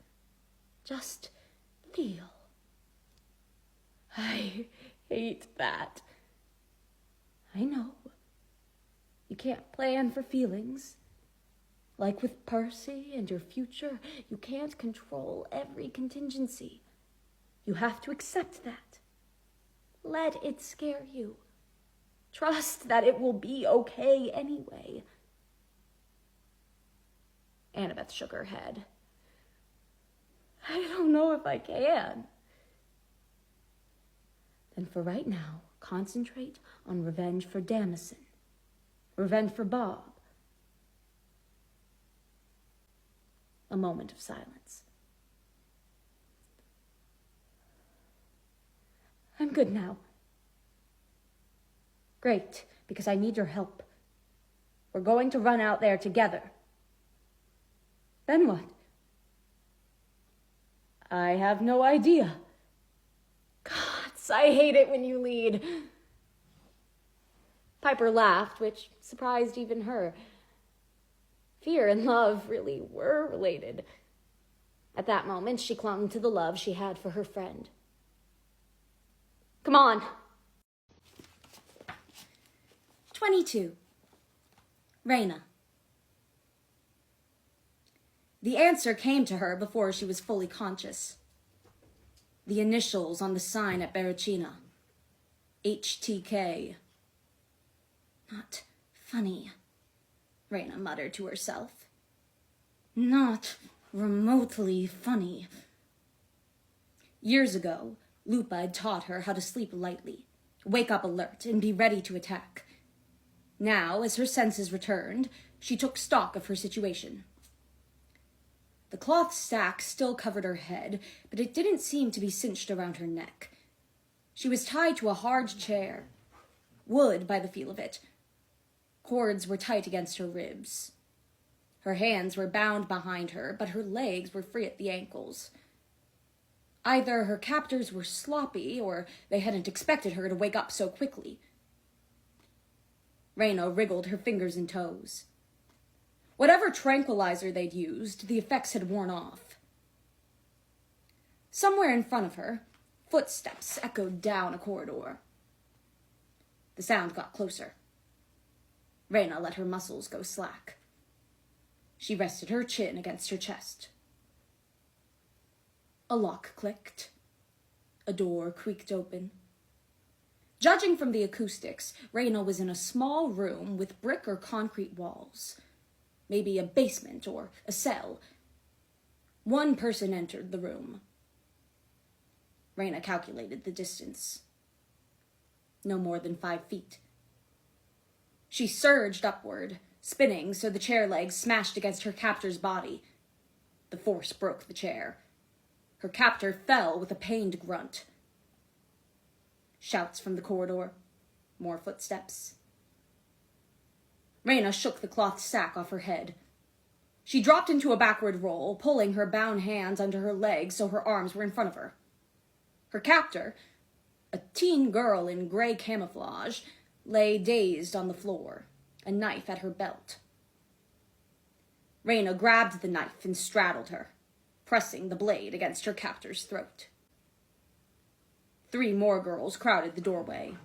Just feel. I hate that. I know. You can't plan for feelings. Like with Percy and your future, you can't control every contingency. You have to accept that. Let it scare you. Trust that it will be okay anyway. Annabeth shook her head. I don't know if I can. Then for right now, concentrate on revenge for Damison. Revenge for Bob. A moment of silence. I'm good now. Great, because I need your help. We're going to run out there together. Then what? I have no idea. Gods, I hate it when you lead. Piper laughed, which surprised even her. Fear and love really were related. At that moment, she clung to the love she had for her friend. Come on. 22. Reyna. The answer came to her before she was fully conscious. The initials on the sign at Barricina. HTK. Not funny, Reyna muttered to herself. Not remotely funny. Years ago, Lupa had taught her how to sleep lightly, wake up alert, and be ready to attack. Now, as her senses returned, she took stock of her situation. The cloth sack still covered her head, but it didn't seem to be cinched around her neck. She was tied to a hard chair, wood by the feel of it. Cords were tight against her ribs. Her hands were bound behind her, but her legs were free at the ankles. Either her captors were sloppy, or they hadn't expected her to wake up so quickly. Reyna wriggled her fingers and toes. Whatever tranquilizer they'd used, the effects had worn off. Somewhere in front of her, footsteps echoed down a corridor. The sound got closer. Reyna let her muscles go slack. She rested her chin against her chest. A lock clicked. A door creaked open. Judging from the acoustics, Reyna was in a small room with brick or concrete walls. Maybe a basement or a cell. One person entered the room. Reyna calculated the distance. No more than 5 feet. She surged upward, spinning so the chair legs smashed against her captor's body. The force broke the chair. Her captor fell with a pained grunt. Shouts from the corridor. More footsteps. Reyna shook the cloth sack off her head. She dropped into a backward roll, pulling her bound hands under her legs so her arms were in front of her. Her captor, a teen girl in gray camouflage, lay dazed on the floor, a knife at her belt. Reyna grabbed the knife and straddled her, pressing the blade against her captor's throat. 3 more girls crowded the doorway.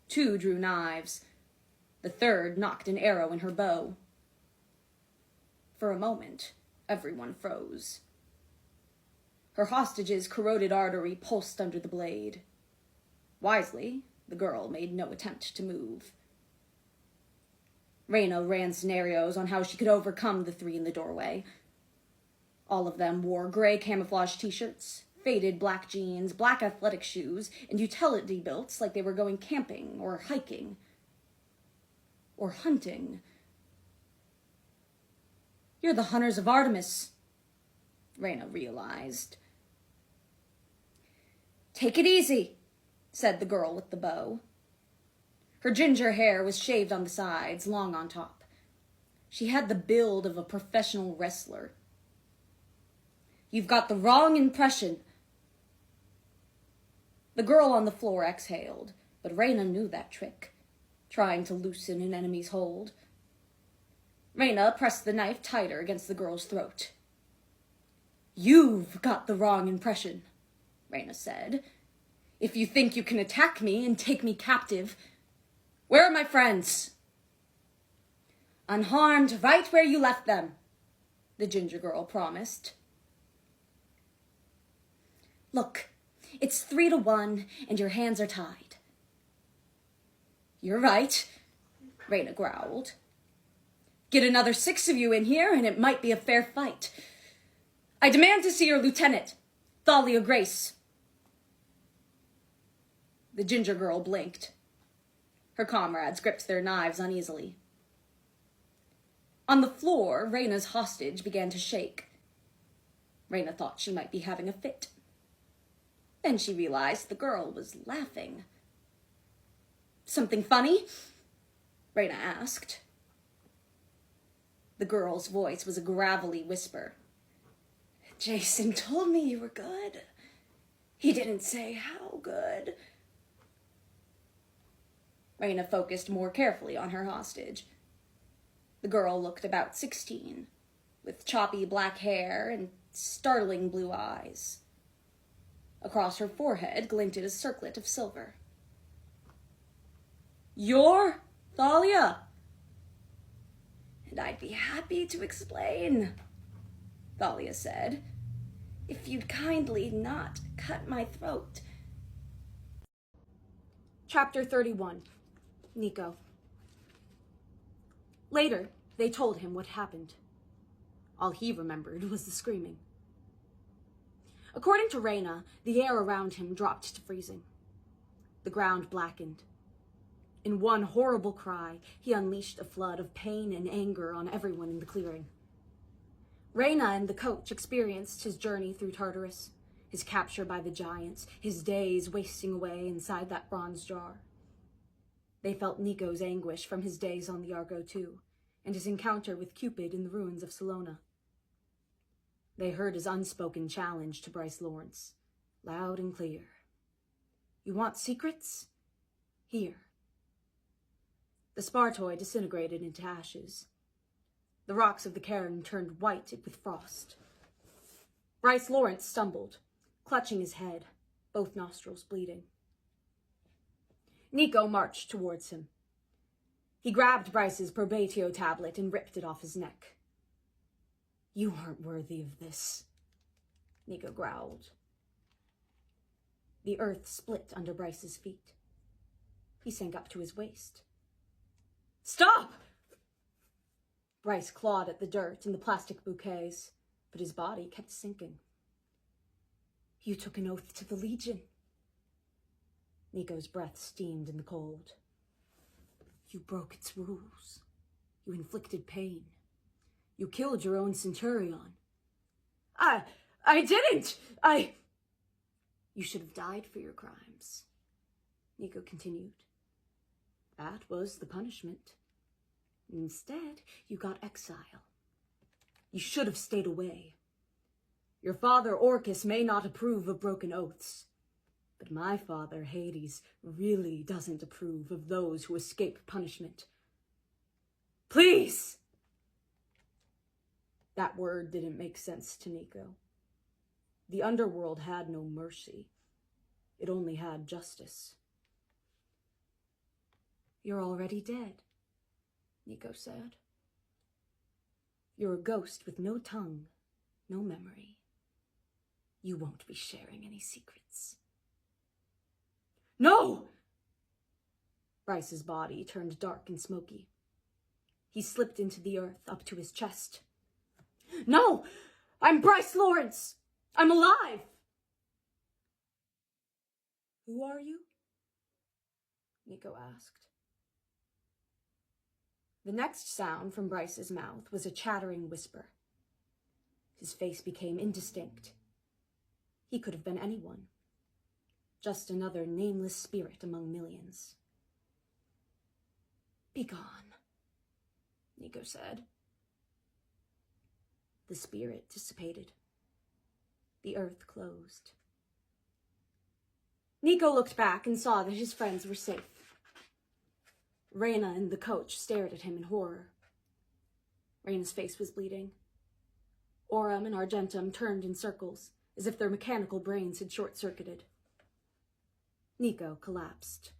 2 drew knives. The 3rd knocked an arrow in her bow. For a moment, everyone froze. Her hostage's corroded artery pulsed under the blade. Wisely, the girl made no attempt to move. Reyna ran scenarios on how she could overcome the 3 in the doorway. All of them wore gray camouflage t-shirts, faded black jeans, black athletic shoes, and utility belts like they were going camping or hiking or hunting. "You're the hunters of Artemis," Reyna realized. "Take it easy," said the girl with the bow. Her ginger hair was shaved on the sides, long on top. She had the build of a professional wrestler. "You've got the wrong impression." The girl on the floor exhaled, but Reyna knew that trick, trying to loosen an enemy's hold. Reyna pressed the knife tighter against the girl's throat. "You've got the wrong impression," Reyna said. "If you think you can attack me and take me captive, where are my friends?" "Unharmed, right where you left them," the ginger girl promised. "Look, it's 3-1, and your hands are tied." "You're right," Reyna growled. "Get another 6 of you in here, and it might be a fair fight. I demand to see your lieutenant, Thalia Grace." The ginger girl blinked. Her comrades gripped their knives uneasily. On the floor, Reyna's hostage began to shake. Reyna thought she might be having a fit. Then she realized the girl was laughing. "Something funny?" Reyna asked. The girl's voice was a gravelly whisper. "Jason told me you were good. He didn't say how good." Reyna focused more carefully on her hostage. The girl looked about 16, with choppy black hair and startling blue eyes. Across her forehead glinted a circlet of silver. "You're Thalia?" "And I'd be happy to explain," Thalia said, "if you'd kindly not cut my throat." Chapter 31. Nico. Later, they told him what happened. All he remembered was the screaming. According to Reyna, the air around him dropped to freezing. The ground blackened. In one horrible cry, he unleashed a flood of pain and anger on everyone in the clearing. Reyna and the coach experienced his journey through Tartarus, his capture by the giants, his days wasting away inside that bronze jar. They felt Nico's anguish from his days on the Argo II, and his encounter with Cupid in the ruins of Salona. They heard his unspoken challenge to Bryce Lawrence, loud and clear. "You want secrets? Here." The Spartoi disintegrated into ashes. The rocks of the cairn turned white with frost. Bryce Lawrence stumbled, clutching his head, both nostrils bleeding. Nico marched towards him. He grabbed Bryce's probatio tablet and ripped it off his neck. "You aren't worthy of this," Nico growled. The earth split under Bryce's feet. He sank up to his waist. "Stop!" Bryce clawed at the dirt and the plastic bouquets, but his body kept sinking. "You took an oath to the Legion." Nico's breath steamed in the cold. "You broke its rules. You inflicted pain. You killed your own centurion." I didn't! You should have died for your crimes," Nico continued. "That was the punishment. Instead, you got exile. You should have stayed away. Your father, Orcus, may not approve of broken oaths. But my father, Hades, really doesn't approve of those who escape punishment. Please! That word didn't make sense to Nico. The underworld had no mercy. It only had justice. You're already dead, Nico said. You're a ghost with no tongue, no memory. You won't be sharing any secrets. No! Bryce's body turned dark and smoky. He slipped into the earth up to his chest. No! I'm Bryce Lawrence! I'm alive! Who are you? Nico asked. The next sound from Bryce's mouth was a chattering whisper. His face became indistinct. He could have been anyone. Just another nameless spirit among millions. Be gone, Nico said. The spirit dissipated. The earth closed. Nico looked back and saw that his friends were safe. Reyna and the coach stared at him in horror. Reyna's face was bleeding. Aurum and Argentum turned in circles, as if their mechanical brains had short-circuited. Nico collapsed,